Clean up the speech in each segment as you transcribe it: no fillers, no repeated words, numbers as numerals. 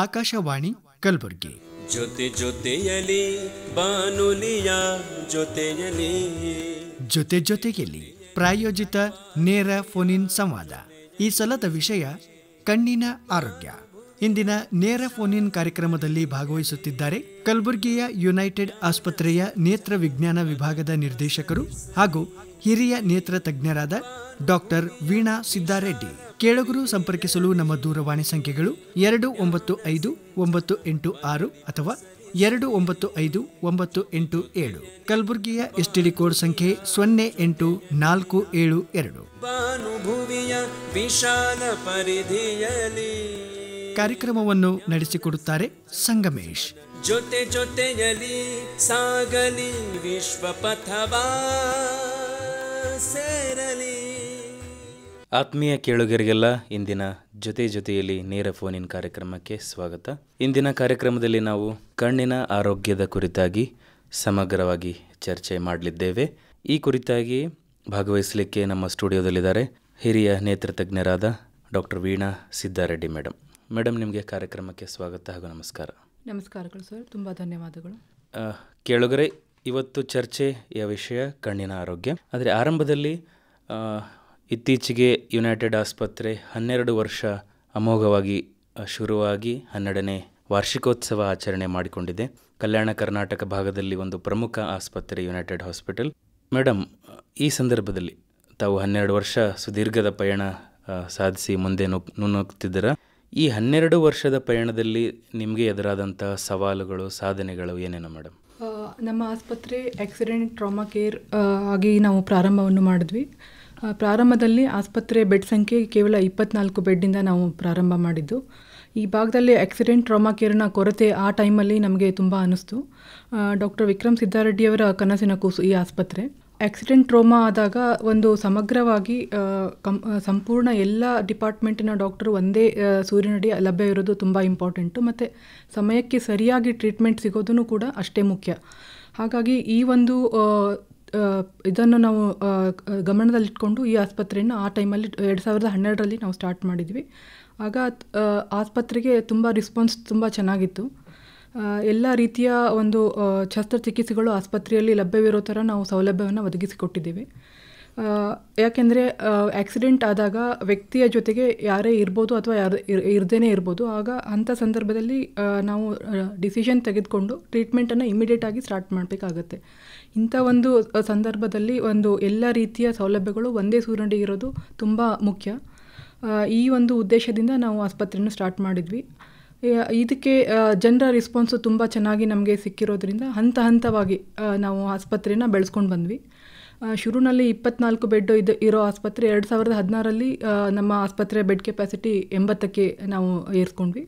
ಆಕಾಶವಾಣಿ ಕಲಬುರಗಿ. ಜೊತೆ ಜೊತೆಯಲಿ ಬಾನುಲಿಯ ಜೊತೆಯಲಿ ಜೊತೆ ಜೊತೆಯಲ್ಲಿ ಪ್ರಾಯೋಜಿತ ನೇರ ಫೋನ್ ಸಂವಾದ. ಈ ಸಲದ ವಿಷಯ ಕಣ್ಣಿನ ಆರೋಗ್ಯ. ಇಂದಿನ ನೇರ ಫೋನ್ ಕಾರ್ಯಕ್ರಮದಲ್ಲಿ ಭಾಗವಹಿಸುತ್ತಿದ್ದಾರೆ ಕಲಬುರಗಿಯ ಯುನೈಟೆಡ್ ಆಸ್ಪತ್ರೆಯ ನೇತ್ರ ವಿಜ್ಞಾನ ವಿಭಾಗದ ನಿರ್ದೇಶಕರು ಹಾಗೂ ಹಿರಿಯ ನೇತ್ರ ತಜ್ಞರಾದ ಡಾಕ್ಟರ್ ವೀಣಾ ಸಿದ್ದಾರೆಡ್ಡಿ. ಕೇಳುಗರು ಸಂಪರ್ಕಿಸಲು ನಮ್ಮ ದೂರವಾಣಿ ಸಂಖ್ಯೆಗಳು 295986 ಅಥವಾ 295987. ಕಲಬುರಗಿಯ ಎಸ್ಟಿಡಿ ಕೋಡ್ ಸಂಖ್ಯೆ 08472. ಭಾನುಭುವಿಯ ವಿಶಾಲ ಪರಿಧಿಯಲಿ ಕಾರ್ಯಕ್ರಮವನ್ನು ನಡೆಸಿಕೊಡುತ್ತಾರೆ ಸಂಗಮೇಶ್. ಜೊತೆ ಜೊತೆಯಲಿ ಸಾಗಲಿ ವಿಶ್ವ ಪಥವಾ ಸೇರಲಿ. ಆತ್ಮೀಯ ಕೇಳುಗರಿಗೆಲ್ಲ ಇಂದಿನ ಜೊತೆ ಜೊತೆಯಲ್ಲಿ ನೇರ ಫೋನಿನ್ ಕಾರ್ಯಕ್ರಮಕ್ಕೆ ಸ್ವಾಗತ. ಇಂದಿನ ಕಾರ್ಯಕ್ರಮದಲ್ಲಿ ನಾವು ಕಣ್ಣಿನ ಆರೋಗ್ಯದ ಕುರಿತಾಗಿ ಸಮಗ್ರವಾಗಿ ಚರ್ಚೆ ಮಾಡಲಿದ್ದೇವೆ. ಈ ಕುರಿತಾಗಿ ಭಾಗವಹಿಸಲಿಕ್ಕೆ ನಮ್ಮ ಸ್ಟುಡಿಯೋದಲ್ಲಿದ್ದಾರೆ ಹಿರಿಯ ನೇತ್ರ ತಜ್ಞರಾದ doctor Veena Siddareddy madam. Madam, ನಿಮಗೆ ಕಾರ್ಯಕ್ರಮಕ್ಕೆ ಸ್ವಾಗತ ಹಾಗೂ ನಮಸ್ಕಾರ. ನಮಸ್ಕಾರಗಳು ಸರ್, ತುಂಬ ಧನ್ಯವಾದಗಳು. ಕೇಳುಗರೆ, ಇವತ್ತು ಚರ್ಚೆಯ ವಿಷಯ ಕಣ್ಣಿನ ಆರೋಗ್ಯ. ಆದರೆ ಆರಂಭದಲ್ಲಿ ಇತ್ತೀಚೆಗೆ ಯುನೈಟೆಡ್ ಆಸ್ಪತ್ರೆ 12 ವರ್ಷ ಅಮೋಘವಾಗಿ ಶುರುವಾಗಿ 12ನೇ ವಾರ್ಷಿಕೋತ್ಸವ ಆಚರಣೆ ಮಾಡಿಕೊಂಡಿದೆ. ಕಲ್ಯಾಣ ಕರ್ನಾಟಕ ಭಾಗದಲ್ಲಿ ಒಂದು ಪ್ರಮುಖ ಆಸ್ಪತ್ರೆ ಯುನೈಟೆಡ್ ಹಾಸ್ಪಿಟಲ್. ಮೇಡಮ್, ಈ ಸಂದರ್ಭದಲ್ಲಿ ತಾವು 12 ವರ್ಷ ಸುದೀರ್ಘದ ಪಯಣ ಸಾಧಿಸಿ ಮುಂದೆ ನುಗ್ಗುತ್ತಿದ್ದೀರಾ. ಈ 12 ವರ್ಷದ ಪಯಣದಲ್ಲಿ ನಿಮಗೆ ಎದುರಾದಂಥ ಸವಾಲುಗಳು, ಸಾಧನೆಗಳು ಏನೇನು ಮೇಡಮ್? ನಮ್ಮ ಆಸ್ಪತ್ರೆ ಆಕ್ಸಿಡೆಂಟ್ ಟ್ರಾಮಾ ಕೇರ್ ಆಗಿ ನಾವು ಪ್ರಾರಂಭವನ್ನು ಮಾಡಿದ್ವಿ. ಪ್ರಾರಂಭದಲ್ಲಿ ಆಸ್ಪತ್ರೆ ಬೆಡ್ ಸಂಖ್ಯೆ ಕೇವಲ 24 ಬೆಡ್ಡಿಂದ ನಾವು ಪ್ರಾರಂಭ ಮಾಡಿದ್ದು. ಈ ಭಾಗದಲ್ಲಿ ಆಕ್ಸಿಡೆಂಟ್ ಟ್ರಾಮಾ ಕೇರ್ನ ಕೊರತೆ ಆ ಟೈಮಲ್ಲಿ ನಮಗೆ ತುಂಬ ಅನ್ನಿಸ್ತು. ಡಾಕ್ಟರ್ ವಿಕ್ರಮ್ ಸಿದ್ದಾರೆಡ್ಡಿಯವರ ಕನಸಿನ ಕೂಸು ಈ ಆಸ್ಪತ್ರೆ. ಆಕ್ಸಿಡೆಂಟ್ ಟ್ರೋಮಾ ಆದಾಗ ಒಂದು ಸಮಗ್ರವಾಗಿ ಸಂಪೂರ್ಣ ಎಲ್ಲ ಡಿಪಾರ್ಟ್ಮೆಂಟಿನ ಡಾಕ್ಟರು ಒಂದೇ ಸೂರಿನಡಿ ಲಭ್ಯ ಇರೋದು ತುಂಬ ಇಂಪಾರ್ಟೆಂಟು, ಮತ್ತು ಸಮಯಕ್ಕೆ ಸರಿಯಾಗಿ ಟ್ರೀಟ್ಮೆಂಟ್ ಸಿಗೋದೂ ಕೂಡ ಅಷ್ಟೇ ಮುಖ್ಯ. ಹಾಗಾಗಿ ಈ ಒಂದು ಇದನ್ನು ನಾವು ಗಮನದಲ್ಲಿಟ್ಕೊಂಡು ಈ ಆಸ್ಪತ್ರೆಯನ್ನು ಆ ಟೈಮಲ್ಲಿ 2012ರಲ್ಲಿ ನಾವು ಸ್ಟಾರ್ಟ್ ಮಾಡಿದ್ವಿ. ಆಗ ಆಸ್ಪತ್ರೆಗೆ ತುಂಬ ರೆಸ್ಪಾನ್ಸ್ ತುಂಬ ಚೆನ್ನಾಗಿತ್ತು. ಎಲ್ಲ ರೀತಿಯ ಒಂದು ಶಸ್ತ್ರಚಿಕಿತ್ಸೆಗಳು ಆಸ್ಪತ್ರೆಯಲ್ಲಿ ಲಭ್ಯವಿರೋ ಥರ ನಾವು ಸೌಲಭ್ಯವನ್ನು ಒದಗಿಸಿಕೊಟ್ಟಿದ್ದೇವೆ. ಯಾಕೆಂದರೆ ಆಕ್ಸಿಡೆಂಟ್ ಆದಾಗ ವ್ಯಕ್ತಿಯ ಜೊತೆಗೆ ಯಾರೇ ಇರ್ಬೋದು ಅಥವಾ ಯಾರು ಇರದೇ ಇರ್ಬೋದು. ಆಗ ಅಂಥ ಸಂದರ್ಭದಲ್ಲಿ ನಾವು ಡಿಸಿಷನ್ ತೆಗೆದುಕೊಂಡು ಟ್ರೀಟ್ಮೆಂಟನ್ನು ಇಮಿಡಿಯೇಟಾಗಿ ಸ್ಟಾರ್ಟ್ ಮಾಡಬೇಕಾಗತ್ತೆ. ಇಂಥ ಒಂದು ಸಂದರ್ಭದಲ್ಲಿ ಎಲ್ಲ ರೀತಿಯ ಸೌಲಭ್ಯಗಳು ಒಂದೇ ಸೂರಿನಡಿ ಇರೋದು ತುಂಬ ಮುಖ್ಯ. ಈ ಒಂದು ಉದ್ದೇಶದಿಂದ ನಾವು ಆಸ್ಪತ್ರೆಯನ್ನು ಸ್ಟಾರ್ಟ್ ಮಾಡಿದ್ವಿ. ಇದಕ್ಕೆ ಜನರ ರೆಸ್ಪಾನ್ಸು ತುಂಬ ಚೆನ್ನಾಗಿ ನಮಗೆ ಸಿಕ್ಕಿರೋದ್ರಿಂದ ಹಂತವಾಗಿ ನಾವು ಆಸ್ಪತ್ರೆಯನ್ನು ಬೆಳೆಸ್ಕೊಂಡು ಬಂದ್ವಿ. ಶುರುವಿನಲ್ಲಿ 24 ಬೆಡ್ ಇರೋ ಆಸ್ಪತ್ರೆ 2016ರಲ್ಲಿ ನಮ್ಮ ಆಸ್ಪತ್ರೆ ಬೆಡ್ ಕೆಪಾಸಿಟಿ 80ಕ್ಕೆ ನಾವು ಏರಿಸ್ಕೊಂಡ್ವಿ.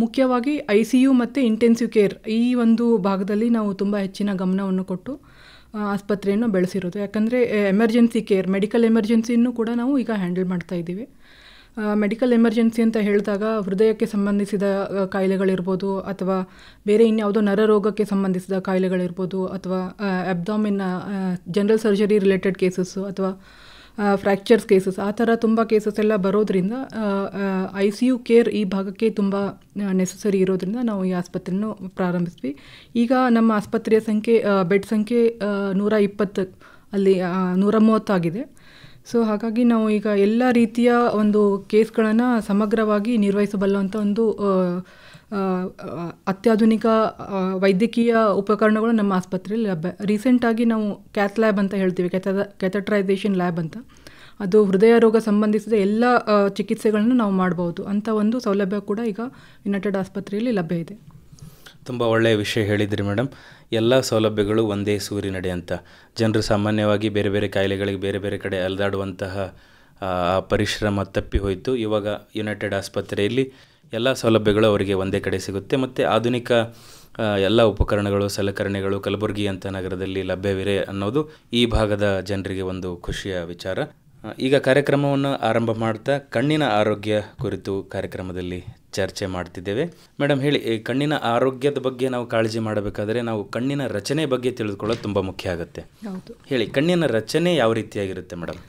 ಮುಖ್ಯವಾಗಿ ICU ಮತ್ತು ಇಂಟೆನ್ಸಿವ್ ಕೇರ್ ಈ ಒಂದು ಭಾಗದಲ್ಲಿ ನಾವು ತುಂಬ ಹೆಚ್ಚಿನ ಗಮನವನ್ನು ಕೊಟ್ಟು ಆಸ್ಪತ್ರೆಯನ್ನು ಬೆಳೆಸಿರೋದು. ಯಾಕಂದರೆ ಎಮರ್ಜೆನ್ಸಿ ಕೇರ್, ಮೆಡಿಕಲ್ ಎಮರ್ಜೆನ್ಸಿಯನ್ನು ಕೂಡ ನಾವು ಈಗ ಹ್ಯಾಂಡಲ್ ಮಾಡ್ತಾ ಇದ್ದೀವಿ. ಮೆಡಿಕಲ್ ಎಮರ್ಜೆನ್ಸಿ ಅಂತ ಹೇಳಿದಾಗ ಹೃದಯಕ್ಕೆ ಸಂಬಂಧಿಸಿದ ಕಾಯಿಲೆಗಳಿರ್ಬೋದು, ಅಥವಾ ಬೇರೆ ಇನ್ಯಾವುದೋ ನರರೋಗಕ್ಕೆ ಸಂಬಂಧಿಸಿದ ಕಾಯಿಲೆಗಳಿರ್ಬೋದು, ಅಥವಾ abdomen general surgery related cases, ಅಥವಾ ಫ್ರ್ಯಾಕ್ಚರ್ಸ್ ಕೇಸಸ್, ಆ ಥರ ತುಂಬ ಕೇಸಸ್ ಎಲ್ಲ ಬರೋದ್ರಿಂದ ICU ಕೇರ್ ಈ ಭಾಗಕ್ಕೆ ತುಂಬ ನೆಸಸರಿ ಇರೋದ್ರಿಂದ ನಾವು ಈ ಆಸ್ಪತ್ರೆಯನ್ನು ಪ್ರಾರಂಭಿಸ್ವಿ. ಈಗ ನಮ್ಮ ಆಸ್ಪತ್ರೆಯ ಬೆಡ್ ಸಂಖ್ಯೆ 120 ಅಲ್ಲಿ 130 ಆಗಿದೆ. ಸೊ ಹಾಗಾಗಿ ನಾವು ಈಗ ಎಲ್ಲ ರೀತಿಯ ಒಂದು ಕೇಸ್ಗಳನ್ನು ಸಮಗ್ರವಾಗಿ ನಿರ್ವಹಿಸಬಲ್ಲುವಂಥ ಒಂದು ಅತ್ಯಾಧುನಿಕ ವೈದ್ಯಕೀಯ ಉಪಕರಣಗಳು ನಮ್ಮ ಆಸ್ಪತ್ರೆಯಲ್ಲಿ ಲಭ್ಯ. ರೀಸೆಂಟಾಗಿ ನಾವು ಕ್ಯಾತ್ ಲ್ಯಾಬ್ ಅಂತ ಹೇಳ್ತೀವಿ, ಕ್ಯಾಥಟ್ರೈಸೇಷನ್ ಲ್ಯಾಬ್ ಅಂತ. ಅದು ಹೃದಯ ರೋಗ ಸಂಬಂಧಿಸಿದ ಎಲ್ಲ ಚಿಕಿತ್ಸೆಗಳನ್ನು ನಾವು ಮಾಡ್ಬೋದು. ಅಂಥ ಒಂದು ಸೌಲಭ್ಯ ಕೂಡ ಈಗ ಯುನೈಟೆಡ್ ಆಸ್ಪತ್ರೆಯಲ್ಲಿ ಲಭ್ಯ ಇದೆ. ತುಂಬ ಒಳ್ಳೆಯ ವಿಷಯ ಹೇಳಿದ್ರಿ ಮೇಡಮ್. ಎಲ್ಲ ಸೌಲಭ್ಯಗಳು ಒಂದೇ ಸೂರಿನಡೆ ಅಂತ. ಜನರು ಸಾಮಾನ್ಯವಾಗಿ ಬೇರೆ ಬೇರೆ ಕಾಯಿಲೆಗಳಿಗೆ ಬೇರೆ ಬೇರೆ ಕಡೆ ಅಲೆದಾಡುವಂತಹ ಪರಿಶ್ರಮ ತಪ್ಪಿ ಹೋಯಿತು. ಇವಾಗ ಯುನೈಟೆಡ್ ಆಸ್ಪತ್ರೆಯಲ್ಲಿ ಎಲ್ಲ ಸೌಲಭ್ಯಗಳು ಅವರಿಗೆ ಒಂದೇ ಕಡೆ ಸಿಗುತ್ತೆ, ಮತ್ತು ಆಧುನಿಕ ಎಲ್ಲ ಉಪಕರಣಗಳು, ಸಲಕರಣೆಗಳು ಕಲಬುರಗಿ ಅಂತ ನಗರದಲ್ಲಿ ಲಭ್ಯವಿದೆ ಅನ್ನೋದು ಈ ಭಾಗದ ಜನರಿಗೆ ಒಂದು ಖುಷಿಯ ವಿಚಾರ. ಈಗ ಕಾರ್ಯಕ್ರಮವನ್ನು ಆರಂಭ ಮಾಡ್ತಾ ಕಣ್ಣಿನ ಆರೋಗ್ಯ ಕುರಿತು ಕಾರ್ಯಕ್ರಮದಲ್ಲಿ ಚರ್ಚೆ ಮಾಡ್ತಿದ್ದೇವೆ. ಮೇಡಮ್ ಹೇಳಿ, ಈ ಕಣ್ಣಿನ ಆರೋಗ್ಯದ ಬಗ್ಗೆ ನಾವು ಕಾಳಜಿ ಮಾಡಬೇಕಾದ್ರೆ ನಾವು ಕಣ್ಣಿನ ರಚನೆ ಬಗ್ಗೆ ತಿಳಿದುಕೊಳ್ಳೋದು ತುಂಬ ಮುಖ್ಯ ಆಗುತ್ತೆ. ಹೌದು. ಹೇಳಿ, ಕಣ್ಣಿನ ರಚನೆ ಯಾವ ರೀತಿಯಾಗಿರುತ್ತೆ ಮೇಡಮ್?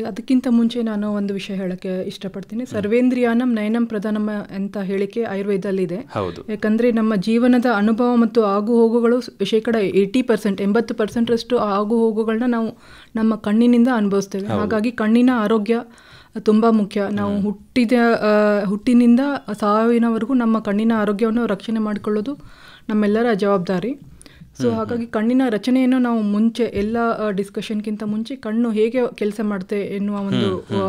ಅದಕ್ಕಿಂತ ಮುಂಚೆ ನಾನು ಒಂದು ವಿಷಯ ಹೇಳಕ್ಕೆ ಇಷ್ಟಪಡ್ತೀನಿ. ಸರ್ವೇಂದ್ರಿಯಾನಂ ನಯನಂ ಪ್ರಧಾನಂ ಅಂತ ಹೇಳಿಕೆ ಆಯುರ್ವೇದದಲ್ಲಿದೆ. ಹೌದು. ಯಾಕಂದರೆ ನಮ್ಮ ಜೀವನದ ಅನುಭವ ಮತ್ತು ಆಗು ಹೋಗುಗಳು ಶೇಕಡ 80%, 80% ಆಗು ಹೋಗುಗಳನ್ನ ನಾವು ನಮ್ಮ ಕಣ್ಣಿನಿಂದ ಅನುಭವಿಸ್ತೇವೆ. ಹಾಗಾಗಿ ಕಣ್ಣಿನ ಆರೋಗ್ಯ ತುಂಬ ಮುಖ್ಯ. ನಾವು ಹುಟ್ಟಿನಿಂದ ಸಾವಿನವರೆಗೂ ನಮ್ಮ ಕಣ್ಣಿನ ಆರೋಗ್ಯವನ್ನು ರಕ್ಷಣೆ ಮಾಡಿಕೊಳ್ಳೋದು ನಮ್ಮೆಲ್ಲರ ಜವಾಬ್ದಾರಿ. ಸೊ ಹಾಗಾಗಿ ಕಣ್ಣಿನ ರಚನೆಯನ್ನು ನಾವು ಮುಂಚೆ ಎಲ್ಲ ಡಿಸ್ಕಷನ್ಗಿಂತ ಮುಂಚೆ ಕಣ್ಣು ಹೇಗೆ ಕೆಲಸ ಮಾಡುತ್ತೆ ಎನ್ನುವ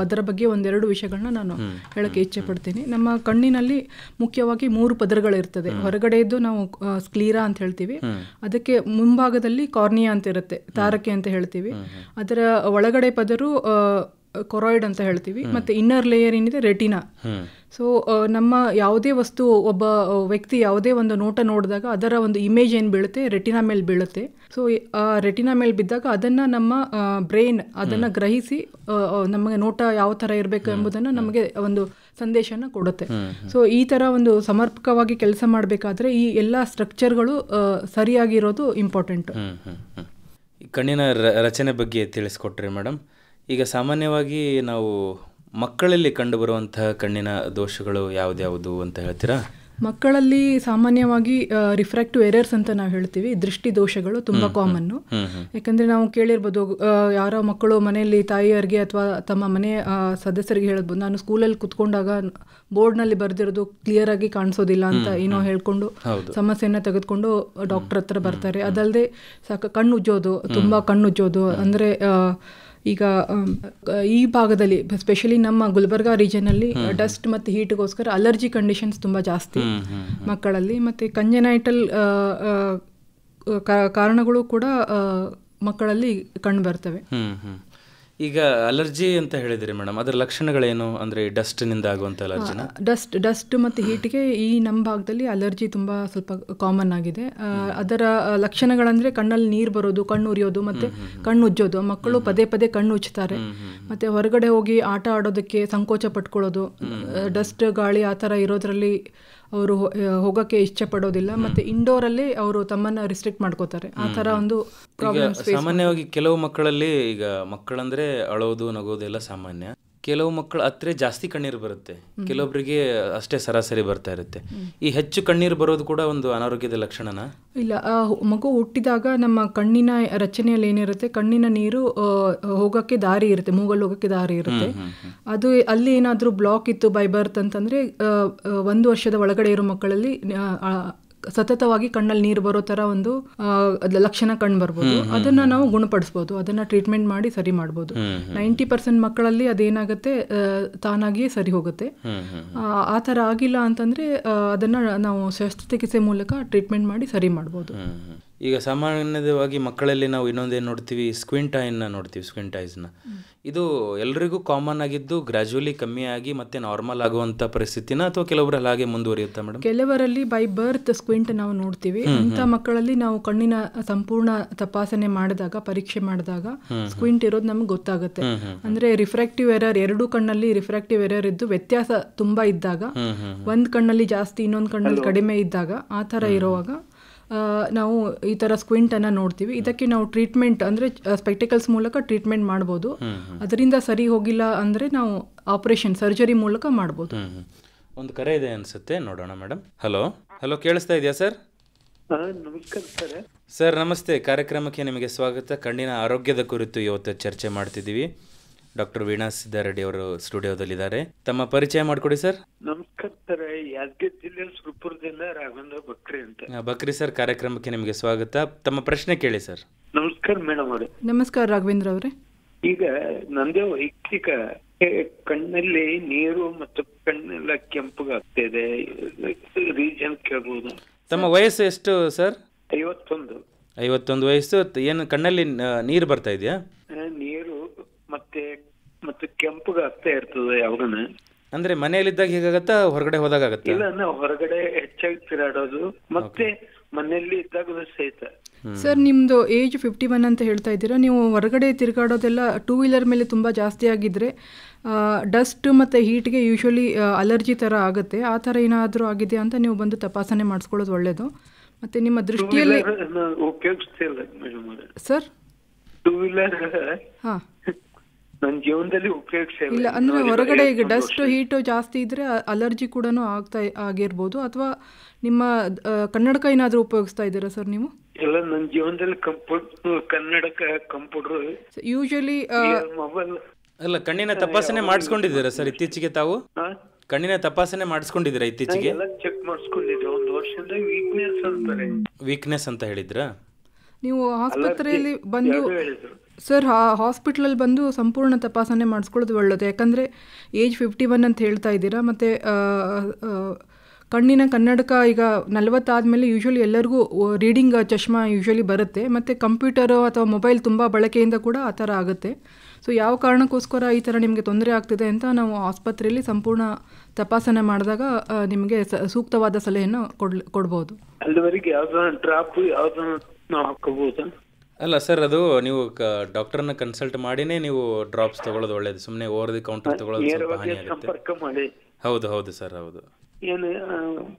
ಅದರ ಬಗ್ಗೆ ಒಂದೆರಡು ವಿಷಯಗಳನ್ನ ನಾನು ಹೇಳಕ್ಕೆ ಇಚ್ಛೆ ಪಡ್ತೀನಿ. ನಮ್ಮ ಕಣ್ಣಿನಲ್ಲಿ ಮುಖ್ಯವಾಗಿ 3 ಪದರಗಳಿರ್ತದೆ. ಹೊರಗಡೆಯದ್ದು ನಾವು ಸ್ಕ್ಲೀರಾ ಅಂತ ಹೇಳ್ತೀವಿ, ಅದಕ್ಕೆ ಮುಂಭಾಗದಲ್ಲಿ ಕಾರ್ನಿಯಾ ಅಂತ ಇರುತ್ತೆ, ತಾರಕೆ ಅಂತ ಹೇಳ್ತೀವಿ. ಅದರ ಒಳಗಡೆ ಪದರು ಕೊರಾಯ್ಡ್ ಅಂತ ಹೇಳ್ತೀವಿ, ಮತ್ತು ಇನ್ನರ್ ಲೇಯರ್ ಏನಿದೆ ರೆಟಿನಾ. ಸೊ ನಮ್ಮ ಯಾವುದೇ ವಸ್ತು, ಒಬ್ಬ ವ್ಯಕ್ತಿ ಯಾವುದೇ ಒಂದು ನೋಟ ನೋಡಿದಾಗ ಅದರ ಒಂದು ಇಮೇಜ್ ಏನು ಬೀಳುತ್ತೆ ರೆಟಿನಾ ಮೇಲೆ ಬೀಳುತ್ತೆ. ಸೊ ಆ ರೆಟಿನಾ ಮೇಲೆ ಬಿದ್ದಾಗ ಅದನ್ನು ನಮ್ಮ ಬ್ರೈನ್ ಅದನ್ನು ಗ್ರಹಿಸಿ ನಮಗೆ ನೋಟ ಯಾವ ಥರ ಇರಬೇಕು ಎಂಬುದನ್ನು ನಮಗೆ ಒಂದು ಸಂದೇಶನ ಕೊಡುತ್ತೆ. ಸೊ ಈ ಥರ ಒಂದು ಸಮರ್ಪಕವಾಗಿ ಕೆಲಸ ಮಾಡಬೇಕಾದ್ರೆ ಈ ಎಲ್ಲ ಸ್ಟ್ರಕ್ಚರ್ಗಳು ಸರಿಯಾಗಿರೋದು ಇಂಪಾರ್ಟೆಂಟು. ಕಣ್ಣಿನ ರಚನೆ ಬಗ್ಗೆ ತಿಳಿಸ್ಕೊಟ್ರಿ ಮೇಡಮ್. ಈಗ ಸಾಮಾನ್ಯವಾಗಿ ನಾವು ಮಕ್ಕಳಲ್ಲಿ ಕಂಡುಬರುವಂತಹ ಕಣ್ಣಿನ ದೋಷಗಳು ಯಾವುದ್ಯಾವುದು ಅಂತ ಹೇಳ್ತೀರಾ? ಮಕ್ಕಳಲ್ಲಿ ಸಾಮಾನ್ಯವಾಗಿ ರಿಫ್ರಾಕ್ಟಿವ್ ಎರರ್ಸ್ ಅಂತ ನಾವು ಹೇಳ್ತೀವಿ, ದೃಷ್ಟಿ ದೋಷಗಳು ತುಂಬ ಕಾಮನ್ನು. ಯಾಕಂದರೆ ನಾವು ಕೇಳಿರ್ಬೋದು, ಯಾರೋ ಮಕ್ಕಳು ಮನೆಯಲ್ಲಿ ತಾಯಿಯರಿಗೆ ಅಥವಾ ತಮ್ಮ ಮನೆಯ ಸದಸ್ಯರಿಗೆ ಹೇಳ್ಬೋದು, ನಾನು ಸ್ಕೂಲಲ್ಲಿ ಕುತ್ಕೊಂಡಾಗ ಬೋರ್ಡ್ನಲ್ಲಿ ಬರೆದಿರೋದು ಕ್ಲಿಯರಾಗಿ ಕಾಣಿಸೋದಿಲ್ಲ ಅಂತ ಏನೋ ಹೇಳ್ಕೊಂಡು ಸಮಸ್ಯೆಯನ್ನು ತೆಗೆದುಕೊಂಡು ಡಾಕ್ಟರ್ ಹತ್ರ ಬರ್ತಾರೆ. ಅದಲ್ಲದೆ ಕಣ್ಣುಜ್ಜೋದು, ತುಂಬ ಕಣ್ಣುಜ್ಜೋದು ಅಂದರೆ ಈಗ ಈ ಭಾಗದಲ್ಲಿ ಸ್ಪೆಷಲಿ ನಮ್ಮ ಗುಲ್ಬರ್ಗಾ ರೀಜನಲ್ಲಿ ಡಸ್ಟ್ ಮತ್ತು ಹೀಟ್ಗೋಸ್ಕರ ಅಲರ್ಜಿ ಕಂಡೀಷನ್ಸ್ ತುಂಬ ಜಾಸ್ತಿ ಮಕ್ಕಳಲ್ಲಿ. ಮತ್ತು ಕಂಜನೈಟಲ್ ಕಾರಣಗಳು ಕೂಡ ಮಕ್ಕಳಲ್ಲಿ ಕಂಡು ಬರ್ತವೆ. ಈಗ ಅಲರ್ಜಿ ಅಂತ ಹೇಳಿದ್ರಿ ಮೇಡಮ್, ಅದರ ಲಕ್ಷಣಗಳೇನು? ಅಂದರೆ ಡಸ್ಟ್ನಿಂದ ಆಗುವಂಥ ಅಲರ್ಜಿನ? ಡಸ್ಟ್ ಮತ್ತು ಹೀಟ್ಗೆ ಈ ನಮ್ಮ ಭಾಗದಲ್ಲಿ ಅಲರ್ಜಿ ತುಂಬ ಸ್ವಲ್ಪ ಕಾಮನ್ ಆಗಿದೆ. ಅದರ ಲಕ್ಷಣಗಳಂದರೆ ಕಣ್ಣಲ್ಲಿ ನೀರು ಬರೋದು, ಕಣ್ಣು ಉರಿಯೋದು ಮತ್ತು ಕಣ್ಣು ಉಜ್ಜೋದು. ಮಕ್ಕಳು ಪದೇ ಪದೇ ಕಣ್ಣು ಉಜ್ತಾರೆ, ಮತ್ತು ಹೊರಗಡೆ ಹೋಗಿ ಆಟ ಆಡೋದಕ್ಕೆ ಸಂಕೋಚ ಪಟ್ಕೊಳ್ಳೋದು, ಡಸ್ಟ್ ಗಾಳಿ ಆ ಥರ ಇರೋದ್ರಲ್ಲಿ ಅವರು ಹೋಗೋಕ್ಕೆ ಇಷ್ಟಪಡೋದಿಲ್ಲ, ಮತ್ತು ಇಂಡೋರಲ್ಲೇ ಅವರು ತಮ್ಮನ್ನು ರಿಸ್ಟ್ರಿಕ್ಟ್ ಮಾಡ್ಕೋತಾರೆ. ಆ ಥರ ಒಂದು ಪ್ರಾಬ್ಲಮ್. ಸಾಮಾನ್ಯವಾಗಿ ಕೆಲವು ಮಕ್ಕಳಲ್ಲಿ, ಈಗ ಮಕ್ಕಳಂದ್ರೆ ಅಳೋದು ನಗೋದು ಎಲ್ಲ ಸಾಮಾನ್ಯ, ಕೆಲವು ಮಕ್ಕಳು ಹತ್ರ ಜಾಸ್ತಿ ಕಣ್ಣೀರು ಬರುತ್ತೆ, ಕೆಲವೊಬ್ಬರಿಗೆ ಅಷ್ಟೇ ಸರಾಸರಿ ಬರ್ತಾ ಇರುತ್ತೆ. ಈ ಹೆಚ್ಚು ಕಣ್ಣೀರು ಬರೋದು ಕೂಡ ಒಂದು ಅನಾರೋಗ್ಯದ ಲಕ್ಷಣನಾ? ಇಲ್ಲ, ಮಗು ಹುಟ್ಟಿದಾಗ ನಮ್ಮ ಕಣ್ಣಿನ ರಚನೆಯಲ್ಲಿ ಏನಿರುತ್ತೆ, ಕಣ್ಣಿನ ನೀರು ಹೋಗೋಕ್ಕೆ ದಾರಿ ಇರುತ್ತೆ, ಮೂಗಲ್ಲಿ ಹೋಗೋಕ್ಕೆ ದಾರಿ ಇರುತ್ತೆ. ಅದು ಅಲ್ಲಿ ಏನಾದರೂ ಬ್ಲಾಕ್ ಇತ್ತು ಬೈ ಬರ್ತ್ ಅಂತಂದರೆ 1 ವರ್ಷದ ಒಳಗಡೆ ಇರೋ ಮಕ್ಕಳಲ್ಲಿ ಸತತವಾಗಿ ಕಣ್ಣಲ್ಲಿ ನೀರು ಬರೋ ಥರ ಒಂದು ಲಕ್ಷಣ ಕಂಡು ಬರ್ಬೋದು. ಅದನ್ನು ನಾವು ಗುಣಪಡಿಸ್ಬೋದು, ಅದನ್ನು ಟ್ರೀಟ್ಮೆಂಟ್ ಮಾಡಿ ಸರಿ ಮಾಡ್ಬೋದು. 90% ಮಕ್ಕಳಲ್ಲಿ ಅದೇನಾಗುತ್ತೆ ತಾನಾಗಿಯೇ ಸರಿ ಹೋಗುತ್ತೆ. ಆ ಥರ ಆಗಿಲ್ಲ ಅಂತಂದರೆ ಅದನ್ನು ನಾವು ಶಸ್ತ್ರಚಿಕಿತ್ಸೆ ಮೂಲಕ ಟ್ರೀಟ್ಮೆಂಟ್ ಮಾಡಿ ಸರಿ ಮಾಡ್ಬೋದು. ಈಗ ಸಾಮಾನ್ಯವಾಗಿ ಮಕ್ಕಳಲ್ಲಿ ನಾವು ಇನ್ನೊಂದೇನು ನೋಡ್ತೀವಿ, ಸ್ಕ್ವಿಂಟ್ ಐನ ನೋಡ್ತೀವಿ, ಸ್ಕ್ವಿಂಟ್ ಐಸ್ನ. ಇದು ಎಲ್ರಿಗೂ ಕಾಮನ್ ಆಗಿದ್ದು ಗ್ರ್ಯಾಜುವಲಿ ಕಮ್ಮಿ ಆಗಿ ಮತ್ತೆ ನಾರ್ಮಲ್ ಆಗುವಂಥ ಪರಿಸ್ಥಿತಿನ, ಅಥವಾ ಕೆಲವರಲ್ಲಿ ಹಾಗೆ ಮುಂದುವರಿಯುತ್ತಾ ಮೇಡಮ್? ಕೆಲವರಲ್ಲಿ ಬೈ ಬರ್ತ್ ಸ್ಕ್ವಿಂಟ್ ನಾವು ನೋಡ್ತೀವಿ. ಅಂಥ ಮಕ್ಕಳಲ್ಲಿ ನಾವು ಕಣ್ಣಿನ ಸಂಪೂರ್ಣ ತಪಾಸಣೆ ಮಾಡಿದಾಗ, ಪರೀಕ್ಷೆ ಮಾಡಿದಾಗ ಸ್ಕ್ವಿಂಟ್ ಇರೋದು ನಮ್ಗೆ ಗೊತ್ತಾಗುತ್ತೆ. ಅಂದರೆ ರಿಫ್ರಾಕ್ಟಿವ್ ಎರರ್, 2 ಕಣ್ಣಲ್ಲಿ ರಿಫ್ರಾಕ್ಟಿವ್ ಎರರ್ ಇದ್ದು ವ್ಯತ್ಯಾಸ ತುಂಬ ಇದ್ದಾಗ, ಒಂದು ಕಣ್ಣಲ್ಲಿ ಜಾಸ್ತಿ ಇನ್ನೊಂದು ಕಣ್ಣಲ್ಲಿ ಕಡಿಮೆ ಇದ್ದಾಗ, ಆ ಥರ ಇರುವಾಗ ನಾವು ಈ ಥರ ಸ್ಕ್ವಿಂಟನ್ನು ನೋಡ್ತೀವಿ. ಇದಕ್ಕೆ ನಾವು ಟ್ರೀಟ್ಮೆಂಟ್ ಅಂದರೆ ಸ್ಪೆಕ್ಟಿಕಲ್ಸ್ ಮೂಲಕ ಟ್ರೀಟ್ಮೆಂಟ್ ಮಾಡ್ಬೋದು. ಅದರಿಂದ ಸರಿ ಹೋಗಿಲ್ಲ ಅಂದರೆ ನಾವು ಆಪರೇಷನ್, ಸರ್ಜರಿ ಮೂಲಕ ಮಾಡ್ಬೋದು. ಒಂದು ಕರೆ ಇದೆ ಅನಿಸುತ್ತೆ, ನೋಡೋಣ ಮೇಡಮ್. ಹಲೋ, ಕೇಳಿಸ್ತಾ ಇದೆಯಾ ಸರ್? ನಮಸ್ಕಾರ ಸರ್. ಸರ್ ನಮಸ್ತೆ, ಕಾರ್ಯಕ್ರಮಕ್ಕೆ ನಿಮಗೆ ಸ್ವಾಗತ. ಕಣ್ಣಿನ ಆರೋಗ್ಯದ ಕುರಿತು ಇವತ್ತು ಚರ್ಚೆ ಮಾಡ್ತಿದ್ದೀವಿ. ಡಾಕ್ಟರ್ ವೀಣಾ ಸಿದ್ದಾರೆಡ್ಡಿ ಅವರು ಸ್ಟುಡಿಯೋದಲ್ಲಿದ್ದಾರೆ. ತಮ್ಮ ಪರಿಚಯ ಮಾಡಿಕೊಡಿ ಸರ್. ನಮಸ್ಕಾರ ಸರ್, ಯಾದಗಿರಿ ಜಿಲ್ಲೆ ಸುರಪುರದಿಂದ ರಾಘವೇಂದ್ರ ಬಕ್ರಿ ಅಂತ. ಬಕ್ರಿ ಸರ್, ಕಾರ್ಯಕ್ರಮಕ್ಕೆ ನಿಮಗೆ ಸ್ವಾಗತ. ತಮ್ಮ ಪ್ರಶ್ನೆ ಕೇಳಿ ಸರ್. ನಮಸ್ಕಾರ ಮೇಡಮ್ ಅವರೇ. ನಮಸ್ಕಾರ ರಾಘವೇಂದ್ರ ಅವರೇ. ಈಗ ನಂದೇ ವೈಯಕ್ತಿಕ ಕಣ್ಣಲ್ಲಿ ನೀರು ಮತ್ತು ಕಣ್ಣೆಲ್ಲ ಕೆಂಪಗಾಗ್ತಿದೆ, ರೀಸನ್ ಕೇಳ್ಬೋದು? ತಮ್ಮ ವಯಸ್ಸು ಎಷ್ಟು ಸರ್? 51. 51 ವಯಸ್ಸು. ಏನು ಕಣ್ಣಲ್ಲಿ ನೀರು ಬರ್ತಾ ಇದೆಯಾ? ನೀರು ಮತ್ತೆ ಕೆಂಪಗಾಗ್ತಾ ಇರ್ತದೆ ಯಾವಾಗನ. ಅಂದ್ರೆ ಮನೆಯಲ್ಲಿದ್ದಾಗ ಹೇಗಾಗತ್ತಾ, ಹೊರಗಡೆ ಹೋದಾಗ ಆಗತ್ತಾ? ಇಲ್ಲ, ನಾವು ಹೊರಗಡೆ ಹೆಚ್ಚಾಗಿ ತಿರಾಡೋದು, ಮತ್ತೆ ಮನೆಯಲ್ಲಿ ಇದ್ದಾಗ ಸಹಿತ. ಸರ್ ನಿಮ್ಮದು ಏಜ್ 51 ಅಂತ ಹೇಳ್ತಾ ಇದ್ದೀರಾ. ನೀವು ಹೊರಗಡೆ ತಿರುಗಾಡೋದೆಲ್ಲ ಟೂ ವೀಲರ್ ಮೇಲೆ ತುಂಬ ಜಾಸ್ತಿ ಆಗಿದ್ದರೆ ಡಸ್ಟ್ ಮತ್ತು ಹೀಟ್ಗೆ ಯೂಶ್ವಲಿ ಅಲರ್ಜಿ ಥರ ಆಗುತ್ತೆ. ಆ ಥರ ಏನಾದರೂ ಆಗಿದೆಯಾ ಅಂತ ನೀವು ಬಂದು ತಪಾಸಣೆ ಮಾಡಿಸ್ಕೊಳ್ಳೋದು ಒಳ್ಳೆಯದು. ಮತ್ತು ನಿಮ್ಮ ದೃಷ್ಟಿಯಲ್ಲಿ ಉಪಯೋಗಿಸ್ತಿಲ್ಲ ಮೇಡಮ್ ಸರ್ ಟೂ ವೀಲರ್ ಹಾಂ ನನ್ನ ಜೀವನದಲ್ಲಿ ಉಪಯೋಗಿಸಿಲ್ಲ. ಇಲ್ಲ ಅಂದರೆ ಹೊರಗಡೆ ಈಗ ಡಸ್ಟ್ ಹೀಟು ಜಾಸ್ತಿ ಇದ್ದರೆ ಅಲರ್ಜಿ ಕೂಡ ಆಗಿರ್ಬೋದು. ಅಥವಾ ನಿಮ್ಮ ಕನ್ನಡಕ ಏನಾದರೂ ಉಪಯೋಗಿಸ್ತಾ ಇದ್ದೀರಾ ಸರ್ ನೀವು? ಎಲ್ಲ ನನ್ನ ಜೀವನದಲ್ಲಿ ಕನ್ನಡಕ ಕಂಪ್ಯೂಟರ್ ಯೂಶಲಿ ಮೊಬೈಲ್. ಅಲ್ಲ, ಕಣ್ಣಿನ ತಪಾಸಣೆ ಮಾಡಿಸ್ಕೊಂಡಿದ್ದೀರಾ ಸರ್ ಇತ್ತೀಚೆಗೆ ತಾವು? ಕಣ್ಣಿನ ತಪಾಸಣೆ ಮಾಡಿಸ್ಕೊಂಡಿದ್ದೀರಾ ಇತ್ತೀಚೆಗೆ? ಎಲ್ಲ ಚೆಕ್ ಮಾಡಿಸ್ಕೊಂಡಿದ್ದೆ. ಒಂದು ವರ್ಷದಿಂದ ವೀಕ್ನೆಸ್ ಅಂತಾರೆ. ವೀಕ್ನೆಸ್ ಅಂತ ಹೇಳಿದ್ರಾ? ನೀವು ಆಸ್ಪತ್ರೆಯಲ್ಲಿ ಬಂದು ಹೇಳಿದ್ರು ಸರ್ ಹಾಸ್ಪಿಟ್ಲಲ್ಲಿ ಬಂದು ಸಂಪೂರ್ಣ ತಪಾಸಣೆ ಮಾಡಿಸ್ಕೊಳ್ಳೋದು ಒಳ್ಳೆಯದು. ಯಾಕಂದರೆ ಏಜ್ 51 ಅಂತ ಹೇಳ್ತಾ ಇದ್ದೀರಾ. ಮತ್ತು ಕಣ್ಣಿನ ಕನ್ನಡಕ ಈಗ 40 ಆದಮೇಲೆ ಯೂಶ್ವಲಿ ಎಲ್ಲರಿಗೂ ರೀಡಿಂಗ್ ಚಶ್ಮಾ ಯೂಶ್ವಲಿ ಬರುತ್ತೆ. ಮತ್ತು ಕಂಪ್ಯೂಟರು ಅಥವಾ ಮೊಬೈಲ್ ತುಂಬ ಬಳಕೆಯಿಂದ ಕೂಡ ಆ ಥರ ಆಗುತ್ತೆ. ಸೊ ಯಾವ ಕಾರಣಕ್ಕೋಸ್ಕರ ಈ ಥರ ನಿಮಗೆ ತೊಂದರೆ ಆಗ್ತಿದೆ ಅಂತ ನಾವು ಆಸ್ಪತ್ರೆಯಲ್ಲಿ ಸಂಪೂರ್ಣ ತಪಾಸಣೆ ಮಾಡಿದಾಗ ನಿಮಗೆ ಸೂಕ್ತವಾದ ಸಲಹೆಯನ್ನು ಕೊಡ್ಬೋದು. ಅಲ್ಲಿವರೆಗೆ ಯಾವ್ದಾನ ಡ್ರಾಪ್ ಯಾವ್ದಾನ ನಾವು ಹಾಕೋಬಹುದಾ? ಅಲ್ಲ ಸರ್, ಅದು ನೀವು ಡಾಕ್ಟರ್ನ ಕನ್ಸಲ್ಟ್ ಮಾಡಿನೇ ನೀವು ಡ್ರಾಪ್ಸ್ ತಗೊಳ್ಳೋದು ಒಳ್ಳೇದು. ಸುಮ್ಮನೆ ಓವರ್ ದಿ ಕೌಂಟರ್ ತಗೊಳ್ಳೋದು ಸ್ವಲ್ಪ ಹಾನಿ ಆಗುತ್ತೆ. ಸಂಪರ್ಕ ಮಾಡಿ. ಹೌದು ಹೌದು ಸರ್, ಹೌದು. ಏನು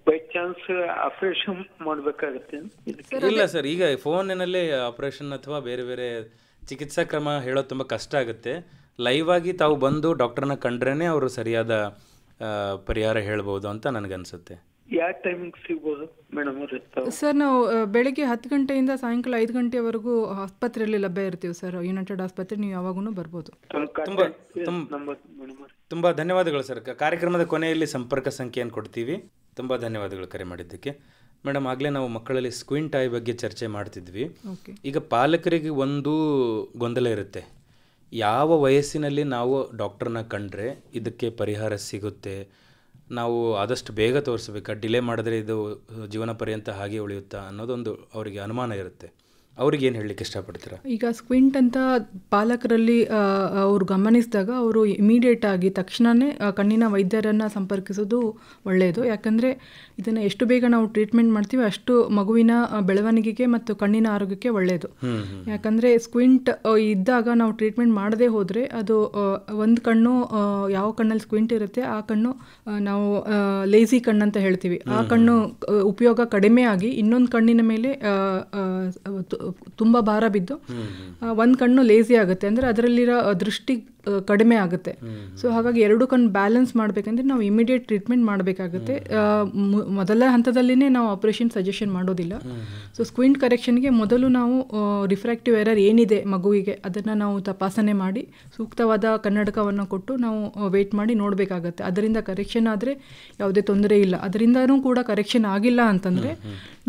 ಬೈ ಚಾನ್ಸ್ ಆಪರೇಷನ್ ಮಾಡಬೇಕಾಗುತ್ತೆ? ಇಲ್ಲ ಸರ್, ಈಗ ಫೋನಿನಲ್ಲೇ ಆಪರೇಷನ್ ಅಥವಾ ಬೇರೆ ಬೇರೆ ಚಿಕಿತ್ಸಾ ಕ್ರಮ ಹೇಳೋದು ತುಂಬ ಕಷ್ಟ ಆಗುತ್ತೆ. ಲೈವ್ ಆಗಿ ತಾವು ಬಂದು ಡಾಕ್ಟರ್ನ ಕಂಡ್ರೇ ಅವರು ಸರಿಯಾದ ಪರಿಹಾರ ಹೇಳ್ಬೋದು ಅಂತ ನನಗನ್ಸುತ್ತೆ. ಯಾವ ಟೈಮಿಂಗ್ ಸಿಗ್ಬೋದು ಮೇಡಮ್ ಅವ್ರೆ? ಸರ್ ನಾವು ಬೆಳಗ್ಗೆ 10 ಗಂಟೆಯಿಂದ ಸಾಯಂಕಾಲ 5 ಗಂಟೆವರೆಗೂ ಆಸ್ಪತ್ರೆಯಲ್ಲಿ ಲಭ್ಯ ಇರ್ತೀವಿ ಸರ್. ಯುನೈಟೆಡ್ ಆಸ್ಪತ್ರೆ, ನೀವು ಯಾವಾಗೂ ಬರ್ಬೋದು. ತುಂಬ ಧನ್ಯವಾದಗಳು ಸರ್. ಕಾರ್ಯಕ್ರಮದ ಕೊನೆಯಲ್ಲಿ ಸಂಪರ್ಕ ಸಂಖ್ಯೆಯನ್ನು ಕೊಡ್ತೀವಿ. ತುಂಬ ಧನ್ಯವಾದಗಳು ಕರೆ ಮಾಡಿದ್ದಕ್ಕೆ. ಮೇಡಮ್, ಆಗಲೇ ನಾವು ಮಕ್ಕಳಲ್ಲಿ ಸ್ಕ್ವಿಂಟ್ ಐ ಬಗ್ಗೆ ಚರ್ಚೆ ಮಾಡ್ತಿದ್ವಿ. ಈಗ ಪಾಲಕರಿಗೆ ಒಂದು ಗೊಂದಲ ಇರುತ್ತೆ, ಯಾವ ವಯಸ್ಸಿನಲ್ಲಿ ನಾವು ಡಾಕ್ಟರ್ನ ಕಂಡ್ರೆ ಇದಕ್ಕೆ ಪರಿಹಾರ ಸಿಗುತ್ತೆ, ನಾವು ಆದಷ್ಟು ಬೇಗ ತೋರಿಸ್ಬೇಕಾ, ಡಿಲೇ ಮಾಡಿದ್ರೆ ಇದು ಜೀವನ ಪರ್ಯಂತ ಹಾಗೆ ಉಳಿಯುತ್ತಾ ಅನ್ನೋದೊಂದು ಅವರಿಗೆ ಅನುಮಾನ ಇರುತ್ತೆ. ಅವ್ರಿಗೆ ಏನು ಹೇಳಲಿಕ್ಕೆ ಇಷ್ಟಪಡ್ತೀರಾ? ಈಗ ಸ್ಕ್ವಿಂಟ್ ಅಂತ ಪಾಲಕರಲ್ಲಿ ಅವರು ಗಮನಿಸಿದಾಗ ಅವರು ಇಮಿಡಿಯೇಟ್ ಆಗಿ ತಕ್ಷಣವೇ ಕಣ್ಣಿನ ವೈದ್ಯರನ್ನು ಸಂಪರ್ಕಿಸೋದು ಒಳ್ಳೆಯದು. ಯಾಕಂದರೆ ಇದನ್ನು ಎಷ್ಟು ಬೇಗ ನಾವು ಟ್ರೀಟ್ಮೆಂಟ್ ಮಾಡ್ತೀವಿ ಅಷ್ಟು ಮಗುವಿನ ಬೆಳವಣಿಗೆಗೆ ಮತ್ತು ಕಣ್ಣಿನ ಆರೋಗ್ಯಕ್ಕೆ ಒಳ್ಳೆಯದು. ಯಾಕಂದರೆ ಸ್ಕ್ವಿಂಟ್ ಇದ್ದಾಗ ನಾವು ಟ್ರೀಟ್ಮೆಂಟ್ ಮಾಡದೇ ಹೋದರೆ ಅದು ಒಂದು ಕಣ್ಣು, ಯಾವ ಕಣ್ಣಲ್ಲಿ ಸ್ಕ್ವಿಂಟ್ ಇರುತ್ತೆ ಆ ಕಣ್ಣು ನಾವು ಲೇಸಿ ಕಣ್ಣು ಅಂತ ಹೇಳ್ತೀವಿ. ಆ ಕಣ್ಣು ಉಪಯೋಗ ಕಡಿಮೆ ಆಗಿ ಇನ್ನೊಂದು ಕಣ್ಣಿನ ಮೇಲೆ ತುಂಬ ಭಾರ ಬಿದ್ದು ಒಂದು ಕಣ್ಣು ಲೇಸಿ ಆಗುತ್ತೆ. ಅಂದರೆ ಅದರಲ್ಲಿರೋ ದೃಷ್ಟಿ ಕಡಿಮೆ ಆಗುತ್ತೆ. ಸೊ ಹಾಗಾಗಿ ಎರಡು ಕಣ್ಣು ಬ್ಯಾಲೆನ್ಸ್ ಮಾಡಬೇಕಂದ್ರೆ ನಾವು ಇಮಿಡಿಯೇಟ್ ಟ್ರೀಟ್ಮೆಂಟ್ ಮಾಡಬೇಕಾಗುತ್ತೆ. ಮೊದಲ ಹಂತದಲ್ಲಿನೇ ನಾವು ಆಪರೇಷನ್ ಸಜೆಷನ್ ಮಾಡೋದಿಲ್ಲ. ಸೊ ಸ್ಕ್ವಿಂಟ್ ಕರೆಕ್ಷನ್ಗೆ ಮೊದಲು ನಾವು ರಿಫ್ರಾಕ್ಟಿವ್ ಎರರ್ ಏನಿದೆ ಮಗುವಿಗೆ ಅದನ್ನು ನಾವು ತಪಾಸಣೆ ಮಾಡಿ ಸೂಕ್ತವಾದ ಕನ್ನಡಕವನ್ನು ಕೊಟ್ಟು ನಾವು ವೇಟ್ ಮಾಡಿ ನೋಡಬೇಕಾಗತ್ತೆ. ಅದರಿಂದ ಕರೆಕ್ಷನ್ ಆದರೆ ಯಾವುದೇ ತೊಂದರೆ ಇಲ್ಲ. ಅದರಿಂದನೂ ಕೂಡ ಕರೆಕ್ಷನ್ ಆಗಿಲ್ಲ ಅಂತಂದರೆ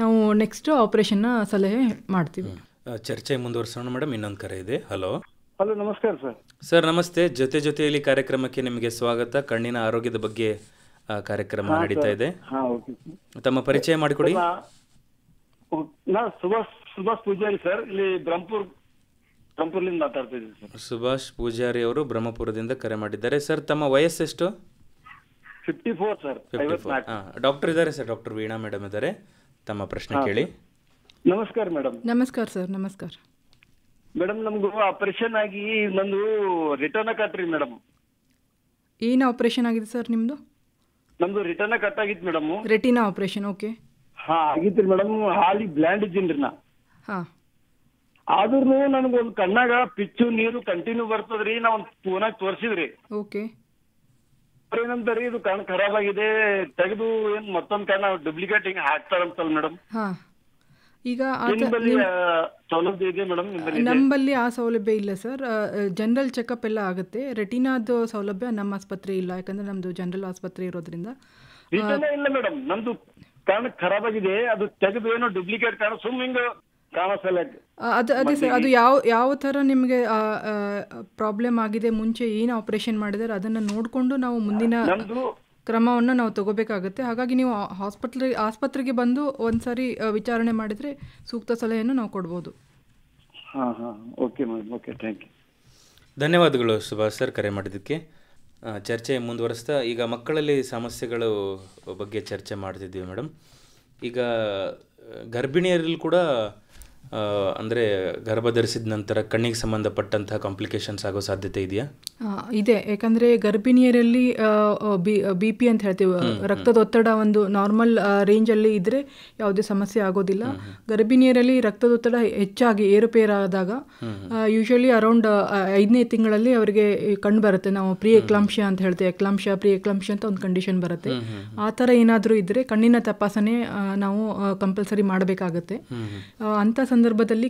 ನಾವು ನೆಕ್ಸ್ಟ್ ಆಪರೇಷನ್ನ ಸಲಹೆ ಮಾಡ್ತೀವಿ. ಚರ್ಚೆ ಮುಂದುವರಿಸೋಣ ಮೇಡಮ್. ಇನ್ನೊಂದು ಕರೆ ಇದೆ. ಹಲೋ. ಹಲೋ, ನಮಸ್ಕಾರ ಸರ್. ಸರ್ ನಮಸ್ತೆ. ಜೊತೆಯಲ್ಲಿ ಕಾರ್ಯಕ್ರಮಕ್ಕೆ ನಿಮಗೆ ಸ್ವಾಗತ. ಕಣ್ಣಿನ ಆರೋಗ್ಯದ ಬಗ್ಗೆ ಕಾರ್ಯಕ್ರಮ ನಡೀತಾ ಇದೆ. ತಮ್ಮ ಪರಿಚಯ ಮಾಡಿಕೊಡಿ. ನಾ ಸುಭಾಷ್ ಪೂಜಾರಿ ಸರ್, ಇಲ್ಲಿ ಬ್ರಹ್ಮಪುರದಿಂದ ಮಾತಾಡ್ತಾ ಇದ್ದೀನಿ ಸರ್. ಸುಭಾಷ್ ಪೂಜಾರಿ ಅವರು ಬ್ರಹ್ಮಪುರದಿಂದ ಕರೆ ಮಾಡಿದ್ದಾರೆ. ಸರ್ ತಮ್ಮ ವಯಸ್ಸೆಷ್ಟು? 54 ಸರ್. 54. ಡಾಕ್ಟರ್ ಇದ್ದಾರೆ ಸರ್, ಡಾಕ್ಟರ್ ವೀಣಾ ಮೇಡಮ್ ಇದ್ದಾರೆ. ತಮ್ಮ ಪ್ರಶ್ನೆ ಕೇಳಿ. ನಮಸ್ಕಾರ ಮೇಡಮ್. ನಮಸ್ಕಾರ ಸರ್. ನಮಸ್ಕಾರ ಮೇಡಮ್. ನಮ್ದು ಆಪರೇಷನ್ ಆಗಿ ನಂದು ರಿಟರ್ನ್ ಕಟ್ರಿ ಮೇಡಮ್. ಏನು ಆಪರೇಷನ್ ಆಗಿದೆ ಸರ್ ನಿಮ್ಮದು? ನಮ್ದು ರಿಟರ್ನ್ ಕಟ್ ಆಗಿತ್ತು ಮೇಡಮ್. Retina operation. ಓಕೆ. ಆಗಿತ್ತು ಮೇಡಮ್. ಹಾಲಿ ಬ್ಲ್ಯಾಂಡ್ ಇದ್ದೀನ್ರಿ ನಾ. ಆದ್ರೂ ನನಗೊಂದು ಕಣ್ಣಾಗ ಪಿಚ್ಚು ನೀರು ಕಂಟಿನ್ಯೂ ಬರ್ತದ್ರಿ. ನಾ ಒಂದು ಫೋನಾಗ ತೋರಿಸಿದ್ರಿ. ಓಕೆ. ಏನಂತಾರಿ, ಇದು ಕಣ್ಣು ಖರಾಬ್ ಆಗಿದೆ, ತೆಗೆದು ಏನ್ ಮತ್ತೊಂದು ಕಣ್ಣ ಡುಪ್ಲಿಕೇಟ್ ಹಿಂಗೆ ಹಾಕ್ತಾರಂತಲ್ಲ ಮೇಡಮ್. ಈಗ ಸೌಲಭ್ಯ ಇದೆ ಮೇಡಮ್ ನಮ್ಮಲ್ಲಿ ಆ ಸೌಲಭ್ಯ ಇಲ್ಲ ಸರ್. ಜನರಲ್ ಚೆಕಪ್ ಎಲ್ಲ ಆಗುತ್ತೆ. ರೆಟಿನಾದ ಸೌಲಭ್ಯ ನಮ್ಮ ಆಸ್ಪತ್ರೆ ಇಲ್ಲ. ಯಾಕಂದ್ರೆ ನಮ್ದು ಜನರಲ್ ಆಸ್ಪತ್ರೆ ಇರೋದ್ರಿಂದ ಇಲ್ಲ ಮೇಡಮ್. ನಮ್ದು ಕಣ್ಣು ಖರಾಬ್ ಆಗಿದೆ, ಅದು ತೆಗೆದು ಏನೋ ಡುಪ್ಲಿಕೇಟ್ ಕಣ್ಣು ಸುಮ್ಮನೆ ಅದೇ ಸರ್, ಅದು ಯಾವ ಥರ ನಿಮಗೆ ಪ್ರಾಬ್ಲಮ್ ಆಗಿದೆ, ಮುಂಚೆ ಏನು ಆಪರೇಷನ್ ಮಾಡಿದಾರೆ ಅದನ್ನು ನೋಡಿಕೊಂಡು ನಾವು ಮುಂದಿನ ಕ್ರಮವನ್ನು ನಾವು ತಗೋಬೇಕಾಗುತ್ತೆ. ಹಾಗಾಗಿ ನೀವು ಆಸ್ಪತ್ರೆಗೆ ಬಂದು ಒಂದ್ಸರಿ ವಿಚಾರಣೆ ಮಾಡಿದರೆ ಸೂಕ್ತ ಸಲಹೆಯನ್ನು ನಾವು ಕೊಡ್ಬೋದು. ಧನ್ಯವಾದಗಳು ಸುಭಾಷ್ ಸರ್ ಕರೆ ಮಾಡಿದ್ದಕ್ಕೆ. ಚರ್ಚೆ ಮುಂದುವರಿಸ್ತಾ ಈಗ ಮಕ್ಕಳಲ್ಲಿ ಸಮಸ್ಯೆಗಳು ಬಗ್ಗೆ ಚರ್ಚೆ ಮಾಡ್ತಿದ್ದೀವಿ ಮೇಡಮ್. ಈಗ ಗರ್ಭಿಣಿಯರಲ್ಲಿ ಕೂಡ ಅಂದರೆ ಗರ್ಭ ಧರಿಸಿದ ನಂತರ ಕಣ್ಣಿಗೆ ಸಂಬಂಧಪಟ್ಟಂತಹ ಕಾಂಪ್ಲಿಕೇಶನ್ಸ್ ಆಗೋ ಸಾಧ್ಯತೆ ಇದೆಯಾ? ಇದೆ, ಯಾಕಂದರೆ ಗರ್ಭಿಣಿಯರಲ್ಲಿ ಬಿ ಪಿ ಅಂತ ಹೇಳ್ತೀವಿ, ರಕ್ತದೊತ್ತಡ ಒಂದು ನಾರ್ಮಲ್ ರೇಂಜಲ್ಲಿ ಇದ್ದರೆ ಯಾವುದೇ ಸಮಸ್ಯೆ ಆಗೋದಿಲ್ಲ. ಗರ್ಭಿಣಿಯರಲ್ಲಿ ರಕ್ತದೊತ್ತಡ ಹೆಚ್ಚಾಗಿ ಏರುಪೇರಾದಾಗ ಯೂಶಲಿ ಅರೌಂಡ್ 5ನೇ ತಿಂಗಳಲ್ಲಿ ಅವರಿಗೆ ಕಂಡು ಬರುತ್ತೆ. ನಾವು ಪ್ರೀ ಎಕ್ಲಾಂಪ್ಷಿಯಾ ಅಂತ ಹೇಳ್ತೇವೆ, ಪ್ರೀ ಎಕ್ಲಾಂಪ್ಷಿಯಾ ಅಂತ ಒಂದು ಕಂಡೀಷನ್ ಬರುತ್ತೆ. ಆ ಥರ ಏನಾದರೂ ಇದ್ದರೆ ಕಣ್ಣಿನ ತಪಾಸಣೆ ನಾವು ಕಂಪಲ್ಸರಿ ಮಾಡಬೇಕಾಗತ್ತೆ. ಅಂಥ ಸಂದರ್ಭದಲ್ಲಿ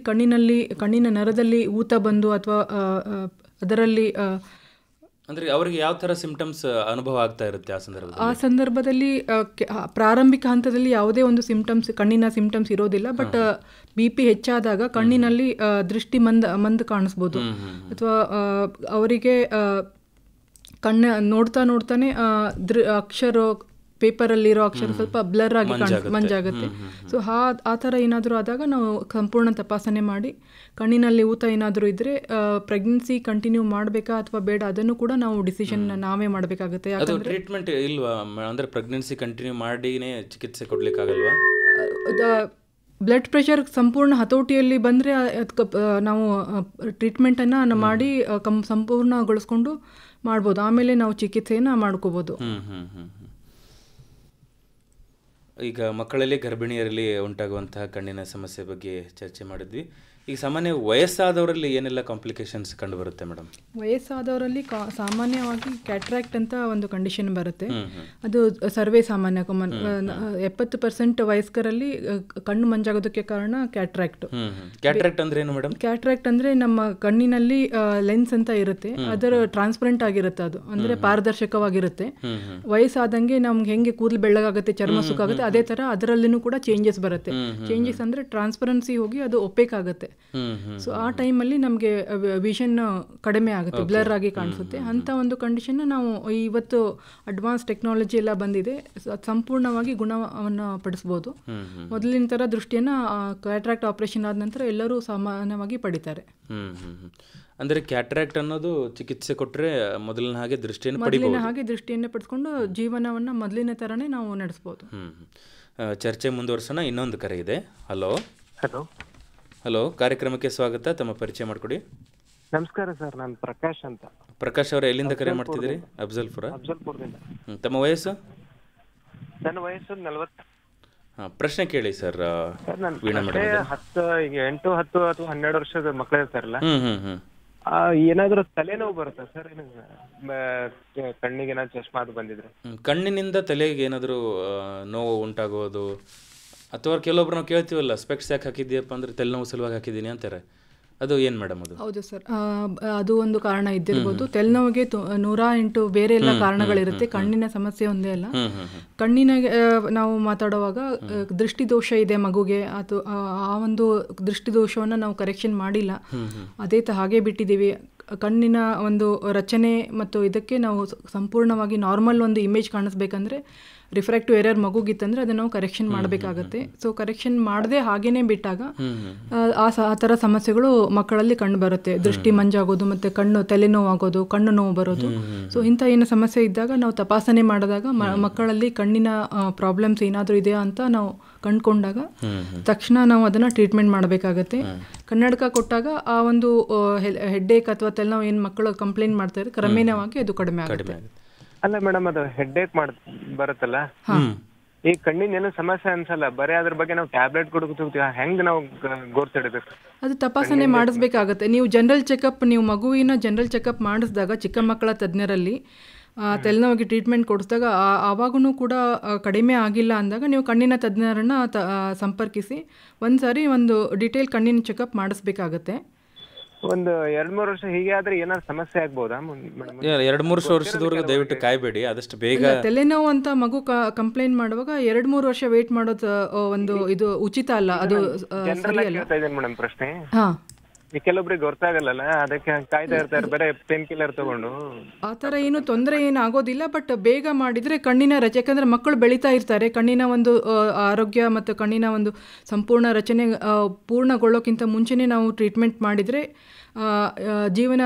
ಕಣ್ಣಿನ ನರದಲ್ಲಿ ಊತ ಬಂದು ಅಥವಾ ಅದರಲ್ಲಿ ಅಂದರೆ ಅವರಿಗೆ ಯಾವ ಥರ ಸಿಂಪ್ಟಮ್ಸ್ ಅನುಭವ ಆಗ್ತಾ ಇರುತ್ತೆ ಆ ಸಂದರ್ಭದಲ್ಲಿ ಪ್ರಾರಂಭಿಕ ಹಂತದಲ್ಲಿ ಯಾವುದೇ ಒಂದು ಕಣ್ಣಿನ ಸಿಂಪ್ಟಮ್ಸ್ ಇರೋದಿಲ್ಲ. ಬಟ್ ಬಿ ಪಿ ಹೆಚ್ಚಾದಾಗ ಕಣ್ಣಿನಲ್ಲಿ ದೃಷ್ಟಿ ಮಂದ ಕಾಣಿಸ್ಬೋದು, ಅಥವಾ ಅವರಿಗೆ ನೋಡ್ತಾನೆ ಪೇಪರಲ್ಲಿರೋ ಅಕ್ಷರ ಸ್ವಲ್ಪ ಬ್ಲರ್ ಆಗಿ ಮಂಜಾಗುತ್ತೆ. ಸೊ ಆ ಥರ ಏನಾದರೂ ಆದಾಗ ನಾವು ಸಂಪೂರ್ಣ ತಪಾಸಣೆ ಮಾಡಿ ಕಣ್ಣಿನಲ್ಲಿ ಊತ ಏನಾದರೂ ಇದ್ದರೆ ಪ್ರೆಗ್ನೆನ್ಸಿ ಕಂಟಿನ್ಯೂ ಮಾಡಬೇಕಾ ಅಥವಾ ಬೇಡ ಅದನ್ನು ಕೂಡ ನಾವು ಡಿಸಿಷನ್ ನಾವೇ ಮಾಡಬೇಕಾಗುತ್ತೆ. ಯಾಕಂದರೆ ಟ್ರೀಟ್ಮೆಂಟ್ ಇಲ್ವಾ ಅಂದರೆ ಪ್ರೆಗ್ನೆನ್ಸಿ ಕಂಟಿನ್ಯೂ ಮಾಡಿನೇ ಚಿಕಿತ್ಸೆ ಕೊಡಲಿಕ್ಕಾಗಲ್ವಾ? ಬ್ಲಡ್ ಪ್ರೆಷರ್ ಸಂಪೂರ್ಣ ಹತೋಟಿಯಲ್ಲಿ ಬಂದರೆ ನಾವು ಟ್ರೀಟ್ಮೆಂಟನ್ನು ಮಾಡಿ ಸಂಪೂರ್ಣಗೊಳಿಸ್ಕೊಂಡು ಮಾಡ್ಬೋದು. ಆಮೇಲೆ ನಾವು ಚಿಕಿತ್ಸೆಯನ್ನು ಮಾಡ್ಕೋಬೋದು. ಈಗ ಮಕ್ಕಳಲ್ಲಿ ಗರ್ಭಿಣಿಯರಲ್ಲಿ ಉಂಟಾಗುವಂತಹ ಕಣ್ಣಿನ ಸಮಸ್ಯೆ ಬಗ್ಗೆ ಚರ್ಚೆ ಮಾಡಿದ್ವಿ. ಈಗ ಸಾಮಾನ್ಯ ವಯಸ್ಸಾದವರಲ್ಲಿ ಏನೆಲ್ಲ ಕಾಂಪ್ಲಿಕೇಶನ್ಸ್ ಕಂಡು ಬರುತ್ತೆ ಮೇಡಮ್? ವಯಸ್ಸಾದವರಲ್ಲಿ ಸಾಮಾನ್ಯವಾಗಿ ಕ್ಯಾಟ್ರಾಕ್ಟ್ ಅಂತ ಒಂದು ಕಂಡೀಷನ್ ಬರುತ್ತೆ. ಅದು ಸರ್ವೇ ಸಾಮಾನ್ಯ ಕಾಮನ್. 70% ವಯಸ್ಕರಲ್ಲಿ ಕಣ್ಣು ಮಂಜಾಗೋದಕ್ಕೆ ಕಾರಣ ಕ್ಯಾಟ್ರಾಕ್ಟ್. ಕ್ಯಾಟ್ರಾಕ್ಟ್ ಅಂದ್ರೆ ಏನು ಮೇಡಮ್? ಕ್ಯಾಟ್ರಾಕ್ಟ್ ಅಂದ್ರೆ ನಮ್ಮ ಕಣ್ಣಿನಲ್ಲಿ ಲೆನ್ಸ್ ಅಂತ ಇರುತ್ತೆ, ಅದರ ಟ್ರಾನ್ಸ್ಪರೆಂಟ್ ಆಗಿರುತ್ತೆ, ಅದು ಅಂದ್ರೆ ಪಾರದರ್ಶಕವಾಗಿರುತ್ತೆ. ವಯಸ್ಸಾದಂಗೆ ನಮ್ಗೆ ಹೆಂಗೆ ಕೂದಲು ಬೆಳ್ಳಗಾಗುತ್ತೆ, ಚರ್ಮ ಸುಕ್ಕಾಗುತ್ತೆ, ಅದೇ ತರ ಅದರಲ್ಲಿನೂ ಕೂಡ ಚೇಂಜಸ್ ಬರುತ್ತೆ. ಚೇಂಜಸ್ ಅಂದ್ರೆ ಟ್ರಾನ್ಸ್ಪರೆನ್ಸಿ ಹೋಗಿ ಅದು ಒಪೇಕ್ ಆಗುತ್ತೆ. ಸೊ ಆ ಟೈಮಲ್ಲಿ ನಮಗೆ ವಿಷನ್ ಕಡಿಮೆ ಆಗುತ್ತೆ, ಬ್ಲರ್ ಆಗಿ ಕಾಣಿಸುತ್ತೆ. ಅಂತ ಒಂದು ಕಂಡೀಷನ್ ನಾವು ಇವತ್ತು ಅಡ್ವಾನ್ಸ್ ಟೆಕ್ನಾಲಜಿ ಎಲ್ಲ ಬಂದಿದೆ, ಸಂಪೂರ್ಣವಾಗಿ ಗುಣವನ್ನು ಪಡಿಸ್ಬೋದು. ಮೊದಲಿನ ಥರ ದೃಷ್ಟಿಯನ್ನು ಕ್ಯಾಟ್ರಾಕ್ಟ್ ಆಪರೇಷನ್ ಆದ ನಂತರ ಎಲ್ಲರೂ ಸಾಮಾನ್ಯವಾಗಿ ಪಡಿತಾರೆ. ಅಂದರೆ ಕ್ಯಾಟ್ರಾಕ್ಟ್ ಅನ್ನೋದು ಚಿಕಿತ್ಸೆ ಕೊಟ್ಟರೆ ಮೊದಲಿನ ಹಾಗೆ ದೃಷ್ಟಿಯನ್ನು ಪಡಿಸ್ಕೊಂಡು ಜೀವನವನ್ನು ಮೊದಲಿನ ಥರನೇ ನಾವು ನಡೆಸ್ಬೋದು. ಚರ್ಚೆ ಮುಂದುವರ್ಸೋಣ. ಇನ್ನೊಂದು ಕರೆ ಇದೆ. ಹಲೋ, ಕಾರ್ಯಕ್ರಮಕ್ಕೆ ಸ್ವಾಗತ. ತಮ್ಮ ಪರಿಚಯ ಮಾಡಿಕೊಡಿ. ನಮಸ್ಕಾರ ಸರ್, ನಾನು ಪ್ರಕಾಶ್ ಅಂತ. ಪ್ರಕಾಶ್ ಅವರ ಎಲ್ಲಿಂದ ಕರೆ ಮಾಡ್ತಿದ್ದೀರಿ? ಅಫ್ಜಲ್ಪುರದಿಂದ. ತಮ್ಮ ವಯಸ್ಸು? ನನ್ನ ವಯಸ್ಸು 40. ಪ್ರಶ್ನೆ ಕೇಳಿ ಸರ್. ಈಗ 8, 10 ಅಥವಾ 12 ವರ್ಷದ ಮಕ್ಕಳು ಇರ್ತಾರಲ್ಲ, ಏನಾದ್ರೂ ತಲೆನೋವು ಬರುತ್ತಾ ಸರ್? ಕಣ್ಣಿಗೆ ಏನಾದ್ರು ಚಶ್ಮಾ ಅದು ಬಂದಿದ್ರೆ? ಕಣ್ಣಿನಿಂದ ತಲೆಗೆ ಏನಾದರೂ ನೋವು ಉಂಟಾಗೋದು, ಅಥವಾ ಕೆಲವೊಬ್ರು ನಾವು ಕೇಳ್ತೀವಲ್ಲ, ಸ್ಪೆಕ್ಸ್ ಯಾಕೆ ಹಾಕಿದ್ದೀಯಪ್ಪ ಅಂದ್ರೆ ತಲೆನೋವು ಸಲುವಾಗಿ ಹಾಕಿದ್ದೀನಿ ಅಂತಾರೆ, ಅದು ಏನು ಮೇಡಮ್? ಅದು ಹೌದು ಸರ್, ಅದು ಒಂದು ಕಾರಣ ಇದ್ದಿರ್ಬೋದು. ತಲೆನೋವಿಗೆ 108 ಬೇರೆ ಎಲ್ಲ ಕಾರಣಗಳಿರುತ್ತೆ, ಕಣ್ಣಿನ ಸಮಸ್ಯೆ ಒಂದೇ ಅಲ್ಲ. ಕಣ್ಣಿನ ನಾವು ಮಾತಾಡುವಾಗ ದೃಷ್ಟಿದೋಷ ಇದೆ ಮಗುಗೆ, ಅದು ಆ ಒಂದು ದೃಷ್ಟಿದೋಷವನ್ನು ನಾವು ಕರೆಕ್ಷನ್ ಮಾಡಿಲ್ಲ, ಅದೇ ಹಾಗೆ ಬಿಟ್ಟಿದ್ದೀವಿ. ಕಣ್ಣಿನ ಒಂದು ರಚನೆ ಮತ್ತು ಇದಕ್ಕೆ ನಾವು ಸಂಪೂರ್ಣವಾಗಿ ನಾರ್ಮಲ್ ಒಂದು ಇಮೇಜ್ ಕಾಣಿಸ್ಬೇಕಂದ್ರೆ ರಿಫ್ರಾಕ್ಟಿವ್ ಎರರ್ ಮಗುಗಿತ್ತಂದ್ರೆ ಅದನ್ನು ನಾವು ಕರೆಕ್ಷನ್ ಮಾಡಬೇಕಾಗತ್ತೆ. ಸೊ ಕರೆಕ್ಷನ್ ಮಾಡದೆ ಹಾಗೇನೆ ಬಿಟ್ಟಾಗ ಆ ಥರ ಸಮಸ್ಯೆಗಳು ಮಕ್ಕಳಲ್ಲಿ ಕಂಡು ಬರುತ್ತೆ. ದೃಷ್ಟಿ ಮಂಜಾಗೋದು, ಮತ್ತು ತಲೆನೋವು ಆಗೋದು, ಕಣ್ಣು ನೋವು ಬರೋದು. ಸೊ ಇಂಥ ಏನು ಸಮಸ್ಯೆ ಇದ್ದಾಗ ನಾವು ತಪಾಸಣೆ ಮಾಡಿದಾಗ ಮಕ್ಕಳಲ್ಲಿ ಕಣ್ಣಿನ ಪ್ರಾಬ್ಲಮ್ಸ್ ಏನಾದರೂ ಇದೆಯಾ ಅಂತ ನಾವು ಕಂಡುಕೊಂಡಾಗ ತಕ್ಷಣ ನಾವು ಅದನ್ನು ಟ್ರೀಟ್ಮೆಂಟ್ ಮಾಡಬೇಕಾಗತ್ತೆ. ಕನ್ನಡಕ ಕೊಟ್ಟಾಗ ಆ ಒಂದು ಹೆಡ್ಡೇಕ್ ಅಥವಾ ತಲೆನೋವು ಏನು ಮಕ್ಕಳು ಕಂಪ್ಲೇಂಟ್ ಮಾಡ್ತಾರೆ, ಕ್ರಮೇಣವಾಗಿ ಅದು ಕಡಿಮೆ ಆಗುತ್ತೆ. ಅಲ್ಲ ಮೇಡಮ್, ಅದು ಹೆಡ್ಡೇಕ್ ಬರುತ್ತಲ್ಲ, ಈ ಕಣ್ಣಿನ ಏನು ಸಮಸ್ಯೆ ಅನ್ಸಲ್ಲ, ಬರೀ ಅದ್ರ ಬಗ್ಗೆ ನಾವು ಟ್ಯಾಬ್ಲೆಟ್ ಕೊಡ್ತೀವಿ, ಹೆಂಗ್ ನಾವು ಗೋರ್ತಿಡ್ಬೇಕು? ಅದು ತಪಾಸಣೆ ಮಾಡಿಸ್ಬೇಕಾಗತ್ತೆ. ನೀವು ನೀವು ಮಗುವಿನ ಜನರಲ್ ಚೆಕಪ್ ಮಾಡಿಸಿದಾಗ ಚಿಕ್ಕ ಮಕ್ಕಳ ತಜ್ಞರಲ್ಲಿ ತಲೆನೋವಿಗೆ ಟ್ರೀಟ್ಮೆಂಟ್ ಕೊಡಿಸಿದಾಗ ಆವಾಗೂ ಕೂಡ ಕಡಿಮೆ ಆಗಿಲ್ಲ ಅಂದಾಗ ನೀವು ಕಣ್ಣಿನ ತಜ್ಞರನ್ನ ಸಂಪರ್ಕಿಸಿ ಒಂದು ಡೀಟೇಲ್ ಕಣ್ಣಿನ ಚೆಕಪ್ ಮಾಡಿಸ್ಬೇಕಾಗತ್ತೆ. ಒಂದು 2-3 ವರ್ಷ ಹೀಗೆ ಆದ್ರೆ ಏನಾದ್ರು ಸಮಸ್ಯೆ ಆಗ್ಬೋದಾ? 2-3 ವರ್ಷದವರೆಗೂ ದಯವಿಟ್ಟು ಕಾಯ್ಬೇಡಿ, ಆದಷ್ಟು ಬೇಗ. ತಲೆನೋವು ಅಂತ ಮಗು ಕಂಪ್ಲೇಂಟ್ ಮಾಡುವಾಗ 2-3 ವರ್ಷ ವೇಟ್ ಮಾಡೋದು ಇದು ಉಚಿತ ಅಲ್ಲ, ಅದು ಮೇಡಮ್. ಪ್ರಶ್ನೆ, ಕೆಲವೊಬ್ರಿಗೆ ಗೊತ್ತಾಗಲ್ಲ, ಅದಕ್ಕೆ ಕಾಯ್ತಾ ಇರ್ತಾರೆ, ಬೇರೆ ಪೇನ್ ಕಿಲ್ಲರ್ ತಗೊಂಡು. ಆ ಥರ ಏನು ತೊಂದರೆ ಏನು ಆಗೋದಿಲ್ಲ, ಬಟ್ ಬೇಗ ಮಾಡಿದರೆ ಕಣ್ಣಿನ ಯಾಕಂದರೆ ಮಕ್ಕಳು ಬೆಳೀತಾ ಇರ್ತಾರೆ, ಕಣ್ಣಿನ ಒಂದು ಆರೋಗ್ಯ ಮತ್ತು ಕಣ್ಣಿನ ಒಂದು ಸಂಪೂರ್ಣ ರಚನೆ ಪೂರ್ಣಗೊಳ್ಳೋಕ್ಕಿಂತ ಮುಂಚೆನೇ ನಾವು ಟ್ರೀಟ್ಮೆಂಟ್ ಮಾಡಿದರೆ ಜೀವನ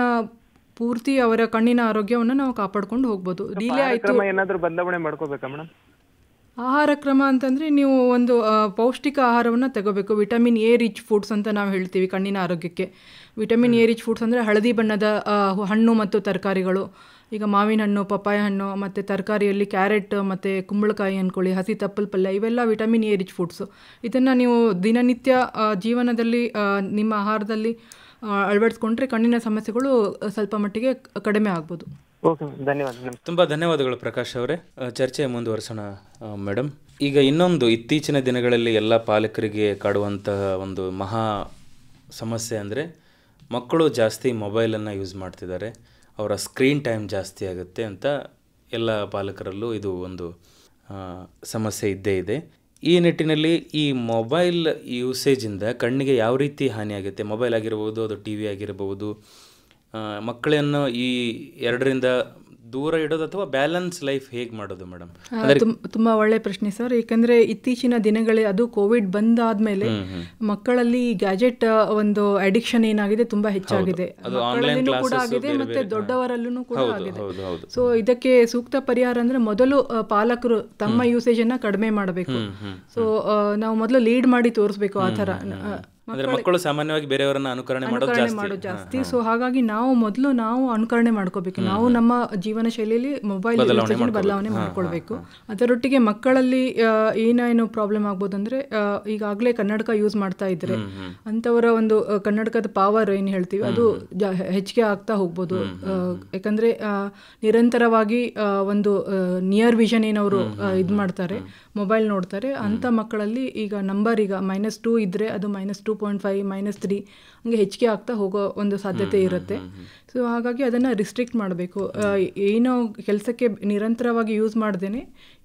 ಪೂರ್ತಿ ಅವರ ಕಣ್ಣಿನ ಆರೋಗ್ಯವನ್ನು ನಾವು ಕಾಪಾಡ್ಕೊಂಡು ಹೋಗ್ಬೋದು. ಡಿಲೇ ಆಯಿತು. ಏನಾದರೂ ಬದಲಾವಣೆ ಮಾಡ್ಕೋಬೇಕಾ ಮೇಡಮ್? ಆಹಾರ ಕ್ರಮ ಅಂತಂದರೆ ನೀವು ಒಂದು ಪೌಷ್ಟಿಕ ಆಹಾರವನ್ನು ತಗೋಬೇಕು. ವಿಟಮಿನ್ ಎ ರಿಚ್ ಫುಡ್ಸ್ ಅಂತ ನಾವು ಹೇಳ್ತೀವಿ ಕಣ್ಣಿನ ಆರೋಗ್ಯಕ್ಕೆ. ವಿಟಮಿನ್ ಎ ರಿಚ್ ಫುಡ್ಸ್ ಅಂದರೆ ಹಳದಿ ಬಣ್ಣದ ಹಣ್ಣು ಮತ್ತು ತರಕಾರಿಗಳು. ಈಗ ಮಾವಿನ ಹಣ್ಣು, ಪಪ್ಪಾಯ ಹಣ್ಣು, ಮತ್ತು ತರಕಾರಿಯಲ್ಲಿ ಕ್ಯಾರೆಟ್ ಮತ್ತು ಕುಂಬಳಕಾಯಿ ಅಂದ್ಕೊಳ್ಳಿ, ಹಸಿ ತಪ್ಪಲ ಪಲ್ಯ, ಇವೆಲ್ಲ ವಿಟಮಿನ್ ಎ ರಿಚ್ ಫುಡ್ಸು. ಇದನ್ನು ನೀವು ದಿನನಿತ್ಯ ಜೀವನದಲ್ಲಿ ನಿಮ್ಮ ಆಹಾರದಲ್ಲಿ ಅಳವಡಿಸ್ಕೊಂಡ್ರೆ ಕಣ್ಣಿನ ಸಮಸ್ಯೆಗಳು ಸ್ವಲ್ಪ ಮಟ್ಟಿಗೆ ಕಡಿಮೆ ಆಗ್ಬೋದು. ಓಕೆ, ಧನ್ಯವಾದ. ತುಂಬ ಧನ್ಯವಾದಗಳು ಪ್ರಕಾಶ್ ಅವರೇ. ಚರ್ಚೆ ಮುಂದುವರಿಸೋಣ ಮೇಡಮ್. ಈಗ ಇನ್ನೊಂದು ಇತ್ತೀಚಿನ ದಿನಗಳಲ್ಲಿ ಎಲ್ಲ ಪಾಲಕರಿಗೆ ಕಾಡುವಂತಹ ಒಂದು ಮಹಾ ಸಮಸ್ಯೆ ಅಂದರೆ ಮಕ್ಕಳು ಜಾಸ್ತಿ ಮೊಬೈಲನ್ನು ಯೂಸ್ ಮಾಡ್ತಿದ್ದಾರೆ, ಅವರ ಸ್ಕ್ರೀನ್ ಟೈಮ್ ಜಾಸ್ತಿ ಆಗುತ್ತೆ ಅಂತ ಎಲ್ಲ ಪಾಲಕರಲ್ಲೂ ಇದು ಒಂದು ಸಮಸ್ಯೆ ಇದ್ದೇ ಇದೆ. ಈ ನಿಟ್ಟಿನಲ್ಲಿ ಈ ಮೊಬೈಲ್ ಯೂಸೇಜಿಂದ ಕಣ್ಣಿಗೆ ಯಾವ ರೀತಿ ಹಾನಿಯಾಗುತ್ತೆ? ಮೊಬೈಲ್ ಆಗಿರ್ಬೋದು, ಅದು ಟಿ ವಿ ಆಗಿರ್ಬೋದು, ಮಕ್ಕಳನ್ನು ಈ ಎರಡರಿಂದ ದೂರ ಇಡೋದು ಅಥವಾ ಬ್ಯಾಲೆನ್ಸ್ ಲೈಫ್ ಹೇಗೆ ಮಾಡೋದು ಮೇಡಮ್? ತುಂಬ ಒಳ್ಳೆಯ ಪ್ರಶ್ನೆ ಸರ್. ಏಕೆಂದರೆ ಇತ್ತೀಚಿನ ದಿನಗಳೇ ಅದು ಕೋವಿಡ್ ಬಂದಾದ್ಮೇಲೆ ಮಕ್ಕಳಲ್ಲಿ ಗ್ಯಾಜೆಟ್ ಒಂದು ಅಡಿಕ್ಷನ್ ಏನಾಗಿದೆ ತುಂಬ ಹೆಚ್ಚಾಗಿದೆ. ಮಕ್ಕಳಲ್ಲೂ ಕೂಡ ಆಗಿದೆ ಮತ್ತು ದೊಡ್ಡವರಲ್ಲೂ ಕೂಡ ಆಗಿದೆ. ಸೊ ಇದಕ್ಕೆ ಸೂಕ್ತ ಪರಿಹಾರ ಅಂದರೆ ಮೊದಲು ಪಾಲಕರು ತಮ್ಮ ಯೂಸೇಜನ್ನು ಕಡಿಮೆ ಮಾಡಬೇಕು. ಸೊ ನಾವು ಮೊದಲು ಲೀಡ್ ಮಾಡಿ ತೋರಿಸ್ಬೇಕು ಆ ಥರ. ಮಕ್ಕಳು ಸಾಮಾನ್ಯವಾಗಿ ಬೇರೆಯವರನ್ನ ಅನುಕರಣೆ ಮಾಡೋದು ಜಾಸ್ತಿ. ಸೊ ಹಾಗಾಗಿ ನಾವು ಅನುಕರಣೆ ಮಾಡ್ಕೋಬೇಕು. ನಾವು ನಮ್ಮ ಜೀವನ ಶೈಲಿಯಲ್ಲಿ ಮೊಬೈಲ್ ಬದಲಾವಣೆ ಮಾಡ್ಕೊಳ್ಬೇಕು. ಅದರೊಟ್ಟಿಗೆ ಮಕ್ಕಳಲ್ಲಿ ಏನೇನು ಪ್ರಾಬ್ಲಮ್ ಆಗ್ಬೋದು ಅಂದರೆ, ಈಗಾಗಲೇ ಕನ್ನಡಕ ಯೂಸ್ ಮಾಡ್ತಾ ಇದ್ರೆ ಅಂಥವರ ಒಂದು ಕನ್ನಡಕದ ಪವರ್ ಏನು ಹೇಳ್ತೀವಿ ಅದು ಹೆಚ್ಚಿಗೆ ಆಗ್ತಾ ಹೋಗ್ಬೋದು. ಯಾಕಂದರೆ ನಿರಂತರವಾಗಿ ಒಂದು ನಿಯರ್ ವಿಷನ್ ಏನವರು ಇದು ಮಾಡ್ತಾರೆ, ಮೊಬೈಲ್ ನೋಡ್ತಾರೆ, ಅಂಥ ಮಕ್ಕಳಲ್ಲಿ ಈಗ ನಂಬರ್ ಈಗ -2 ಇದ್ದರೆ ಅದು -2.5, -3 ಹಂಗೆ ಹೆಚ್ಚಿಗೆ ಆಗ್ತಾ ಹೋಗೋ ಒಂದು ಸಾಧ್ಯತೆ ಇರುತ್ತೆ. ಸೊ ಹಾಗಾಗಿ ಅದನ್ನು ರಿಸ್ಟ್ರಿಕ್ಟ್ ಮಾಡಬೇಕು. ಏನೋ ಕೆಲಸಕ್ಕೆ ನಿರಂತರವಾಗಿ ಯೂಸ್ ಮಾಡ್ದೇನೆ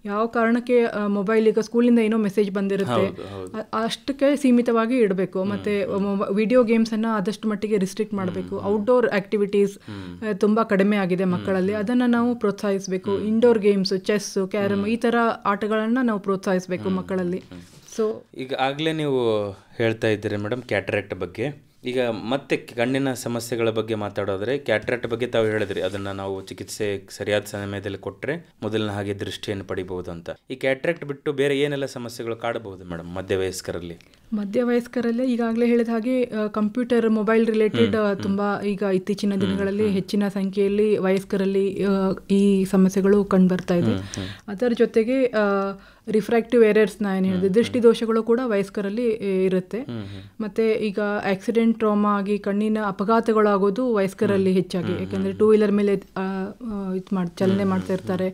ಯಾವ ಕಾರಣಕ್ಕೆ ಮೊಬೈಲ್, ಈಗ ಸ್ಕೂಲಿಂದ ಏನೋ ಮೆಸೇಜ್ ಬಂದಿರುತ್ತೆ ಅಷ್ಟಕ್ಕೆ ಸೀಮಿತವಾಗಿ ಇಡಬೇಕು. ಮತ್ತು ವಿಡಿಯೋ ಗೇಮ್ಸನ್ನು ಆದಷ್ಟು ಮಟ್ಟಿಗೆ ರಿಸ್ಟ್ರಿಕ್ಟ್ ಮಾಡಬೇಕು. ಔಟ್ಡೋರ್ ಆ್ಯಕ್ಟಿವಿಟೀಸ್ ತುಂಬ ಕಡಿಮೆ ಆಗಿದೆ ಮಕ್ಕಳಲ್ಲಿ, ಅದನ್ನು ನಾವು ಪ್ರೋತ್ಸಾಹಿಸಬೇಕು. ಇಂಡೋರ್ ಗೇಮ್ಸು, ಚೆಸ್ಸು, ಕ್ಯಾರಮ್ ಈ ಥರ ಆಟಗಳನ್ನು ನಾವು ಪ್ರೋತ್ಸಾಹಿಸಬೇಕು ಮಕ್ಕಳಲ್ಲಿ. ಸೊ ಈಗ ಆಗಲೇ ನೀವು ಹೇಳ್ತಾ ಇದ್ದೀರಿ ಮೇಡಮ್ ಕ್ಯಾಟ್ರಾಕ್ಟ್ ಬಗ್ಗೆ. ಈಗ ಮತ್ತೆ ಕಣ್ಣಿನ ಸಮಸ್ಯೆಗಳ ಬಗ್ಗೆ ಮಾತಾಡೋದ್ರೆ, ಕ್ಯಾಟ್ರಾಕ್ಟ್ ಬಗ್ಗೆ ತಾವು ಹೇಳಿದ್ರಿ, ಅದನ್ನು ನಾವು ಚಿಕಿತ್ಸೆ ಸರಿಯಾದ ಸಮಯದಲ್ಲಿ ಕೊಟ್ಟರೆ ಮೊದಲಿನ ಹಾಗೆ ದೃಷ್ಟಿಯನ್ನು ಪಡಿಬಹುದು ಅಂತ. ಈ ಕ್ಯಾಟ್ರಾಕ್ಟ್ ಬಿಟ್ಟು ಬೇರೆ ಏನೆಲ್ಲ ಸಮಸ್ಯೆಗಳು ಕಾಡಬಹುದು ಮೇಡಮ್ ಮಧ್ಯವಯಸ್ಕರಲ್ಲಿ? ಮಧ್ಯವಯಸ್ಕರಲ್ಲಿ ಈಗಾಗಲೇ ಹೇಳಿದ ಹಾಗೆ ಕಂಪ್ಯೂಟರ್, ಮೊಬೈಲ್ ರಿಲೇಟೆಡ್ ತುಂಬ ಈಗ ಇತ್ತೀಚಿನ ದಿನಗಳಲ್ಲಿ ಹೆಚ್ಚಿನ ಸಂಖ್ಯೆಯಲ್ಲಿ ವಯಸ್ಕರಲ್ಲಿ ಈ ಸಮಸ್ಯೆಗಳು ಕಂಡುಬರ್ತಾ ಇದೆ. ಅದರ ಜೊತೆಗೆ ರಿಫ್ರಾಕ್ಟಿವ್ ಏರರ್ಸ್ ಏನು ಹೇಳಿದೆ, ದೃಷ್ಟಿ ದೋಷಗಳು ಕೂಡ ವಯಸ್ಕರಲ್ಲಿ ಇರುತ್ತೆ. ಮತ್ತು ಈಗ ಆಕ್ಸಿಡೆಂಟ್, ಟ್ರಾಮಾ ಆಗಿ ಕಣ್ಣಿನ ಅಪಘಾತಗಳಾಗೋದು ವಯಸ್ಕರಲ್ಲಿ ಹೆಚ್ಚಾಗಿ. ಯಾಕೆಂದರೆ 2 ವೀಲರ್ ಮೇಲೆ ಚಲನೆ ಮಾಡ್ತಾ ಇರ್ತಾರೆ,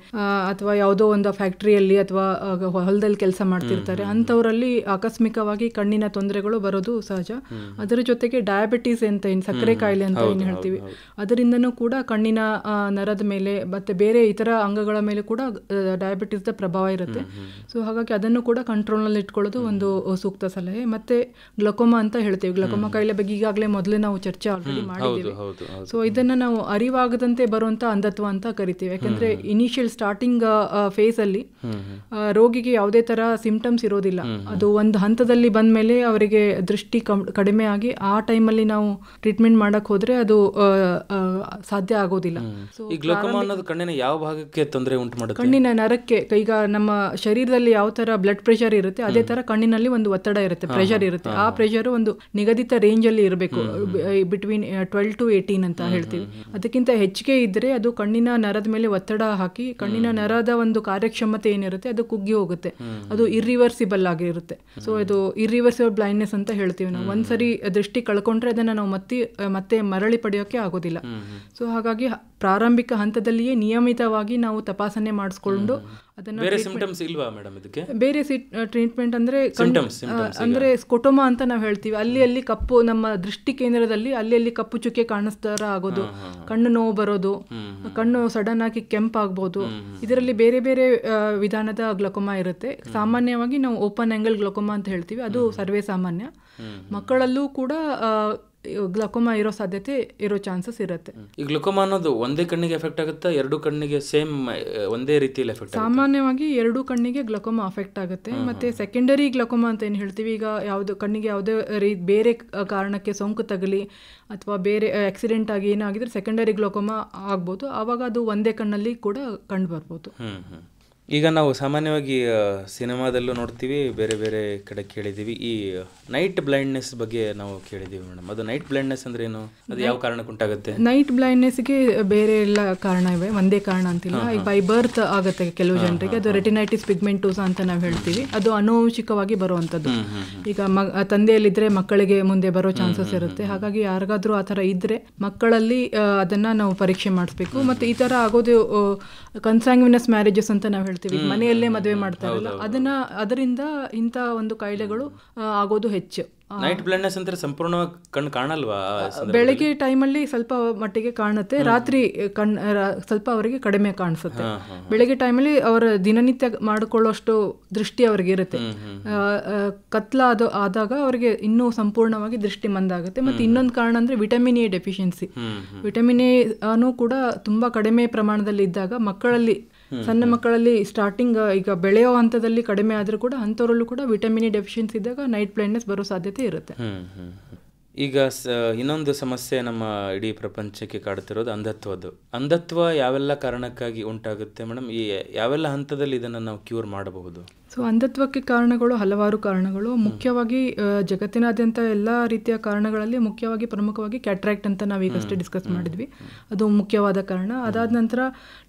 ಅಥವಾ ಯಾವುದೋ ಒಂದು ಫ್ಯಾಕ್ಟ್ರಿಯಲ್ಲಿ ಅಥವಾ ಹೊಲದಲ್ಲಿ ಕೆಲಸ ಮಾಡ್ತಿರ್ತಾರೆ, ಅಂಥವರಲ್ಲಿ ಆಕಸ್ಮಿಕವಾಗಿ ಕಣ್ಣಿನ ತೊಂದರೆಗಳು ಬರೋದು ಸಹಜ. ಅದರ ಜೊತೆಗೆ ಡಯಾಬಿಟೀಸ್ ಅಂತ ಏನು, ಸಕ್ಕರೆ ಕಾಯಿಲೆ ಅಂತ ಏನು ಹೇಳ್ತೀವಿ, ಅದರಿಂದನೂ ಕೂಡ ಕಣ್ಣಿನ ನರದ ಮೇಲೆ ಮತ್ತು ಬೇರೆ ಇತರ ಅಂಗಗಳ ಮೇಲೆ ಕೂಡ ಡಯಾಬಿಟೀಸ್ದ ಪ್ರಭಾವ ಇರುತ್ತೆ. ಸೊ ಹಾಗಾಗಿ ಅದನ್ನು ಕೂಡ ಕಂಟ್ರೋಲ್ನಲ್ಲಿ ಇಟ್ಕೊಳ್ಳೋದು ಒಂದು ಸೂಕ್ತ ಸಲಹೆ. ಮತ್ತು ಗ್ಲಕೋಮಾ ಅಂತ ಹೇಳ್ತೀವಿ, ಗ್ಲಕೋಮಾ ಕಾಯಿಲೆ ಬಗ್ಗೆ ಈಗಾಗಲೇ ಮೊದಲೇ ನಾವು ಚರ್ಚೆ ಆಲ್ರೆಡಿ ಮಾಡಿದ್ದೀವಿ. ಸೊ ಇದನ್ನು ನಾವು ಅರಿವಾಗದಂತೆ ಬರುವಂಥ ಅಂಧತ್ವ ಅಂತ ಕರಿತೀವಿ. ಯಾಕಂದರೆ ಇನಿಷಿಯಲ್ ಸ್ಟಾರ್ಟಿಂಗ್ ಫೇಸಲ್ಲಿ ರೋಗಿಗೆ ಯಾವುದೇ ಥರ ಸಿಂಪ್ಟಮ್ಸ್ ಇರೋದಿಲ್ಲ. ಅದು ಒಂದು ಹಂತದಲ್ಲಿ ಬಂದ ಮೇಲೆ ಅವರಿಗೆ ದೃಷ್ಟಿ ಕಡಿಮೆ ಆಗಿ ಆ ಟೈಮಲ್ಲಿ ನಾವು ಟ್ರೀಟ್ಮೆಂಟ್ ಮಾಡಕ್ಕೆ ಹೋದರೆ ಅದು ಸಾಧ್ಯ ಆಗೋದಿಲ್ಲ. ಈ ಗ್ಲಕೋಮಾ ಅನ್ನೋದು ಕಣ್ಣಿನ ಯಾವ ಭಾಗಕ್ಕೆ ತೊಂದರೆ ಉಂಟು ಮಾಡುತ್ತೆ? ಕಣ್ಣಿನ ನರಕ್ಕೆ. ಈಗ ನಮ್ಮ ಶರೀರದಲ್ಲಿ ಯಾವ ಥರ ಬ್ಲಡ್ ಪ್ರೆಷರ್ ಇರುತ್ತೆ ಅದೇ ಥರ ಕಣ್ಣಿನಲ್ಲಿ ಒಂದು ಒತ್ತಡ ಇರುತ್ತೆ, ಪ್ರೆಷರ್ ಇರುತ್ತೆ. ಆ ಪ್ರೆಷರ್ ಒಂದು ನಿಗದಿತ ರೇಂಜಲ್ಲಿ ಇರಬೇಕು, ಬಿಟ್ವೀನ್ 12 to 18 ಅಂತ ಹೇಳ್ತೀವಿ. ಅದಕ್ಕಿಂತ ಹೆಚ್ಚಿಗೆ ಇದ್ದರೆ ಅದು ಕಣ್ಣಿನ ನರದ ಮೇಲೆ ಒತ್ತಡ ಹಾಕಿ ಕಣ್ಣಿನ ನರದ ಒಂದು ಕಾರ್ಯಕ್ಷಮತೆ ಏನಿರುತ್ತೆ ಅದು ಕುಗ್ಗಿ ಹೋಗುತ್ತೆ, ಅದು ಇರ್ರಿವರ್ಸಿಬಲ್ ಆಗಿರುತ್ತೆ. ಸೊ ಇದು ಇರ್ರಿವರ್ಸಿಬಲ್ ಬ್ಲೈಂಡ್ನೆಸ್ ಅಂತ ಹೇಳ್ತೀವಿ ನಾವು. ಒಂದ್ಸರಿ ದೃಷ್ಟಿ ಕಳ್ಕೊಂಡ್ರೆ ಅದನ್ನು ನಾವು ಮತ್ತೆ ಮರಳಿ ಪಡೆಯೋಕ್ಕೆ ಆಗೋದಿಲ್ಲ. ಸೊ ಹಾಗಾಗಿ ಪ್ರಾರಂಭಿಕ ಹಂತದಲ್ಲಿಯೇ ನಿಯಮಿತವಾಗಿ ನಾವು ತಪಾಸಣೆ ಮಾಡಿಸ್ಕೊಂಡು ಅದನ್ನು ಬೇರೆ ಟ್ರೀಟ್ಮೆಂಟ್ ಅಂದರೆ ಸ್ಕೊಟೋಮಾ ಅಂತ ನಾವು ಹೇಳ್ತೀವಿ. ಅಲ್ಲಿ ಕಪ್ಪು, ನಮ್ಮ ದೃಷ್ಟಿ ಕೇಂದ್ರದಲ್ಲಿ ಅಲ್ಲಿ ಕಪ್ಪು ಚುಕ್ಕೆ ಕಾಣಿಸ್ತಾರ ಆಗೋದು, ಕಣ್ಣು ನೋವು ಬರೋದು, ಕಣ್ಣು ಸಡನ್ ಆಗಿ ಕೆಂಪಾಗ್ಬೋದು. ಇದರಲ್ಲಿ ಬೇರೆ ಬೇರೆ ವಿಧಾನದ ಗ್ಲಕೋಮಾ ಇರುತ್ತೆ. ಸಾಮಾನ್ಯವಾಗಿ ನಾವು ಓಪನ್ ಆಂಗಲ್ ಗ್ಲಕೋಮಾ ಅಂತ ಹೇಳ್ತೀವಿ, ಅದು ಸರ್ವೇ ಸಾಮಾನ್ಯ. ಮಕ್ಕಳಲ್ಲೂ ಕೂಡ ಗ್ಲಕೋಮಾ ಇರೋ ಸಾಧ್ಯತೆ ಇರೋ ಚಾನ್ಸಸ್ ಇರುತ್ತೆ. ಈ ಗ್ಲಕೋಮಾ ಅನ್ನೋದು ಒಂದೇ ಕಣ್ಣಿಗೆ ಎಫೆಕ್ಟ್ ಆಗುತ್ತಾ, ಎರಡು ಕಣ್ಣಿಗೆ ಸೇಮ್ ಒಂದೇ ರೀತಿಯಲ್ಲಿ ಎಫೆಕ್ಟ್? ಸಾಮಾನ್ಯವಾಗಿ ಎರಡು ಕಣ್ಣಿಗೆ ಗ್ಲಕೋಮಾ ಅಫೆಕ್ಟ್ ಆಗುತ್ತೆ. ಮತ್ತೆ ಸೆಕೆಂಡರಿ ಗ್ಲಕೋಮಾ ಅಂತ ಏನು ಹೇಳ್ತೀವಿ, ಈಗ ಯಾವುದು ಕಣ್ಣಿಗೆ ಯಾವುದೇ ಬೇರೆ ಕಾರಣಕ್ಕೆ ಸೋಂಕು ತಗಲಿ ಅಥವಾ ಬೇರೆ ಆಕ್ಸಿಡೆಂಟ್ ಆಗಿ ಏನಾಗಿದ್ರೆ ಸೆಕೆಂಡರಿ ಗ್ಲಕೋಮಾ ಆಗ್ಬೋದು. ಆವಾಗ ಅದು ಒಂದೇ ಕಣ್ಣಲ್ಲಿ ಕೂಡ ಕಂಡು ಬರ್ಬೋದು. ಈಗ ನಾವು ಸಾಮಾನ್ಯವಾಗಿ ಸಿನಿಮಾದಲ್ಲೂ ನೋಡ್ತೀವಿ, ಬೇರೆ ಬೇರೆ ಕಡೆ ಕೇಳಿದ್ದೀವಿ, ಈ ನೈಟ್ ಬ್ಲೈಂಡ್ನೆಸ್ ಬಗ್ಗೆ ನಾವು ಕೇಳಿದ್ದೀವಿ ಮೇಡಮ್. ಅದು ನೈಟ್ ಬ್ಲೈಂಡ್ನೆಸ್ ಅಂದ್ರೆ ಏನು, ಅದು ಯಾವ ಕಾರಣಕ್ಕೆ ಉಂಟಾಗುತ್ತೆ? ನೈಟ್ ಬ್ಲೈಂಡ್ನೆಸ್ಗೆ ಬೇರೆ ಎಲ್ಲ ಕಾರಣ ಇವೆ, ಒಂದೇ ಕಾರಣ ಅಂತಿಲ್ಲ. ಈಗ ಬೈ ಬರ್ತ್ ಆಗುತ್ತೆ ಕೆಲವು ಜನರಿಗೆ. ಅದು ರೆಟಿನೈಟಿಸ್ ಪಿಗ್ಮೆಂಟೋಸಾ ಅಂತ ನಾವು ಹೇಳ್ತೀವಿ. ಅದು ಆನುವಂಶಿಕವಾಗಿ ಬರುವಂಥದ್ದು. ಈಗ ತಂದೆಯಲ್ಲಿದ್ದರೆ ಮಕ್ಕಳಿಗೆ ಮುಂದೆ ಬರೋ ಚಾನ್ಸಸ್ ಇರುತ್ತೆ. ಹಾಗಾಗಿ ಯಾರಿಗಾದ್ರೂ ಆ ಥರ ಇದ್ದರೆ ಮಕ್ಕಳಲ್ಲಿ ಅದನ್ನು ನಾವು ಪರೀಕ್ಷೆ ಮಾಡಿಸ್ಬೇಕು. ಮತ್ತು ಈ ಥರ ಆಗೋದು ಕನ್ಸಾಂಗ್ವಿನಸ್ ಮ್ಯಾರೇಜಸ್ ಅಂತ ನಾವು ಹೇಳ್ತೀವಿ, ಮನೆಯಲ್ಲೇ ಮದುವೆ ಮಾಡ್ತಾರಲ್ಲ, ಅದರಿಂದ ಇಂಥ ಒಂದು ಕಾಯಿಲೆಗಳು ಆಗೋದು ಹೆಚ್ಚು. ನೈಟ್ ಬ್ಲೈಂಡ್ನೆಸ್ ಅಂದ್ರೆ ಸಂಪೂರ್ಣವಾಗಿ ಕಣ್ಣು ಕಾಣಲ್ವಾ? ಬೆಳಗ್ಗೆ ಟೈಮಲ್ಲಿ ಸ್ವಲ್ಪ ಮಟ್ಟಿಗೆ ಕಾಣುತ್ತೆ, ರಾತ್ರಿ ಸ್ವಲ್ಪ ಅವರಿಗೆ ಕಡಿಮೆ ಕಾಣಿಸುತ್ತೆ. ಬೆಳಗ್ಗೆ ಟೈಮಲ್ಲಿ ಅವರ ದಿನನಿತ್ಯ ಮಾಡಿಕೊಳ್ಳೋಷ್ಟು ದೃಷ್ಟಿ ಅವ್ರಿಗೆ ಇರುತ್ತೆ. ಕತ್ಲಾದ ಆದಾಗ ಅವರಿಗೆ ಇನ್ನೂ ಸಂಪೂರ್ಣವಾಗಿ ದೃಷ್ಟಿ ಮಂದಾಗುತ್ತೆ. ಮತ್ತು ಇನ್ನೊಂದು ಕಾರಣ ಅಂದರೆ vitamin A deficiency. Vitamin A ಕೂಡ ತುಂಬ ಕಡಿಮೆ ಪ್ರಮಾಣದಲ್ಲಿ ಇದ್ದಾಗ ಮಕ್ಕಳಲ್ಲಿ, ಸಣ್ಣ ಮಕ್ಕಳಲ್ಲಿ ಸ್ಟಾರ್ಟಿಂಗ್ ಈಗ ಬೆಳೆಯೋ ಹಂತದಲ್ಲಿ ಕಡಿಮೆ ಆದರೂ ಕೂಡ ಅಂಥವರಲ್ಲೂ ಕೂಡ ವಿಟಮಿನ್ ಎ ಡೆಫಿಷಿಯನ್ಸಿ ಇದ್ದಾಗ ನೈಟ್ ಬ್ಲೈಂಡ್ನೆಸ್ ಬರೋ ಸಾಧ್ಯತೆ ಇರುತ್ತೆ. ಈಗ ಇನ್ನೊಂದು ಸಮಸ್ಯೆ ನಮ್ಮ ಇಡೀ ಪ್ರಪಂಚಕ್ಕೆ ಕಾಡುತ್ತಿರೋದು ಅಂಧತ್ವದ್ದು. ಅಂಧತ್ವ ಯಾವೆಲ್ಲ ಕಾರಣಕ್ಕಾಗಿ ಉಂಟಾಗುತ್ತೆ ಮೇಡಮ್? ಈ ಯಾವೆಲ್ಲ ಹಂತದಲ್ಲಿ ಇದನ್ನು ನಾವು ಕ್ಯೂರ್ ಮಾಡಬಹುದು? ಸೊ ಅಂಧತ್ವಕ್ಕೆ ಕಾರಣಗಳು ಹಲವಾರು ಕಾರಣಗಳು. ಮುಖ್ಯವಾಗಿ ಜಗತ್ತಿನಾದ್ಯಂತ ಎಲ್ಲ ರೀತಿಯ ಕಾರಣಗಳಲ್ಲಿ ಮುಖ್ಯವಾಗಿ ಪ್ರಮುಖವಾಗಿ ಕ್ಯಾಟ್ರಾಕ್ಟ್ ಅಂತ ನಾವು ಈಗಷ್ಟೇ ಡಿಸ್ಕಸ್ ಮಾಡಿದ್ವಿ, ಅದು ಮುಖ್ಯವಾದ ಕಾರಣ. ಅದಾದ ನಂತರ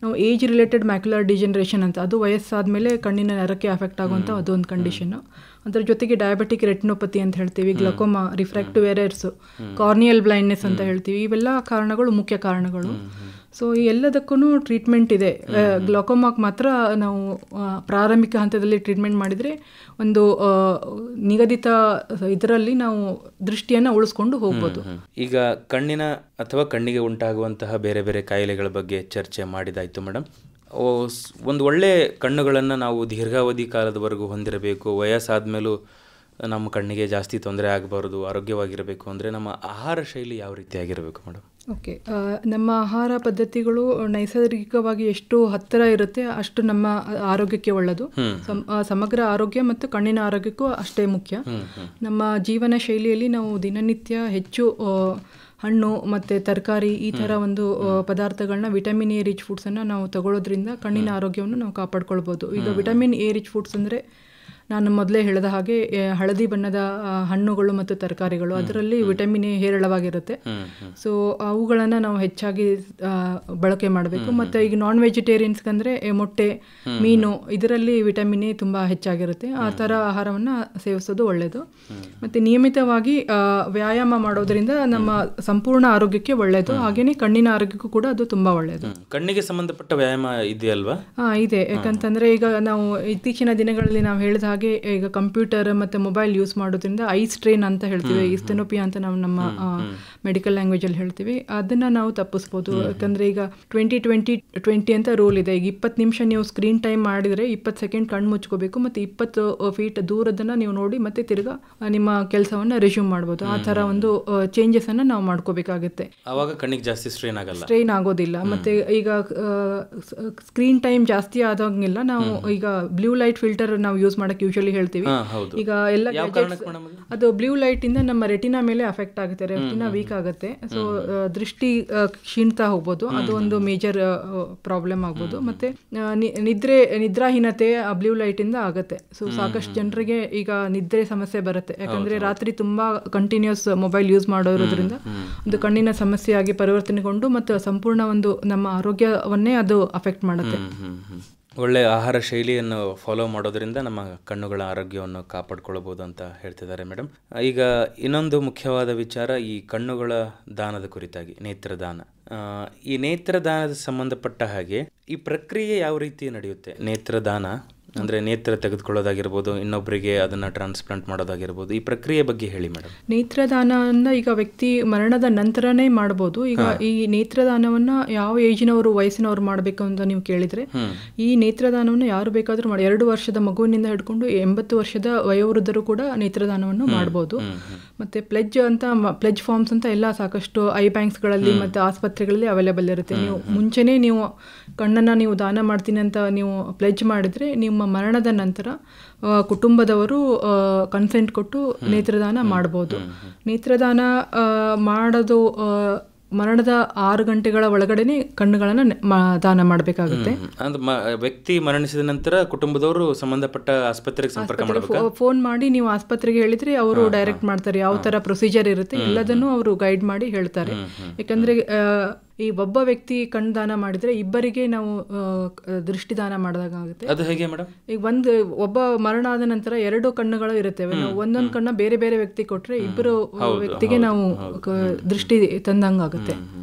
ನಾವು ಏಜ್ ರಿಲೇಟೆಡ್ ಮ್ಯಾಕ್ಯುಲರ್ ಡಿಜೆನರೇಷನ್ ಅಂತ, ಅದು ವಯಸ್ಸಾದಮೇಲೆ ಕಣ್ಣಿನ ನರಕ್ಕೆ ಅಫೆಕ್ಟ್ ಆಗುವಂಥ ಅದೊಂದು ಕಂಡೀಷನ್ನು. ಅದರ ಜೊತೆಗೆ ಡಯಾಬಿಟಿಕ್ ರೆಟಿನೋಪತಿ ಅಂತ ಹೇಳ್ತೀವಿ, glaucoma, refractive errors, corneal blindness ಅಂತ ಹೇಳ್ತೀವಿ. ಇವೆಲ್ಲ ಕಾರಣಗಳು ಮುಖ್ಯ ಕಾರಣಗಳು. ಸೊ ಈ ಎಲ್ಲದಕ್ಕೂ ಟ್ರೀಟ್ಮೆಂಟ್ ಇದೆ. ಗ್ಲಕೋಮಾಕ್ಕೆ ಮಾತ್ರ ನಾವು ಪ್ರಾರಂಭಿಕ ಹಂತದಲ್ಲಿ ಟ್ರೀಟ್ಮೆಂಟ್ ಮಾಡಿದರೆ ಒಂದು ನಿಗದಿತ ಇದರಲ್ಲಿ ನಾವು ದೃಷ್ಟಿಯನ್ನು ಉಳಿಸ್ಕೊಂಡು ಹೋಗ್ಬೋದು. ಈಗ ಕಣ್ಣಿನ ಅಥವಾ ಕಣ್ಣಿಗೆ ಉಂಟಾಗುವಂತಹ ಬೇರೆ ಬೇರೆ ಕಾಯಿಲೆಗಳ ಬಗ್ಗೆ ಚರ್ಚೆ ಮಾಡಿದಾಯಿತು ಮೇಡಮ್. ಒಂದು ಒಳ್ಳೆ ಕಣ್ಣುಗಳನ್ನು ನಾವು ದೀರ್ಘಾವಧಿ ಕಾಲದವರೆಗೂ ಹೊಂದಿರಬೇಕು, ವಯಸ್ಸಾದ್ಮೇಲೂ ನಮ್ಮ ಕಣ್ಣಿಗೆ ಜಾಸ್ತಿ ತೊಂದರೆ ಆಗಬಾರ್ದು, ಆರೋಗ್ಯವಾಗಿರಬೇಕು ಅಂದರೆ ನಮ್ಮ ಆಹಾರ ಶೈಲಿ ಯಾವ ರೀತಿಯಾಗಿರಬೇಕು ಮೇಡಮ್? ಓಕೆ, ನಮ್ಮ ಆಹಾರ ಪದ್ಧತಿಗಳು ನೈಸರ್ಗಿಕವಾಗಿ ಎಷ್ಟು ಹತ್ತಿರ ಇರುತ್ತೆ ಅಷ್ಟು ನಮ್ಮ ಆರೋಗ್ಯಕ್ಕೆ ಒಳ್ಳೆಯದು. ಸಮಗ್ರ ಆರೋಗ್ಯ ಮತ್ತು ಕಣ್ಣಿನ ಆರೋಗ್ಯಕ್ಕೂ ಅಷ್ಟೇ ಮುಖ್ಯ. ನಮ್ಮ ಜೀವನ ಶೈಲಿಯಲ್ಲಿ ನಾವು ದಿನನಿತ್ಯ ಹೆಚ್ಚು ಹಣ್ಣು ಮತ್ತು ತರಕಾರಿ ಈ ಥರ ಒಂದು ಪದಾರ್ಥಗಳನ್ನ, ವಿಟಮಿನ್ ಎ ರಿಚ್ ಫುಡ್ಸನ್ನು ನಾವು ತಗೊಳ್ಳೋದ್ರಿಂದ ಕಣ್ಣಿನ ಆರೋಗ್ಯವನ್ನು ನಾವು ಕಾಪಾಡ್ಕೊಳ್ಬೋದು. ಈಗ ವಿಟಮಿನ್ ಎ ರಿಚ್ ಫುಡ್ಸ್ ಅಂದರೆ ನಾನು ಮೊದಲೇ ಹೇಳಿದ ಹಾಗೆ ಹಳದಿ ಬಣ್ಣದ ಹಣ್ಣುಗಳು ಮತ್ತು ತರಕಾರಿಗಳು, ಅದರಲ್ಲಿ ವಿಟಮಿನ್ ಎ ಹೇರಳವಾಗಿರುತ್ತೆ. ಸೊ ಅವುಗಳನ್ನು ನಾವು ಹೆಚ್ಚಾಗಿ ಬಳಕೆ ಮಾಡಬೇಕು. ಮತ್ತು ಈಗ ನಾನ್ ವೆಜಿಟೇರಿಯನ್ಸ್ಗಂದರೆ ಮೊಟ್ಟೆ, ಮೀನು, ಇದರಲ್ಲಿ ವಿಟಮಿನ್ ಎ ತುಂಬ ಹೆಚ್ಚಾಗಿರುತ್ತೆ. ಆ ಥರ ಆಹಾರವನ್ನು ಸೇವಿಸೋದು ಒಳ್ಳೆಯದು. ಮತ್ತು ನಿಯಮಿತವಾಗಿ ವ್ಯಾಯಾಮ ಮಾಡೋದ್ರಿಂದ ನಮ್ಮ ಸಂಪೂರ್ಣ ಆರೋಗ್ಯಕ್ಕೆ ಒಳ್ಳೆಯದು. ಹಾಗೆಯೇ ಕಣ್ಣಿನ ಆರೋಗ್ಯಕ್ಕೂ ಕೂಡ ಅದು ತುಂಬ ಒಳ್ಳೆಯದು. ಕಣ್ಣಿಗೆ ಸಂಬಂಧಪಟ್ಟ ವ್ಯಾಯಾಮ ಇದೆಯಲ್ವಾ? ಇದೆ. ಯಾಕಂತಂದರೆ ಈಗ ನಾವು ಇತ್ತೀಚಿನ ದಿನಗಳಲ್ಲಿ ನಾವು ಹೇಳಿದ ಹಾಗೆ ಈಗ ಕಂಪ್ಯೂಟರ್ ಮತ್ತು ಮೊಬೈಲ್ ಯೂಸ್ ಮಾಡೋದ್ರಿಂದ ಐ ಸ್ಟ್ರೇನ್ ಅಂತ ಹೇಳ್ತೀವಿ, ಇಸ್ಟೆನೋಪಿಯಾ ಅಂತ ನಾವು ನಮ್ಮ ಮೆಡಿಕಲ್ ಲ್ಯಾಂಗ್ವೇಜಲ್ಲಿ ಹೇಳ್ತೀವಿ. ಅದನ್ನು ನಾವು ತಪ್ಪಿಸ್ಬೋದು. ಯಾಕಂದರೆ ಈಗ 20-20-20 ಅಂತ ರೂಲ್ ಇದೆ. ಈಗ 20 ನಿಮಿಷ ನೀವು ಸ್ಕ್ರೀನ್ ಟೈಮ್ ಮಾಡಿದರೆ 20 ಸೆಕೆಂಡ್ ಕಣ್ಣು ಮುಚ್ಕೋಬೇಕು, ಮತ್ತು 20 ಫೀಟ್ ದೂರದನ್ನು ನೀವು ನೋಡಿ ಮತ್ತೆ ತಿರ್ಗಾ ನಿಮ್ಮ ಕೆಲಸವನ್ನು ರೆಸ್ಯೂಮ್ ಮಾಡ್ಬೋದು. ಆ ಥರ ಒಂದು ಚೇಂಜಸನ್ನು ನಾವು ಮಾಡ್ಕೋಬೇಕಾಗುತ್ತೆ. ಆವಾಗ ಕಣ್ಣಿಗೆ ಜಾಸ್ತಿ ಸ್ಟ್ರೈನ್ ಆಗೋದಿಲ್ಲ. ಮತ್ತು ಈಗ ಸ್ಕ್ರೀನ್ ಟೈಮ್ ಜಾಸ್ತಿ ಆದಂಗಿಲ್ಲ. ನಾವು ಈಗ ಬ್ಲೂ ಲೈಟ್ ಫಿಲ್ಟರ್ ನಾವು ಯೂಸ್ ಮಾಡೋಕ್ಕೆ ಯೂಶಲಿ ಹೇಳ್ತೀವಿ. ಈಗ ಎಲ್ಲ ಅದು ಬ್ಲೂ ಲೈಟ್ ಇಂದ ನಮ್ಮ ರೆಟಿನಾ ಮೇಲೆ ಅಫೆಕ್ಟ್ ಆಗುತ್ತೆ, ರೆಟಿನಾ ವೀಕ್ ಆಗುತ್ತೆ. ಸೊ ದೃಷ್ಟಿ ಕ್ಷೀಣ್ತಾ ಹೋಗ್ಬೋದು, ಅದು ಒಂದು ಮೇಜರ್ ಪ್ರಾಬ್ಲಮ್ ಆಗ್ಬೋದು. ಮತ್ತೆ ನಿದ್ರಾಹೀನತೆ ಆ ಬ್ಲೂ ಲೈಟ್ ಇಂದ ಆಗುತ್ತೆ. ಸೊ ಸಾಕಷ್ಟು ಜನರಿಗೆ ಈಗ ನಿದ್ರೆ ಸಮಸ್ಯೆ ಬರುತ್ತೆ. ಯಾಕಂದ್ರೆ ರಾತ್ರಿ ತುಂಬಾ ಕಂಟಿನ್ಯೂಸ್ ಮೊಬೈಲ್ ಯೂಸ್ ಮಾಡೋದ್ರಿಂದ ಒಂದು ಕಣ್ಣಿನ ಸಮಸ್ಯೆಯಾಗಿ ಪರಿವರ್ತನೆಗೊಂಡು ಮತ್ತು ಸಂಪೂರ್ಣ ಒಂದು ನಮ್ಮ ಆರೋಗ್ಯವನ್ನೇ ಅದು ಅಫೆಕ್ಟ್ ಮಾಡುತ್ತೆ. ಒಳ್ಳೆಯ ಆಹಾರ ಶೈಲಿಯನ್ನು ಫಾಲೋ ಮಾಡೋದ್ರಿಂದ ನಮ್ಮ ಕಣ್ಣುಗಳ ಆರೋಗ್ಯವನ್ನು ಕಾಪಾಡ್ಕೊಳ್ಬೋದು ಅಂತ ಹೇಳ್ತಿದ್ದಾರೆ ಮೇಡಮ್. ಈಗ ಇನ್ನೊಂದು ಮುಖ್ಯವಾದ ವಿಚಾರ ಈ ಕಣ್ಣುಗಳ ದಾನದ ಕುರಿತಾಗಿ, ನೇತ್ರದಾನ. ಈ ನೇತ್ರದಾನದ ಸಂಬಂಧಪಟ್ಟ ಹಾಗೆ ಈ ಪ್ರಕ್ರಿಯೆ ಯಾವ ರೀತಿ ನಡೆಯುತ್ತೆ? ನೇತ್ರದಾನ ಅಂದರೆ ನೇತ್ರ ತೆಗೆದುಕೊಳ್ಳೋದಾಗಿರ್ಬೋದು, ಇನ್ನೊಬ್ಬರಿಗೆ ಅದನ್ನು ಟ್ರಾನ್ಸ್ಪ್ಲಾಂಟ್ ಮಾಡೋದಾಗಿರ್ಬೋದು, ಈ ಪ್ರಕ್ರಿಯೆ ಬಗ್ಗೆ ಹೇಳಿ ಮೇಡಮ್. ನೇತ್ರದಾನವನ್ನು ಈಗ ವ್ಯಕ್ತಿ ಮರಣದ ನಂತರನೇ ಮಾಡ್ಬೋದು. ಈಗ ಈ ನೇತ್ರದಾನವನ್ನು ಯಾವ ಏಜಿನವರು, ವಯಸ್ಸಿನವರು ಮಾಡಬೇಕು ಅಂತ ನೀವು ಕೇಳಿದರೆ, ಈ ನೇತ್ರದಾನವನ್ನು ಯಾರು ಬೇಕಾದರೂ ಮಾಡಿ, 2 ವರ್ಷದ ಮಗುವಿನಿಂದ ಹಿಡ್ಕೊಂಡು 80 ವರ್ಷದ ವಯೋವೃದ್ಧರು ಕೂಡ ನೇತ್ರದಾನವನ್ನು ಮಾಡ್ಬೋದು. ಮತ್ತು ಪ್ಲೆಜ್ ಫಾರ್ಮ್ಸ್ ಅಂತ ಎಲ್ಲ ಸಾಕಷ್ಟು ಐ ಬ್ಯಾಂಕ್ಸ್ಗಳಲ್ಲಿ ಮತ್ತು ಆಸ್ಪತ್ರೆಗಳಲ್ಲಿ ಅವೈಲೇಬಲ್ ಇರುತ್ತೆ. ನೀವು ಮುಂಚೆನೇ ನೀವು ಕಣ್ಣನ್ನು ನೀವು ದಾನ ಮಾಡ್ತೀನಿ ಅಂತ ನೀವು ಪ್ಲೆಜ್ ಮಾಡಿದರೆ, ನಿಮ್ಮ ಮರಣದ ನಂತರ ಕುಟುಂಬದವರು ಕನ್ಸೆಂಟ್ ಕೊಟ್ಟು ನೇತ್ರದಾನ ಮಾಡ್ಬೋದು. ನೇತ್ರದಾನ ಮಾಡೋದು ಮರಣದ 6 ಗಂಟೆಗಳ ಒಳಗಡೆನೆ ಕಣ್ಣುಗಳನ್ನು ದಾನ ಮಾಡಬೇಕಾಗುತ್ತೆ. ವ್ಯಕ್ತಿ ಮರಣಿಸಿದ ನಂತರ ಕುಟುಂಬದವರು ಸಂಬಂಧಪಟ್ಟ ಆಸ್ಪತ್ರೆಗೆ ಸಂಪರ್ಕ ಮಾಡಬೇಕು. ಫೋನ್ ಮಾಡಿ ನೀವು ಆಸ್ಪತ್ರೆಗೆ ಹೇಳಿದ್ರೆ ಅವರು ಡೈರೆಕ್ಟ್ ಮಾಡ್ತಾರೆ. ಯಾವ ತರ ಪ್ರೊಸೀಜರ್ ಇರುತ್ತೆ ಎಲ್ಲದನ್ನು ಅವರು ಗೈಡ್ ಮಾಡಿ ಹೇಳ್ತಾರೆ. ಯಾಕಂದ್ರೆ ಈ ಒಬ್ಬ ವ್ಯಕ್ತಿ ಕಣ್ಣು ದಾನ ಮಾಡಿದ್ರೆ ಇಬ್ಬರಿಗೆ ನಾವು ದೃಷ್ಟಿದಾನ ಮಾಡಿದಾಗುತ್ತೆ. ಅದು ಹೇಗೆ ಮೇಡಮ್? ಈಗ ಒಬ್ಬ ಮರಣ ಆದ ನಂತರ 2 ಕಣ್ಣುಗಳು ಇರುತ್ತವೆ. ನಾವು ಒಂದೊಂದು ಕಣ್ಣ ಬೇರೆ ಬೇರೆ ವ್ಯಕ್ತಿ ಕೊಟ್ರೆ ಇಬ್ಬರು ವ್ಯಕ್ತಿಗೆ ನಾವು ದೃಷ್ಟಿ ತಂದಂಗಾಗುತ್ತೆ.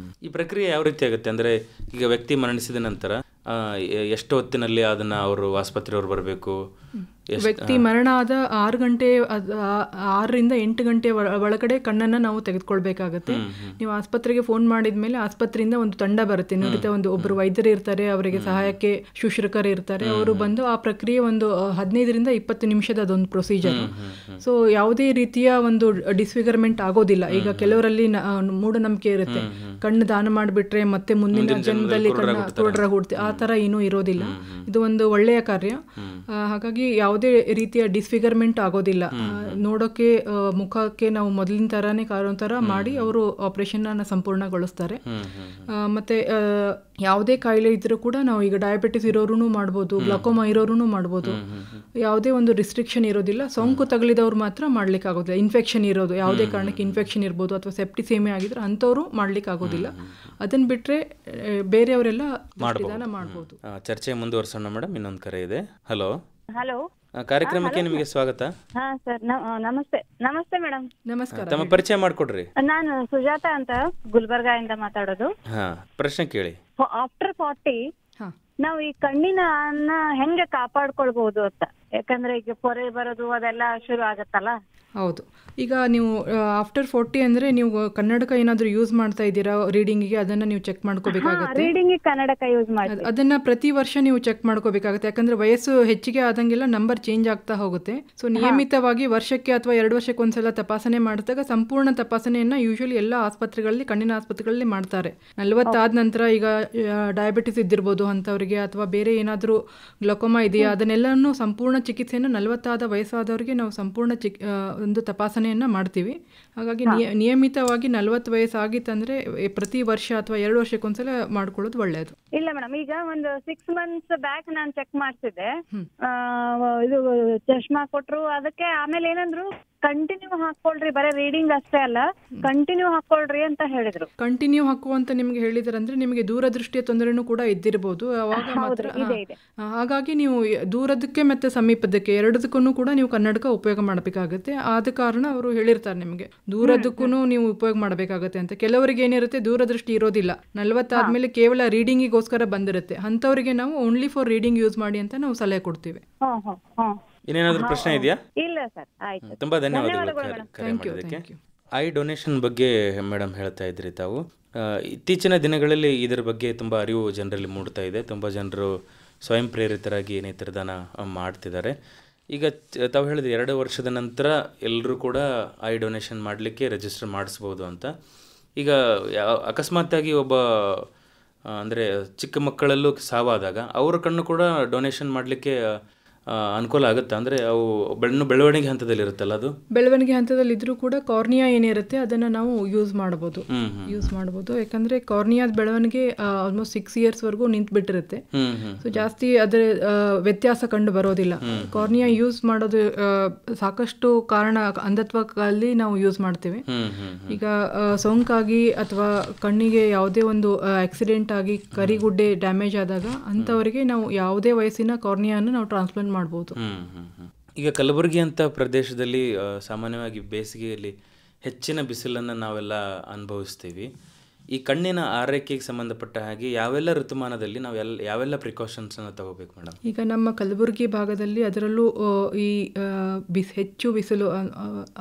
ಈ ಪ್ರಕ್ರಿಯೆ ಯಾವ ರೀತಿ ಆಗುತ್ತೆ ಅಂದ್ರೆ, ಈಗ ವ್ಯಕ್ತಿ ಮರಣಿಸಿದ ನಂತರ ಎಷ್ಟು ಹೊತ್ತಿನಲ್ಲಿ ಅದನ್ನ ಅವರು ಆಸ್ಪತ್ರೆಯವರು ಬರಬೇಕು? ವ್ಯಕ್ತಿ ಮರಣ ಆದ 6 ಗಂಟೆ 6ರಿಂದ 8 ಗಂಟೆ ಒಳಗಡೆ ಕಣ್ಣನ್ನು ನಾವು ತೆಗೆದುಕೊಳ್ಬೇಕಾಗತ್ತೆ. ನೀವು ಆಸ್ಪತ್ರೆಗೆ ಫೋನ್ ಮಾಡಿದ್ಮೇಲೆ ಆಸ್ಪತ್ರೆಯಿಂದ ಒಂದು ತಂಡ ಬರುತ್ತೆ. ಒಬ್ಬರು ವೈದ್ಯರು ಇರ್ತಾರೆ, ಅವರಿಗೆ ಸಹಾಯಕ್ಕೆ ಶುಶ್ರೂಷಕರು ಇರ್ತಾರೆ. ಅವರು ಬಂದು ಆ ಪ್ರಕ್ರಿಯೆ ಒಂದು 15ರಿಂದ 20 ನಿಮಿಷದ ಅದೊಂದು ಪ್ರೊಸೀಜರ್. ಸೊ ಯಾವುದೇ ರೀತಿಯ ಒಂದು ಡಿಸ್ಫಿಗರ್ಮೆಂಟ್ ಆಗೋದಿಲ್ಲ. ಈಗ ಕೆಲವರಲ್ಲಿ ಮೂಢನಂಬಿಕೆ ಇರುತ್ತೆ, ಕಣ್ಣು ದಾನ ಮಾಡಿಬಿಟ್ರೆ ಮತ್ತೆ ಮುಂದಿನ ಜನ್ಮದಲ್ಲಿ ಕಣ್ಣು ಕುರುಡರಾಗುತ್ತೆ. ಆ ಥರ ಏನೂ ಇರೋದಿಲ್ಲ. ಇದು ಒಂದು ಒಳ್ಳೆಯ ಕಾರ್ಯ. ಹಾಗಾಗಿ ಯಾವುದೇ ರೀತಿಯ ಡಿಸ್ಫಿಗರ್ಮೆಂಟ್ ಆಗೋದಿಲ್ಲ. ನೋಡೋಕೆ ಮುಖಕ್ಕೆ ನಾವು ಮೊದಲಿನ ಥರನೇ ಕಾರೋ ಥರ ಮಾಡಿ ಅವರು ಆಪರೇಷನ್ನ ಸಂಪೂರ್ಣಗೊಳಿಸ್ತಾರೆ. ಮತ್ತೆ ಯಾವುದೇ ಕಾಯಿಲೆ ಇದ್ರೂ ಕೂಡ ನಾವು ಈಗ ಡಯಾಬಿಟಿಸ್ ಇರೋರು ಮಾಡ್ಬೋದು, ಗ್ಲಕೋಮಾ ಇರೋರು ಮಾಡ್ಬೋದು. ಯಾವುದೇ ಒಂದು ರಿಸ್ಟ್ರಿಕ್ಷನ್ ಇರೋದಿಲ್ಲ. ಸೋಂಕು ತಗಲಿದವ್ರು ಮಾತ್ರ ಮಾಡ್ಲಿಕ್ಕೆ ಆಗೋದಿಲ್ಲ. ಇನ್ಫೆಕ್ಷನ್ ಇರೋದು, ಯಾವುದೇ ಕಾರಣಕ್ಕೆ ಇನ್ಫೆಕ್ಷನ್ ಇರ್ಬೋದು ಅಥವಾ ಸೆಪ್ಟಿಸೇಮಿ ಆಗಿದ್ರೆ ಅಂಥವ್ರು ಮಾಡ್ಲಿಕ್ಕೆ ಆಗೋದಿಲ್ಲ. ಅದನ್ನ ಬಿಟ್ರೆ ಬೇರೆಯವರೆಲ್ಲ ದೃಷ್ಟಿದಾನ ಮಾಡ್ಬೋದು. ಚರ್ಚೆ ಮುಂದುವರ್ಸೋಣ ಮೇಡಮ್. ಇನ್ನೊಂದು ಕರೆ ಇದೆ. ಹಲೋ ಹಲೋ, ಕಾರ್ಯಕ್ರಮಕ್ಕೆ ನಿಮಗೆ ಸ್ವಾಗತ. ಹಾ ಸರ್, ನಮಸ್ತೆ. ನಮಸ್ತೆ ಮೇಡಮ್. ನಮಸ್ಕಾರ. ತಮ್ಮ ಪರಿಚಯ ಮಾಡ್ಕೊಡ್ರಿ. ನಾನು ಸುಜಾತ ಅಂತ ಗುಲ್ಬರ್ಗಾ ಇಂದ ಮಾತಾಡೋದು. ಪ್ರಶ್ನೆ ಕೇಳಿ. ಆಫ್ಟರ್ 40 ನಾವು ಈ ಕಣ್ಣಿನ ಹೆಂಗೆ ಕಾಪಾಡ್ಕೊಳ್ಬಹುದು ಅಂತ, ಯಾಕಂದ್ರೆ ಈಗ ಪೊರೆ ಬರೋದು ಅದೆಲ್ಲ ಶುರು ಆಗತ್ತಲ್ಲ. ಹೌದು. ಈಗ ನೀವು ಆಫ್ಟರ್ 40 ಅಂದರೆ ನೀವು ಕನ್ನಡಕ ಏನಾದರೂ ಯೂಸ್ ಮಾಡ್ತಾ ಇದ್ದೀರಾ ರೀಡಿಂಗಿಗೆ, ಅದನ್ನು ನೀವು ಚೆಕ್ ಮಾಡ್ಕೋಬೇಕಾಗುತ್ತೆ. ರೀಡಿಂಗಿಗೆ ಕನ್ನಡಕ ಯೂಸ್ ಮಾಡಿ ಅದನ್ನು ಪ್ರತಿ ವರ್ಷ ನೀವು ಚೆಕ್ ಮಾಡ್ಕೋಬೇಕಾಗುತ್ತೆ. ಯಾಕಂದರೆ ವಯಸ್ಸು ಹೆಚ್ಚಿಗೆ ಆದಂಗೆಲ್ಲ ನಂಬರ್ ಚೇಂಜ್ ಆಗ್ತಾ ಹೋಗುತ್ತೆ. ಸೊ ನಿಯಮಿತವಾಗಿ ವರ್ಷಕ್ಕೆ ಅಥವಾ 2 ವರ್ಷಕ್ಕೆ ಒಂದ್ಸಲ ತಪಾಸಣೆ ಮಾಡಿದಾಗ ಸಂಪೂರ್ಣ ತಪಾಸಣೆಯನ್ನು ಯೂಶಲಿ ಎಲ್ಲ ಆಸ್ಪತ್ರೆಗಳಲ್ಲಿ, ಕಣ್ಣಿನ ಆಸ್ಪತ್ರೆಗಳಲ್ಲಿ ಮಾಡ್ತಾರೆ. 40 ಆದ ನಂತರ ಈಗ ಡಯಾಬಿಟಿಸ್ ಇದ್ದಿರ್ಬೋದು ಅಂಥವ್ರಿಗೆ, ಅಥವಾ ಬೇರೆ ಏನಾದರೂ ಗ್ಲಕೋಮಾ ಇದೆಯಾ, ಅದನ್ನೆಲ್ಲನೂ ಸಂಪೂರ್ಣ ಚಿಕಿತ್ಸೆಯನ್ನು 40 ಆದ ವಯಸ್ಸಾದವರಿಗೆ ನಾವು ಸಂಪೂರ್ಣ ಒಂದು ತಪಾಸಣೆಯನ್ನು ಮಾಡ್ತೀವಿ. ಹಾಗಾಗಿ ನಿಯಮಿತವಾಗಿ 40 ವಯಸ್ಸಾಗಿತ್ತಂದ್ರೆ ಪ್ರತಿ ವರ್ಷ ಅಥವಾ 2 ವರ್ಷಕ್ಕೊಂದ್ಸಲ ಮಾಡ್ಕೊಳ್ಳೋದು ಒಳ್ಳೆಯದು. ಇಲ್ಲ ಮೇಡಮ್, ಈಗ ಒಂದು 6 months ಬ್ಯಾಕ್ ನಾನು ಚೆಕ್ ಮಾಡ್ತಿದ್ದೆ. ಇದು ಚಶ್ಮಾ ಕೊಟ್ರು, ಅದಕ್ಕೆ ಆಮೇಲೆ ಏನಂದ್ರು ಕಂಟಿನ್ಯೂ ಹಾಕೊಳ್ರಿ, ಬರೀ ರೀಡಿಂಗ್ ಅಷ್ಟೇ ಅಲ್ಲ ಕಂಟಿನ್ಯೂ ಹಾಕೊಳ್ರಿ ಅಂತ ಹೇಳಿದ್ರು. ಕಂಟಿನ್ಯೂ ಹಾಕುವಂತ ನಿಮ್ಗೆ ಹೇಳಿದಾರಂದ್ರೆ ನಿಮಗೆ ದೂರದೃಷ್ಟಿಯ ತೊಂದರೆನೂ ಕೂಡ ಇದ್ದಿರಬಹುದು ಅವಾಗ ಮಾತ್ರ. ಹಾಗಾಗಿ ನೀವು ದೂರದಕ್ಕೆ ಮತ್ತೆ ಸಮೀಪದಕ್ಕೆ ಎರಡದಕ್ಕೂ ಕೂಡ ನೀವು ಕನ್ನಡಕ ಉಪಯೋಗ ಮಾಡಬೇಕಾಗುತ್ತೆ. ಆದ ಕಾರಣ ಅವರು ಹೇಳಿರ್ತಾರೆ ನಿಮಗೆ ದೂರದಕ್ಕೂ ನೀವು ಉಪಯೋಗ ಮಾಡಬೇಕಾಗತ್ತೆ ಅಂತ. ಕೆಲವರಿಗೆ ಏನಿರುತ್ತೆ ದೂರದೃಷ್ಟಿ ಇರೋದಿಲ್ಲ, 40 ಆದ್ಮೇಲೆ ಕೇವಲ ರೀಡಿಂಗಿಗೋಸ್ಕರ ಬಂದಿರುತ್ತೆ. ಅಂಥವರಿಗೆ ನಾವು ಓನ್ಲಿ ಫಾರ್ ರೀಡಿಂಗ್ ಯೂಸ್ ಮಾಡಿ ಅಂತ ನಾವು ಸಲಹೆ ಕೊಡ್ತೀವಿ. ಇನ್ನೇನಾದ್ರೂ ಪ್ರಶ್ನೆ ಇದೆಯಾ? ಇಲ್ಲ ಸರ್, ಆಯ್ತು. ತುಂಬಾ ಧನ್ಯವಾದಗಳು ಕರೆ ಮಾಡೋದಕ್ಕೆ. ಐ ಡೊನೇಷನ್ ಬಗ್ಗೆ ಮೇಡಮ್ ಹೇಳ್ತಾ ಇದ್ರಿ ತಾವು. ಇತ್ತೀಚಿನ ದಿನಗಳಲ್ಲಿ ಇದರ ಬಗ್ಗೆ ತುಂಬ ಅರಿವು ಜನರಲ್ಲಿ ಮೂಡ್ತಾ ಇದೆ. ತುಂಬ ಜನರು ಸ್ವಯಂ ಪ್ರೇರಿತರಾಗಿ ನೇತ್ರದಾನ ಮಾಡ್ತಿದ್ದಾರೆ. ಈಗ ತಾವು ಹೇಳಿದ್ರೆ 2 ವರ್ಷದ ನಂತರ ಎಲ್ಲರೂ ಕೂಡ ಐ ಡೊನೇಷನ್ ಮಾಡಲಿಕ್ಕೆ ರಿಜಿಸ್ಟರ್ ಮಾಡಿಸ್ಬೋದು ಅಂತ. ಈಗ ಅಕಸ್ಮಾತ್ತಾಗಿ ಒಬ್ಬ ಅಂದರೆ ಚಿಕ್ಕ ಮಕ್ಕಳಲ್ಲೂ ಸಾವಾದಾಗ ಅವರ ಕಣ್ಣು ಕೂಡ ಡೊನೇಷನ್ ಮಾಡಲಿಕ್ಕೆ ಅನುಕೂಲ ಆಗುತ್ತೆ. ಅಂದರೆ ಅವು ಬೆಳವಣಿಗೆ ಹಂತದಲ್ಲಿ ಇರುತ್ತಲ್ಲ, ಅದು ಬೆಳವಣಿಗೆ ಹಂತದಲ್ಲಿ ಇದ್ರೂ ಕೂಡ ಕಾರ್ನಿಯಾ ಏನಿರುತ್ತೆ ಅದನ್ನು ನಾವು ಯೂಸ್ ಮಾಡ್ಬೋದು. ಯಾಕಂದರೆ ಕಾರ್ನಿಯಾದ ಬೆಳವಣಿಗೆ ಆಲ್ಮೋಸ್ಟ್ 6 yearsವರೆಗೂ ನಿಂತು ಬಿಟ್ಟಿರುತ್ತೆ. ಸೊ ಜಾಸ್ತಿ ಅದರ ವ್ಯತ್ಯಾಸ ಕಂಡು ಬರೋದಿಲ್ಲ. ಕಾರ್ನಿಯಾ ಯೂಸ್ ಮಾಡೋದು ಸಾಕಷ್ಟು ಕಾರಣ ಅಂಧತ್ವದಲ್ಲಿ ನಾವು ಯೂಸ್ ಮಾಡ್ತೀವಿ. ಈಗ ಸೋಂಕಾಗಿ ಅಥವಾ ಕಣ್ಣಿಗೆ ಯಾವುದೇ ಒಂದು ಆಕ್ಸಿಡೆಂಟ್ ಆಗಿ ಕರಿಗುಡ್ಡೆ ಡ್ಯಾಮೇಜ್ ಆದಾಗ ಅಂಥವರಿಗೆ ನಾವು ಯಾವುದೇ ವಯಸ್ಸಿನ ಕಾರ್ನಿಯಾನ ನಾವು ಟ್ರಾನ್ಸ್ಪ್ಲಾಂಟ್ ಮಾಡ್ಬೋದು. ಈಗ ಕಲಬುರಗಿ ಅಂತ ಪ್ರದೇಶದಲ್ಲಿ ಸಾಮಾನ್ಯವಾಗಿ ಬೇಸಿಗೆಯಲ್ಲಿ ಹೆಚ್ಚಿನ ಬಿಸಿಲನ್ನು ನಾವೆಲ್ಲ ಅನುಭವಿಸ್ತೀವಿ. ಈ ಕಣ್ಣಿನ ಆರೈಕೆಗೆ ಸಂಬಂಧಪಟ್ಟ ಹಾಗೆ ಯಾವೆಲ್ಲ ಋತುಮಾನದಲ್ಲಿ ನಾವು ಯಾವೆಲ್ಲ ಪ್ರಿಕಾಷನ್ಸನ್ನು ತಗೋಬೇಕು ಮೇಡಮ್? ಈಗ ನಮ್ಮ ಕಲಬುರಗಿ ಭಾಗದಲ್ಲಿ ಅದರಲ್ಲೂ ಈ ಹೆಚ್ಚು ಬಿಸಿಲು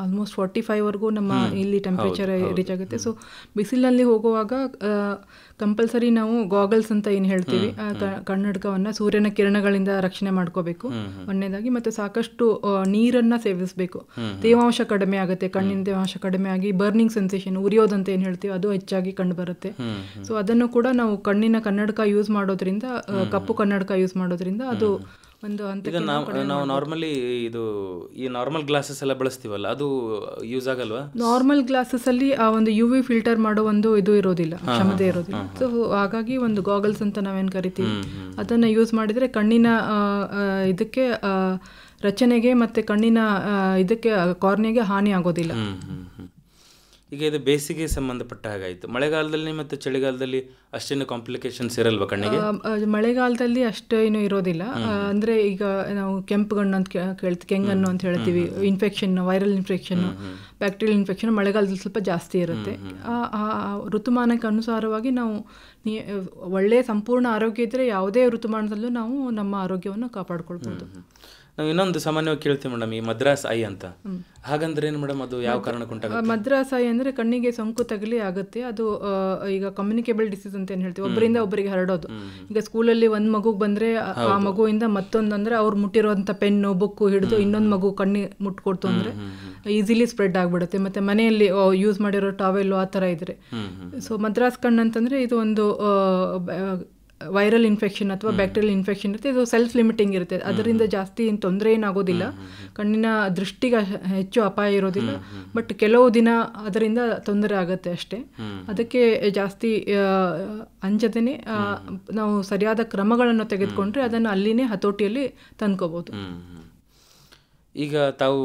ಆಲ್ಮೋಸ್ಟ್ 45ವರೆಗೂ ನಮ್ಮ ಇಲ್ಲಿ ಟೆಂಪ್ರೇಚರ್ ರೀಚ್ ಆಗುತ್ತೆ. ಸೊ ಬಿಸಿಲಿನಲ್ಲಿ ಹೋಗುವಾಗ ಕಂಪಲ್ಸರಿ ನಾವು ಗಾಗಲ್ಸ್ ಅಂತ ಏನು ಹೇಳ್ತೀವಿ, ಕನ್ನಡಕವನ್ನು ಸೂರ್ಯನ ಕಿರಣಗಳಿಂದ ರಕ್ಷಣೆ ಮಾಡ್ಕೋಬೇಕು ಒಂದನೇದಾಗಿ. ಮತ್ತು ಸಾಕಷ್ಟು ನೀರನ್ನು ಸೇವಿಸಬೇಕು. ತೇವಾಂಶ ಕಡಿಮೆ ಆಗುತ್ತೆ, ಕಣ್ಣಿನ ತೇವಾಂಶ ಕಡಿಮೆ ಆಗಿ ಬರ್ನಿಂಗ್ ಸೆನ್ಸೇಷನ್, ಉರಿಯೋದಂತ ಏನು ಹೇಳ್ತೀವಿ ಅದು ಹೆಚ್ಚಾಗಿ ಕಂಡು ಬರುತ್ತೆ. ಸೊ ಅದನ್ನು ಕೂಡ ನಾವು ಕಣ್ಣಿನ ಕನ್ನಡಕ ಯೂಸ್ ಮಾಡೋದ್ರಿಂದ, ಕಪ್ಪು ಕನ್ನಡಕ ಯೂಸ್ ಮಾಡೋದ್ರಿಂದ ಅದು ಒಂದು ಈಗ ಹಂತಕ್ಕೆ ನಾವು ನಾರ್ಮಲಿ ಇದು ಈ ನಾರ್ಮಲ್ ಗ್ಲಾಸಸ್ ಎಲ್ಲ ಬಳಸ್ತೀವಲ್ಲ, ಅದು ಯೂಸ್ ಆಗಲ್ವಾ? ನಾರ್ಮಲ್ ಗ್ಲಾಸಸ್ಸಲ್ಲಿ ಆ ಒಂದು ಯು ವಿ ಫಿಲ್ಟರ್ ಮಾಡೋ ಒಂದು ಇದು ಇರೋದಿಲ್ಲ, ಕ್ಷಮತೆ ಇರೋದಿಲ್ಲ. ಸೊ ಹಾಗಾಗಿ ಒಂದು ಗಾಗಲ್ಸ್ ಅಂತ ನಾವೇನು ಕರಿತೀವಿ ಅದನ್ನು ಯೂಸ್ ಮಾಡಿದರೆ ಕಣ್ಣಿನ ಇದಕ್ಕೆ ರಚನೆಗೆ ಮತ್ತು ಕಣ್ಣಿನ ಇದಕ್ಕೆ ಕಾರ್ನಿಯಾಗೆ ಹಾನಿ ಆಗೋದಿಲ್ಲ. ಈಗ ಇದು ಬೇಸಿಗೆ ಸಂಬಂಧಪಟ್ಟ ಹಾಗಾಯಿತು. ಮಳೆಗಾಲದಲ್ಲಿ ಮತ್ತು ಚಳಿಗಾಲದಲ್ಲಿ ಅಷ್ಟೇನು ಕಾಂಪ್ಲಿಕೇಶನ್ಸ್ ಇರಲ್ವಾ ಕಣ್ಣಿಗೆ? ಮಳೆಗಾಲದಲ್ಲಿ ಅಷ್ಟೇನು ಇರೋದಿಲ್ಲ. ಅಂದರೆ ಈಗ ನಾವು ಕೆಂಪು ಗಣ್ಣು ಅಂತ ಕೇಳ್ತೀವಿ, ಕೆಂಗಣ್ಣು ಅಂತ ಹೇಳ್ತೀವಿ. Infection, viral infection, bacterial infection ಮಳೆಗಾಲದಲ್ಲಿ ಸ್ವಲ್ಪ ಜಾಸ್ತಿ ಇರುತ್ತೆ. ಆ ಋತುಮಾನಕ್ಕೆ ಅನುಸಾರವಾಗಿ ನಾವು ಒಳ್ಳೆಯ ಸಂಪೂರ್ಣ ಆರೋಗ್ಯ ಇದ್ದರೆ ಯಾವುದೇ ಋತುಮಾನದಲ್ಲೂ ನಾವು ನಮ್ಮ ಆರೋಗ್ಯವನ್ನು ಕಾಪಾಡ್ಕೊಳ್ಬೋದು. ನಾವು ಇನ್ನೊಂದು ಸಾಮಾನ್ಯವಾಗಿ ಕೇಳ್ತೀವಿ ಮೇಡಮ್, ಈ ಮದ್ರಾಸ್ ಐ ಅಂತ. ಹಾಗಂದ್ರೆ ಏನು ಮೇಡಮ್, ಅದು ಯಾವ ಕಾರಣಕ್ಕೆ ಉಂಟಾಗುತ್ತೆ? ಮದ್ರಾಸ್ ಐ ಅಂದರೆ ಕಣ್ಣಿಗೆ ಸೋಂಕು ತಗಲಿ ಆಗುತ್ತೆ. ಅದು ಈಗ ಕಮ್ಯುನಿಕೇಬಲ್ ಡಿಸೀಸ್ ಅಂತ ಏನು ಹೇಳ್ತೀವಿ, ಒಬ್ಬರಿಂದ ಒಬ್ಬರಿಗೆ ಹರಡೋದು. ಈಗ ಸ್ಕೂಲಲ್ಲಿ ಒಂದು ಮಗುಗೆ ಬಂದರೆ ಆ ಮಗುವಿಂದ ಮತ್ತೊಂದು, ಅಂದರೆ ಅವ್ರು ಮುಟ್ಟಿರೋಂಥ ಪೆನ್ನು ಬುಕ್ಕು ಹಿಡಿದು ಇನ್ನೊಂದು ಮಗು ಕಣ್ಣಿಗೆ ಮುಟ್ಕೊಡ್ತು ಅಂದರೆ ಈಸಿಲಿ ಸ್ಪ್ರೆಡ್ ಆಗಿಬಿಡುತ್ತೆ. ಮತ್ತು ಮನೆಯಲ್ಲಿ ಯೂಸ್ ಮಾಡಿರೋ ಟಾವೆಲ್ಲು ಆ ಥರ ಇದ್ರೆ. ಸೊ ಮದ್ರಾಸ್ ಕಣ್ಣು ಅಂತಂದರೆ ಇದು ಒಂದು ವೈರಲ್ ಇನ್ಫೆಕ್ಷನ್ ಅಥವಾ ಬ್ಯಾಕ್ಟೀರಿಯಲ್ ಇನ್ಫೆಕ್ಷನ್ ಇರುತ್ತೆ. ಇದು ಸೆಲ್ಫ್ ಲಿಮಿಟಿಂಗ್ ಇರುತ್ತೆ. ಅದರಿಂದ ಜಾಸ್ತಿ ಏನು ತೊಂದರೆ ಏನಾಗೋದಿಲ್ಲ, ಕಣ್ಣಿನ ದೃಷ್ಟಿಗೆ ಹೆಚ್ಚು ಅಪಾಯ ಇರೋದಿಲ್ಲ. ಬಟ್ ಕೆಲವು ದಿನ ಅದರಿಂದ ತೊಂದರೆ ಆಗುತ್ತೆ ಅಷ್ಟೇ. ಅದಕ್ಕೆ ಜಾಸ್ತಿ ಅಂಜದೇನೆ ನಾವು ಸರಿಯಾದ ಕ್ರಮಗಳನ್ನು ತೆಗೆದುಕೊಂಡ್ರೆ ಅದನ್ನು ಅಲ್ಲಿನೇ ಹತೋಟಿಯಲ್ಲಿ ತಂದ್ಕೋಬೋದು. ಈಗ ತಾವು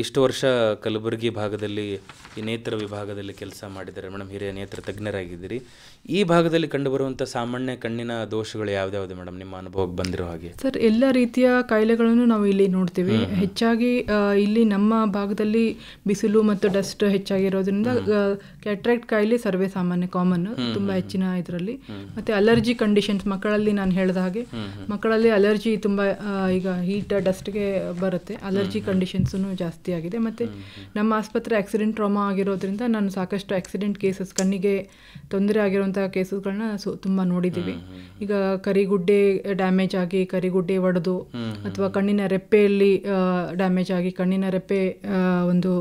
ಇಷ್ಟು ವರ್ಷ ಕಲಬುರಗಿ ಭಾಗದಲ್ಲಿ ಈ ನೇತ್ರ ವಿಭಾಗದಲ್ಲಿ ಕೆಲಸ ಮಾಡಿದ್ದಾರೆ ಮೇಡಮ್, ಹಿರಿಯ ನೇತ್ರ ತಜ್ಞರಾಗಿದ್ದೀರಿ. ಈ ಭಾಗದಲ್ಲಿ ಕಂಡುಬರುವಂಥ ಸಾಮಾನ್ಯ ಕಣ್ಣಿನ ದೋಷಗಳು ಯಾವ್ದಾವುದು ಮೇಡಮ್ ನಿಮ್ಮ ಅನುಭವಕ್ಕೆ ಬಂದಿರೋ ಹಾಗೆ? ಸರ್, ಎಲ್ಲ ರೀತಿಯ ಕಾಯಿಲೆಗಳನ್ನು ನಾವು ಇಲ್ಲಿ ನೋಡ್ತೀವಿ. ಹೆಚ್ಚಾಗಿ ಇಲ್ಲಿ ನಮ್ಮ ಭಾಗದಲ್ಲಿ ಬಿಸಿಲು ಮತ್ತು ಡಸ್ಟ್ ಹೆಚ್ಚಾಗಿರೋದ್ರಿಂದ ಕ್ಯಾಟ್ರಾಕ್ಟ್ ಕಾಯಿಲೆ ಸರ್ವೇ ಸಾಮಾನ್ಯ, ಕಾಮನ್, ತುಂಬ ಹೆಚ್ಚಿನ ಇದರಲ್ಲಿ. ಮತ್ತು ಅಲರ್ಜಿ ಕಂಡೀಷನ್ಸ್ ಮಕ್ಕಳಲ್ಲಿ ನಾನು ಹೇಳಿದ ಹಾಗೆ ಮಕ್ಕಳಲ್ಲಿ ಅಲರ್ಜಿ ತುಂಬ ಈಗ ಹೀಟ್ ಡಸ್ಟ್ಗೆ ಬರುತ್ತೆ. ಅಲರ್ಜಿ ಕಂಡೀಷನ್ಸೂ ಜಾಸ್ತಿ ಆಗಿದೆ. ಮತ್ತು ನಮ್ಮ ಆಸ್ಪತ್ರೆ ಆಕ್ಸಿಡೆಂಟ್ ಟ್ರಾಮಾ ಆಗಿರೋದ್ರಿಂದ ನಾನು ಸಾಕಷ್ಟು ಆಕ್ಸಿಡೆಂಟ್ ಕೇಸಸ್, ಕಣ್ಣಿಗೆ ತೊಂದರೆ ಆಗಿರುವಂಥ ಕೇಸಸ್ಗಳನ್ನ ತುಂಬ ನೋಡಿದ್ದೀವಿ. ಈಗ ಕರಿಗುಡ್ಡೆ ಡ್ಯಾಮೇಜ್ ಆಗಿ ಕರಿಗುಡ್ಡೆ ಒಡೆದು ಅಥವಾ ಕಣ್ಣಿನ ರೆಪ್ಪೆಯಲ್ಲಿ ಡ್ಯಾಮೇಜ್ ಆಗಿ ಕಣ್ಣಿನ ರೆಪ್ಪೆ ಒಂದು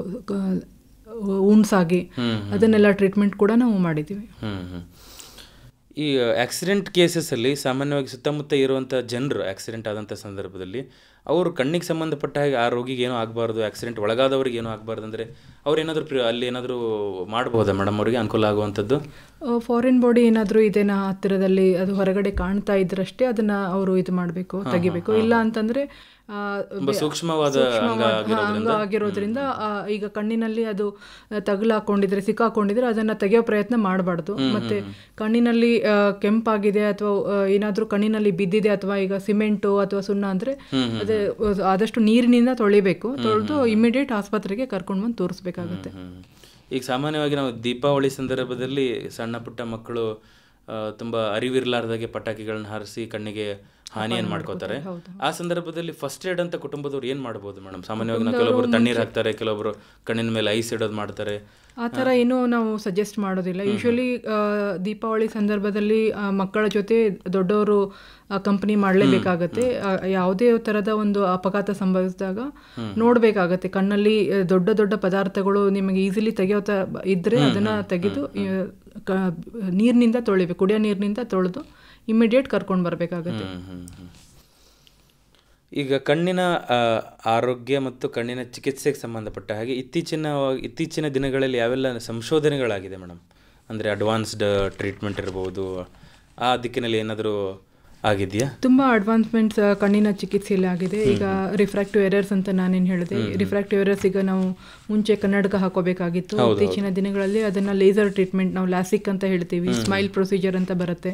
ಉಣ್ಸಾಗಿ ಅದನ್ನೆಲ್ಲ ಟ್ರೀಟ್ಮೆಂಟ್ ಕೂಡ ನಾವು ಮಾಡಿದ್ದೀವಿ. ಈ ಆಕ್ಸಿಡೆಂಟ್ ಕೇಸಸ್ಸಲ್ಲಿ ಸಾಮಾನ್ಯವಾಗಿ ಸುತ್ತಮುತ್ತ ಇರುವಂಥ ಜನರು ಆಕ್ಸಿಡೆಂಟ್ ಆದಂಥ ಸಂದರ್ಭದಲ್ಲಿ ಅವರು ಕಣ್ಣಿಗೆ ಸಂಬಂಧಪಟ್ಟ ಹಾಗೆ ಆ ರೋಗಿಗೆ ಏನೂ ಆಗಬಾರ್ದು, ಆಕ್ಸಿಡೆಂಟ್ ಒಳಗಾದವ್ರಿಗೆ ಏನೂ ಆಗಬಾರ್ದು ಅಂದರೆ ಅವ್ರು ಏನಾದರೂ ಅಲ್ಲಿ ಏನಾದರೂ ಮಾಡ್ಬೋದಾ ಮೇಡಮ್ ಅವರಿಗೆ ಅನುಕೂಲ ಆಗುವಂಥದ್ದು? ಫಾರಿನ್ ಬಾಡಿ ಏನಾದರೂ ಇದೆನಾ ಹತ್ತಿರದಲ್ಲಿ, ಅದು ಹೊರಗಡೆ ಕಾಣ್ತಾ ಇದ್ರಷ್ಟೇ ಅದನ್ನು ಅವರು ಇದು ಮಾಡಬೇಕು, ತೆಗಿಬೇಕು. ಇಲ್ಲ ಅಂತಂದರೆ ಸೂಕ್ಷ್ಮವಾದ ಅಂಗ ಆಗಿರೋದ್ರಿಂದ ಈಗ ಕಣ್ಣಿನಲ್ಲಿ ಅದು ತಗುಲಾಕೊಂಡಿದ್ರೆ, ಸಿಕ್ಕಾಕೊಂಡಿದ್ರೆ ಅದನ್ನು ತೆಗೆಯೋ ಪ್ರಯತ್ನ ಮಾಡಬಾರ್ದು. ಮತ್ತು ಕಣ್ಣಿನಲ್ಲಿ ಕೆಂಪಾಗಿದೆ ಅಥವಾ ಏನಾದರೂ ಕಣ್ಣಿನಲ್ಲಿ ಬಿದ್ದಿದೆ ಅಥವಾ ಈಗ ಸಿಮೆಂಟು ಅಥವಾ ಸುಣ್ಣ ಅಂದರೆ ಅದೇ ಆದಷ್ಟು ನೀರಿನಿಂದ ತೊಳಿಬೇಕು. ತೊಳೆದು ಇಮಿಡಿಯೇಟ್ ಆಸ್ಪತ್ರೆಗೆ ಕರ್ಕೊಂಡು ಬಂದು ತೋರಿಸ್ಬೇಕಾಗುತ್ತೆ. ಈಗ ಸಾಮಾನ್ಯವಾಗಿ ನಾವು ದೀಪಾವಳಿ ಸಂದರ್ಭದಲ್ಲಿ ಸಣ್ಣ ಪುಟ್ಟ ಮಕ್ಕಳು ತುಂಬ ಅರಿವಿರ್ಲಾರ್ದಾಗೆ ಪಟಾಕಿಗಳನ್ನ ಹಾರಿಸಿ ಕಣ್ಣಿಗೆ ಹಾನಿಯನ್ನು ಮಾಡ್ಕೋತಾರೆ. ಆ ಸಂದರ್ಭದಲ್ಲಿ ಫಸ್ಟ್ ಏಡ್ ಅಂತ ಕುಟುಂಬದವ್ರು ಏನು ಮಾಡ್ಬೋದು ಮೇಡಮ್? ಸಾಮಾನ್ಯವಾಗಿ ನಾವು ಕೆಲವೊಬ್ಬರು ತಣ್ಣೀರು ಹಾಕ್ತಾರೆ, ಕೆಲವೊಬ್ಬರು ಕಣ್ಣಿನ ಮೇಲೆ ಐಸ್ ಇಡೋದು ಮಾಡ್ತಾರೆ. ಆ ಥರ ಏನೂ ನಾವು ಸಜೆಸ್ಟ್ ಮಾಡೋದಿಲ್ಲ. ಯೂಶ್ವಲಿ ದೀಪಾವಳಿ ಸಂದರ್ಭದಲ್ಲಿ ಮಕ್ಕಳ ಜೊತೆ ದೊಡ್ಡವರು ಕಂಪನಿ ಮಾಡಲೇಬೇಕಾಗತ್ತೆ. ಯಾವುದೇ ಥರದ ಒಂದು ಅಪಘಾತ ಸಂಭವಿಸಿದಾಗ ನೋಡಬೇಕಾಗತ್ತೆ. ಕಣ್ಣಲ್ಲಿ ದೊಡ್ಡ ದೊಡ್ಡ ಪದಾರ್ಥಗಳು ನಿಮಗೆ ಈಸಿಲಿ ತೆಗೆಯೋ ಇದ್ದರೆ ಅದನ್ನು ತೆಗೆದು ನೀರಿನಿಂದ ತೊಳಿಬೇಕು, ಕುಡಿಯೋ ನೀರಿನಿಂದ ತೊಳೆದು ಇಮಿಡಿಯೇಟ್ ಕರ್ಕೊಂಡು ಬರಬೇಕಾಗತ್ತೆ. ಈಗ ಕಣ್ಣಿನ ಆರೋಗ್ಯ ಮತ್ತು ಕಣ್ಣಿನ ಚಿಕಿತ್ಸೆಗೆ ಸಂಬಂಧಪಟ್ಟ ಹಾಗೆ ಇತ್ತೀಚಿನ ದಿನಗಳಲ್ಲಿ ಯಾವೆಲ್ಲ ಸಂಶೋಧನೆಗಳಾಗಿದೆ ಮೇಡಮ್? ಅಂದರೆ ಅಡ್ವಾನ್ಸ್ಡ್ ಟ್ರೀಟ್ಮೆಂಟ್ ಇರ್ಬೋದು, ಆ ದಿಕ್ಕಿನಲ್ಲಿ ಏನಾದರೂ ಆಗಿದೆಯಾ? ತುಂಬ ಅಡ್ವಾನ್ಸ್ಮೆಂಟ್ಸ್ ಕಣ್ಣಿನ ಚಿಕಿತ್ಸೆಯಲ್ಲಿ ಆಗಿದೆ. ಈಗ ರಿಫ್ರಾಕ್ಟಿವ್ ಎರರ್ಸ್ ಅಂತ ನಾನೇನು ಹೇಳಿದೆ, ರಿಫ್ರಾಕ್ಟಿವ್ ಎರರ್ಸ್ ಈಗ ನಾವು ಮುಂಚೆ ಕನ್ನಡಕ ಹಾಕೋಬೇಕಾಗಿತ್ತು. ಇತ್ತೀಚಿನ ದಿನಗಳಲ್ಲಿ ಅದನ್ನು ಲೇಸರ್ ಟ್ರೀಟ್ಮೆಂಟ್, ನಾವು ಲ್ಯಾಸಿಕ್ ಅಂತ ಹೇಳ್ತೀವಿ, ಸ್ಮೈಲ್ ಪ್ರೊಸೀಜರ್ ಅಂತ ಬರುತ್ತೆ.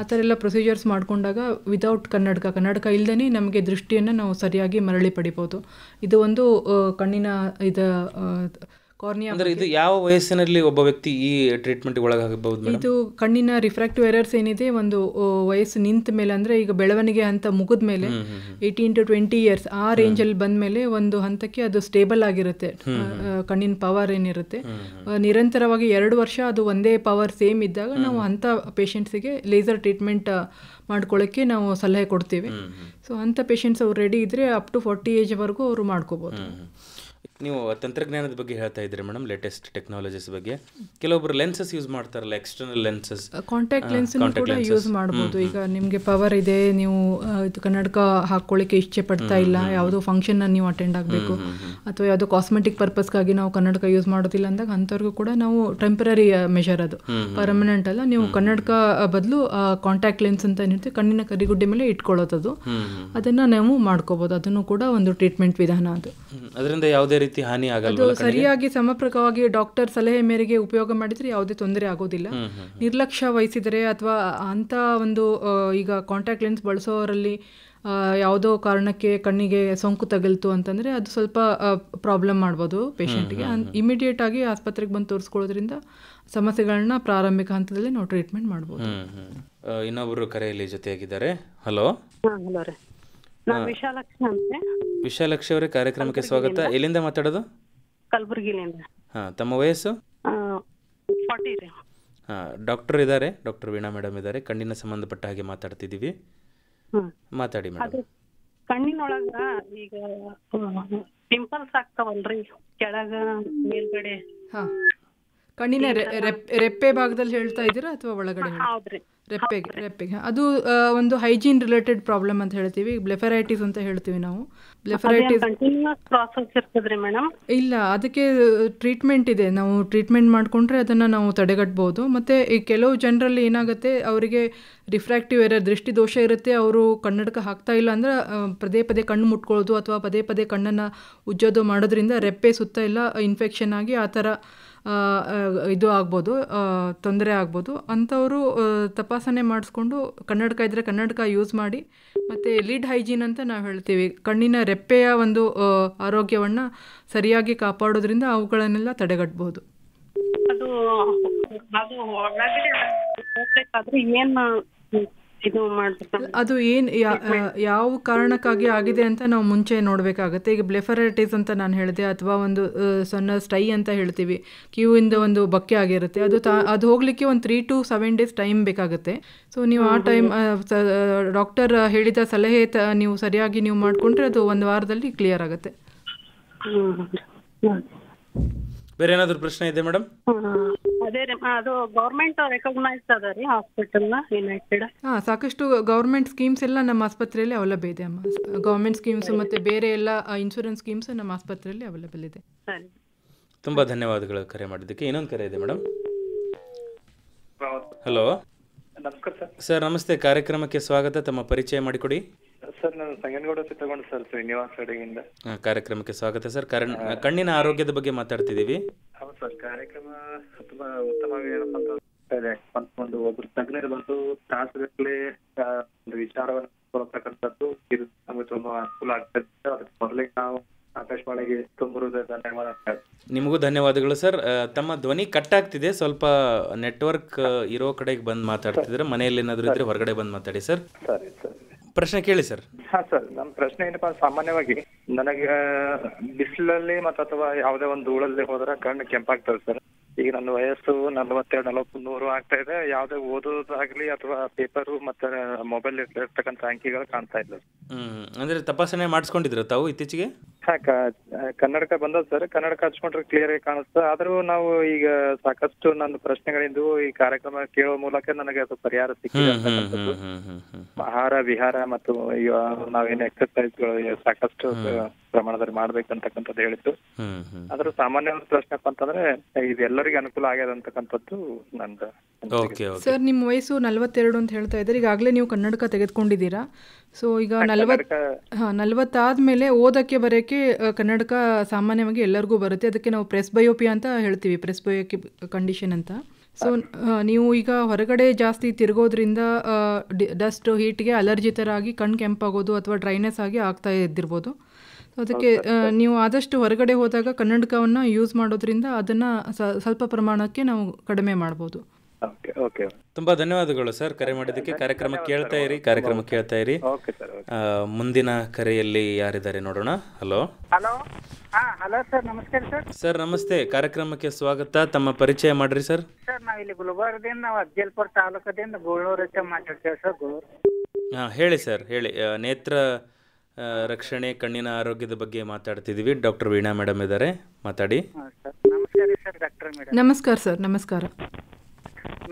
ಆ ಥರ ಎಲ್ಲ ಪ್ರೊಸೀಜರ್ಸ್ ಮಾಡ್ಕೊಂಡಾಗ ವಿತೌಟ್ ಕನ್ನಡಕ ಇಲ್ಲದೇ ನಮಗೆ ದೃಷ್ಟಿಯನ್ನು ನಾವು ಸರಿಯಾಗಿ ಮರಳಿ ಪಡಿಬೋದು. ಇದು ಒಂದು ಕಣ್ಣಿನ ಕಾರ್ನಿಯಾ. ಇದು ಯಾವ ವಯಸ್ಸಿನಲ್ಲಿ ಒಬ್ಬ ವ್ಯಕ್ತಿ ಈ ಟ್ರೀಟ್ಮೆಂಟ್ಗೆ ಒಳಗಾಗಬಹುದು? ಇದು ಕಣ್ಣಿನ ರಿಫ್ರಾಕ್ಟಿವ್ ಎರರ್ಸ್ ಏನಿದೆ ಒಂದು ವಯಸ್ಸು ನಿಂತ ಮೇಲೆ, ಅಂದರೆ ಈಗ ಬೆಳವಣಿಗೆ ಹಂತ ಮುಗಿದ ಮೇಲೆ 18 to 20 years ಆ ರೇಂಜಲ್ಲಿ ಬಂದ ಮೇಲೆ ಒಂದು ಹಂತಕ್ಕೆ ಅದು ಸ್ಟೇಬಲ್ ಆಗಿರುತ್ತೆ. ಕಣ್ಣಿನ ಪವರ್ ಏನಿರುತ್ತೆ ನಿರಂತರವಾಗಿ 2 ವರ್ಷ ಅದು ಒಂದೇ ಪವರ್ ಸೇಮ್ ಇದ್ದಾಗ ನಾವು ಅಂಥ ಪೇಷಂಟ್ಸಿಗೆ ಲೇಸರ್ ಟ್ರೀಟ್ಮೆಂಟ್ ಮಾಡ್ಕೊಳ್ಳೋಕ್ಕೆ ನಾವು ಸಲಹೆ ಕೊಡ್ತೀವಿ. ಸೊ ಅಂಥ ಪೇಷಂಟ್ಸ್ ಅವ್ರು ರೆಡಿ ಇದ್ದರೆ ಅಪ್ ಟು 40 ಏಜ್ವರೆಗೂ ಅವರು ಮಾಡ್ಕೋಬೋದು. ನೀವು ತಂತ್ರಜ್ಞಾನದ ಬಗ್ಗೆ ಹೇಳ್ತಾ ಇದ್ದೀರಿ ಮೇಡಮ್, ಲೇಟೆಸ್ಟ್ ಟೆಕ್ನಾಲಜೀಸ್ ಬಗ್ಗೆ. ಕೆಲವೊಬ್ರು ಲೆನ್ಸಸ್ ಯೂಸ್ ಮಾಡ್ತಾರಲ್ಲ, ಎಕ್ಸ್ಟರ್ನಲ್ ಲೆನ್ಸಸ್, ಕಾಂಟ್ಯಾಕ್ಟ್ ಲೆನ್ಸ್ ಕೂಡ ಯೂಸ್ ಮಾಡ್ಬೋದು. ಈಗ ನಿಮಗೆ ಪವರ್ ಇದೆ, ನೀವು ಇದು ಕನ್ನಡಕ ಹಾಕ್ಕೊಳ್ಳಿಕ್ಕೆ ಇಚ್ಛೆ ಪಡ್ತಾ ಇಲ್ಲ, ಯಾವುದೋ ಫಂಕ್ಷನ್ನ ನೀವು ಅಟೆಂಡ್ ಆಗಬೇಕು ಅಥವಾ ಯಾವುದೋ ಕಾಸ್ಮೆಟಿಕ್ ಪರ್ಪಸ್ಗಾಗಿ ನಾವು ಕನ್ನಡಕ ಯೂಸ್ ಮಾಡೋದಿಲ್ಲ ಅಂದಾಗ ಅಂಥವ್ರಿಗೂ ಕೂಡ ನಾವು ಟೆಂಪರರಿ ಮೆಷರ್, ಅದು ಪರ್ಮನೆಂಟ್ ಅಲ್ಲ. ನೀವು ಕನ್ನಡಕ ಬದಲು ಕಾಂಟ್ಯಾಕ್ಟ್ ಲೆನ್ಸ್ ಅಂತ ಏನಿರುತ್ತೆ ಕಣ್ಣಿನ ಕರಿಗುಡ್ಡೆ ಮೇಲೆ ಇಟ್ಕೊಳ್ಳೋದು, ಅದನ್ನು ನಾವು ಮಾಡ್ಕೋಬೋದು. ಅದನ್ನು ಕೂಡ ಒಂದು ಟ್ರೀಟ್ಮೆಂಟ್ ವಿಧಾನ. ಅದು ಅದರಿಂದ ಯಾವುದೇ ರೀತಿ ಹಾನಿ ಆಗಲ್ಲ. ಅದು ಸರಿಯಾಗಿ ಸಮರ್ಪಕವಾಗಿ ಡಾಕ್ಟರ್ ಸಲಹೆ ಮೇರೆಗೆ ಉಪಯೋಗ ಮಾಡಿದರೆ ಯಾವುದೇ ತೊಂದರೆ ಆಗೋದಿಲ್ಲ. ನಿರ್ಲಕ್ಷ್ಯ ವಹಿಸಿದರೆ ಅಥವಾ ಅಂಥ ಒಂದು ಈಗ ಕಾಂಟ್ಯಾಕ್ಟ್ ಲೆನ್ಸ್ ಬಳಸೋರಲ್ಲಿ ಯಾವುದೋ ಕಾರಣಕ್ಕೆ ಕಣ್ಣಿಗೆ ಸೋಂಕು ತಗಲ್ತು ಅಂತಂದರೆ ಅದು ಸ್ವಲ್ಪ ಪ್ರಾಬ್ಲಮ್ ಮಾಡ್ಬೋದು ಪೇಷಂಟ್ಗೆ. ಇಮಿಡಿಯೇಟ್ ಆಗಿ ಆಸ್ಪತ್ರೆಗೆ ಬಂದು ತೋರಿಸ್ಕೊಳ್ಳೋದ್ರಿಂದ ಸಮಸ್ಯೆಗಳನ್ನ ಪ್ರಾರಂಭಿಕ ಹಂತದಲ್ಲಿ ನಾವು ಟ್ರೀಟ್ಮೆಂಟ್ ಮಾಡ್ಬೋದು. ಇನ್ನೊಬ್ಬರು ಕರೆಯಲ್ಲಿ ಜೊತೆಯಾಗಿದ್ದಾರೆ. ಹಲೋ. ಹಲೋ ರೀ, ನಾನು ವಿಶಾಲಕ್ಷಿ ಅಂತ. ವಿಶಾಲಕ್ಷಿ ಅವರೇ, ಕಾರ್ಯಕ್ರಮಕ್ಕೆ ಸ್ವಾಗತ. ಎಲ್ಲಿಂದ ಮಾತಾಡೋದು? ಕಲಬುರಗಿಲಿಂದ. ತಮ್ಮ ವಯಸ್ಸು? 40 ರೀ. ಡಾಕ್ಟರ್ ಇದ್ದಾರೆ, ಡಾಕ್ಟರ್ ವೀಣಾ ಮೇಡಮ್ ಇದ್ದಾರೆ. ಕಣ್ಣಿನ ಸಂಬಂಧಪಟ್ಟ ಹಾಗೆ ಮಾತಾಡ್ತಿದ್ದೀವಿ, ಮಾತಾಡಿ ಮೇಡಮ್. ಕಣ್ಣಿನೊಳಗ ಈಗ ಪಿಂಪಲ್ಸ್ ಆಗ್ತಾವಲ್ರಿ, ಕೆಳಗ ಮೇಲ್ಗಡೆ. ಕಣ್ಣಿನ ರೆಪ್ಪೆ ಭಾಗದಲ್ಲಿ ಹೇಳ್ತಾ ಇದ್ದೀರಾ ಅಥವಾ ಒಳಗಡೆ? ಹೌದ್ರಿ, ರೆಪ್ಪೆಗೆ. ಅದು ಒಂದು ಹೈಜೀನ್ ರಿಲೇಟೆಡ್ ಪ್ರಾಬ್ಲಮ್ ಅಂತ ಹೇಳ್ತೀವಿ, ಬ್ಲೆಫರೈಟಿಸ್ ಅಂತ ಹೇಳ್ತೀವಿ ನಾವು. ಬ್ಲೆಫರೈಟಿಸ್ ಇಲ್ಲ, ಅದಕ್ಕೆ ಟ್ರೀಟ್ಮೆಂಟ್ ಇದೆ. ನಾವು ಟ್ರೀಟ್ಮೆಂಟ್ ಮಾಡಿಕೊಂಡ್ರೆ ಅದನ್ನು ನಾವು ತಡೆಗಟ್ಟಬಹುದು. ಮತ್ತು ಈ ಕೆಲವು ಜನರಲ್ಲಿ ಏನಾಗುತ್ತೆ, ಅವರಿಗೆ ರಿಫ್ರಾಕ್ಟಿವ್ ಎರರ್, ದೃಷ್ಟಿ ದೋಷ ಇರುತ್ತೆ, ಅವರು ಕನ್ನಡಕ ಹಾಕ್ತಾ ಇಲ್ಲ ಅಂದರೆ ಪದೇ ಪದೇ ಕಣ್ಣು ಮುಟ್ಕೊಳ್ಳೋದು ಅಥವಾ ಪದೇ ಪದೇ ಕಣ್ಣನ್ನು ಉಜ್ಜೋದು ಮಾಡೋದ್ರಿಂದ ರೆಪ್ಪೆ ಸುತ್ತ ಎಲ್ಲ ಇನ್ಫೆಕ್ಷನ್ ಆಗಿ ಆ ಥರ ಇದು ಆಗ್ಬೋದು, ತೊಂದರೆ ಆಗ್ಬೋದು. ಅಂಥವರು ತಪಾಸಣೆ ಮಾಡಿಸ್ಕೊಂಡು ಕನ್ನಡಕ ಇದ್ದರೆ ಕನ್ನಡಕ ಯೂಸ್ ಮಾಡಿ. ಮತ್ತು ಲಿಡ್ ಹೈಜೀನ್ ಅಂತ ನಾವು ಹೇಳ್ತೀವಿ, ಕಣ್ಣಿನ ರೆಪ್ಪೆಯ ಒಂದು ಆರೋಗ್ಯವನ್ನು ಸರಿಯಾಗಿ ಕಾಪಾಡೋದ್ರಿಂದ ಅವುಗಳನ್ನೆಲ್ಲ ತಡೆಗಟ್ಟಬಹುದು. ಅದು ಏನು ಅದು ಏನು ಯಾವ ಕಾರಣಕ್ಕಾಗಿ ಆಗಿದೆ ಅಂತ ನಾವು ಮುಂಚೆ ನೋಡಬೇಕಾಗತ್ತೆ. ಈಗ ಬ್ಲೆಫರೈಟಿಸ್ ಅಂತ ನಾನು ಹೇಳಿದೆ, ಅಥವಾ ಒಂದು ಸಣ್ಣ ಸ್ಟೈ ಅಂತ ಹೇಳ್ತೀವಿ, ಕ್ಯೂವಿಂದ ಒಂದು ಬಕ್ಕೆ ಆಗಿರುತ್ತೆ, ಅದು ಹೋಗಲಿಕ್ಕೆ ಒಂದು 3 to 7 days ಟೈಮ್ ಬೇಕಾಗುತ್ತೆ. ಸೊ ನೀವು ಆ ಟೈಮ್ ಡಾಕ್ಟರ್ ಹೇಳಿದ ಸಲಹೆ ನೀವು ಸರಿಯಾಗಿ ನೀವು ಮಾಡಿಕೊಂಡ್ರೆ ಅದು 1 ವಾರದಲ್ಲಿ ಕ್ಲಿಯರ್ ಆಗುತ್ತೆ. ಬೇರೆ ಏನಾದರೂ ಪ್ರಶ್ನೆ ಇದೆ ಮೇಡಮ್? ಅದೇ ರೀ, ಅದು ಗೌರ್ಮೆಂಟ್ ರೆಕಗ್ನೈಸ್ಡ್ ಅದ ರೀ ಹಾಸ್ಪಿಟಲ್ನ ಯುನೈಟೆಡ್? ಸಾಕಷ್ಟು ಗೌರ್ಮೆಂಟ್ ಸ್ಕೀಮ್ಸ್ ಎಲ್ಲ ನಮ್ಮ ಆಸ್ಪತ್ರೆಯಲ್ಲಿ ಅವೈಲೇಬಲ್ ಇದೆ ಅಮ್ಮ. ಗೌರ್ಮೆಂಟ್ ಸ್ಕೀಮ್ಸ್ ಮತ್ತು ಬೇರೆ ಎಲ್ಲ ಇನ್ಶೂರೆನ್ಸ್ ಸ್ಕೀಮ್ಸ್ ನಮ್ಮ ಆಸ್ಪತ್ರೆಯಲ್ಲಿ ಅವೈಲೇಬಲ್ ಇದೆ. ಸರಿ, ತುಂಬ ಧನ್ಯವಾದಗಳು ಕರೆ ಮಾಡಿದ್ದಕ್ಕೆ. ಇನ್ನೊಂದು ಕರೆ ಇದೆ ಮೇಡಮ್. ಹಲೋ. ನಮಸ್ಕಾರ ಸರ್. ಸರ್ ನಮಸ್ತೆ, ಕಾರ್ಯಕ್ರಮಕ್ಕೆ ಸ್ವಾಗತ. ತಮ್ಮ ಪರಿಚಯ ಮಾಡಿಕೊಡಿ. ಸರ್ ನಾನು ಸಂಗನಗೌಡ ಸಿದ್ದಗೊಂಡ ಸರ್, ಶ್ರೀನಿವಾಸ್ ಅಡಿಯಿಂದ. ಕಾರ್ಯಕ್ರಮಕ್ಕೆ ಸ್ವಾಗತ ಸರ್. ಕಣ್ಣಿನ ಆರೋಗ್ಯದ ಬಗ್ಗೆ ಮಾತಾಡ್ತಿದ್ದೀವಿ. ಹೌದು ಸರ್, ಕಾರ್ಯಕ್ರಮ ತುಂಬಾ ಉತ್ತಮವಾಗಿ ಏನಪ್ಪ ಅಂತ ಒಂದು ಒಬ್ರು ತಜ್ಞರು ಬಂದು ತಾಸುಗಟ್ಟಲೆ ಒಂದು ವಿಚಾರವನ್ನು ಕೊಡ್ತಕ್ಕಂಥದ್ದು ಇದು ನಮಗೆ ತುಂಬಾ ಅನುಕೂಲ ಆಗ್ತದೆ. ಅದಕ್ಕೆ ಮೊದಲಿಗೆ ನಾವು ಆಕಾಶವಾಣಿಗೆ ತುಂಬ ಧನ್ಯವಾದ. ನಿಮಗೂ ಧನ್ಯವಾದಗಳು ಸರ್. ತಮ್ಮ ಧ್ವನಿ ಕಟ್ ಆಗ್ತಿದೆ, ಸ್ವಲ್ಪ ನೆಟ್ವರ್ಕ್ ಇರೋ ಕಡೆಗೆ ಬಂದು ಮಾತಾಡ್ತಿದ್ರೆ, ಮನೆಯಲ್ಲಿ ಏನಾದರೂ ಇದ್ರೆ ಹೊರಗಡೆ ಬಂದು ಮಾತಾಡಿ ಸರ್. ಸರಿ ಸರ್, ಪ್ರಶ್ನೆ ಕೇಳಿ ಸರ್. ಹಾ ಸರ್, ನಮ್ಮ ಪ್ರಶ್ನೆ ಏನಪ್ಪಾ, ಸಾಮಾನ್ಯವಾಗಿ ನನಗೆ ಬಿಸಿಲಲ್ಲಿ ಅಥವಾ ಯಾವುದೇ ಒಂದು ಧೂಳಲ್ಲಿ ಹೋದ್ರೆ ಕಣ್ಣು ಕೆಂಪಾಗ್ತದೆ ಸರ್. ಈಗ ನನ್ನ ವಯಸ್ಸು 42, 43 ಆಗ್ತಾ ಇದೆ. ಯಾವುದೇ ಓದೋದಾಗ್ಲಿ ಅಥವಾ ಪೇಪರು ಮತ್ತೆ ಮೊಬೈಲ್ ಇರ್ತಕ್ಕಂಥ ಅಂಕಿಗಳು ಕಾಣ್ತಾ ಇಲ್ಲ. ಅಂದ್ರೆ ತಪಾಸಣೆ ಮಾಡಿಸ್ಕೊಂಡಿದ್ರು ತಾವು ಇತ್ತೀಚೆಗೆ? ಹಾ, ಕನ್ನಡಕ ಬಂದದ ಸರ್. ಕನ್ನಡಕ ಹಚ್ಕೊಂಡ್ರೆ ಕ್ಲಿಯರ್ ಆಗಿ ಕಾಣಿಸ್ತಾ. ಆದ್ರೂ ನಾವು ಈಗ ಸಾಕಷ್ಟು ನನ್ನ ಪ್ರಶ್ನೆಗಳಿಂದು ಈ ಕಾರ್ಯಕ್ರಮ ಕೇಳೋ ಮೂಲಕ ನನಗೆ ಅದು ಪರಿಹಾರ ಸಿಕ್ಕಿದೆ. ಆಹಾರ ವಿಹಾರ ಮತ್ತು ನಾವೇನು ಎಕ್ಸರ್ಸೈಸ್ಗಳು ಸಾಕಷ್ಟು ಪ್ರಮಾಣದಲ್ಲಿ ಮಾಡ್ಬೇಕಂತಕ್ಕಂಥದ್ದು ಹೇಳಿತ್ತು. ಅದ್ರ ಸಾಮಾನ್ಯ ಪ್ರಶ್ನೆ ಅಂತಂದ್ರೆ ಇದೆಲ್ಲರಿಗೂ ಅನುಕೂಲ ಆಗ್ಯದ ಅಂತಕ್ಕಂಥದ್ದು ನಂದು. ಸರ್, ನಿಮ್ಮ ವಯಸ್ಸು 42 ಅಂತ ಹೇಳ್ತಾ ಇದ್ದಾರೆ. ಈಗಾಗಲೇ ನೀವು ಕನ್ನಡಕ ತೆಗೆದುಕೊಂಡಿದ್ದೀರಾ. ಸೊ ಈಗ 40 ಆದಮೇಲೆ ಓದಕ್ಕೆ ಬರೋಕ್ಕೆ ಕನ್ನಡಕ ಸಾಮಾನ್ಯವಾಗಿ ಎಲ್ಲರಿಗೂ ಬರುತ್ತೆ. ಅದಕ್ಕೆ ನಾವು ಪ್ರೆಸ್ಬಯೋಪಿಯಾ ಅಂತ ಹೇಳ್ತೀವಿ, ಪ್ರೆಸ್ಬಯೋಪಿ ಕಂಡೀಷನ್ ಅಂತ. ಸೊ ನೀವು ಈಗ ಹೊರಗಡೆ ಜಾಸ್ತಿ ತಿರುಗೋದ್ರಿಂದ ಡಸ್ಟ್ ಹೀಟ್ಗೆ ಅಲರ್ಜಿ ಥರ ಆಗಿ ಕಣ್ಣು ಕೆಂಪಾಗೋದು ಅಥವಾ ಡ್ರೈನೆಸ್ ಆಗಿ ಆಗ್ತಾ ಇದ್ದಿರ್ಬೋದು. ಅದಕ್ಕೆ ನೀವು ಆದಷ್ಟು ಹೊರಗಡೆ ಹೋದಾಗ ಕನ್ನಡಕವನ್ನು ಯೂಸ್ ಮಾಡೋದ್ರಿಂದ ಅದನ್ನು ಸ್ವಲ್ಪ ಪ್ರಮಾಣಕ್ಕೆ ನಾವು ಕಡಿಮೆ ಮಾಡ್ಬೋದು. ಓಕೆ ಓಕೆ ತುಂಬಾ ಧನ್ಯವಾದಗಳು ಸರ್ ಕರೆ ಮಾಡಿದ್ದಕ್ಕೆ. ಕಾರ್ಯಕ್ರಮ ಕೇಳ್ತಾ ಇರಿ. Okay sir. ಮುಂದಿನ ಕರೆಯಲ್ಲಿ ಯಾರಿದ್ದಾರೆ ನೋಡೋಣ. ಹಲೋ ಹಲೋ ಸರ್, ನಮಸ್ಕಾರ ಸರ್. ಸರ್ ನಮಸ್ತೆ, ಕಾರ್ಯಕ್ರಮಕ್ಕೆ ಸ್ವಾಗತ. ತಮ್ಮ ಪರಿಚಯ ಮಾಡ್ರಿ ಸರ್. ಸರ್ ನಾವಿಲ್ಲಿ ಗುಲ್ಬರ್ಗದಿಂದ, ನಾವು ಅಫ್ಜಲ್ಪುರ ತಾಲೂಕದಿಂದ ಗೋಳೂರು ಮಾತಾಡ್ತೇವೆ ಸರ್. ಹೇಳಿ ಸರ್, ಹೇಳಿ. ನೇತ್ರ ರಕ್ಷಣೆ, ಕಣ್ಣಿನ ಆರೋಗ್ಯದ ಬಗ್ಗೆ ಮಾತಾಡ್ತಿದ್ದೀವಿ. ಡಾಕ್ಟರ್ ವೀಣಾ ಮೇಡಮ್ ಇದ್ದಾರೆ, ಮಾತಾಡಿ. ನಮಸ್ಕಾರ ಸರ್ ಡಾಕ್ಟರ್ ಮೇಡಮ್. ನಮಸ್ಕಾರ ಸರ್. ನಮಸ್ಕಾರ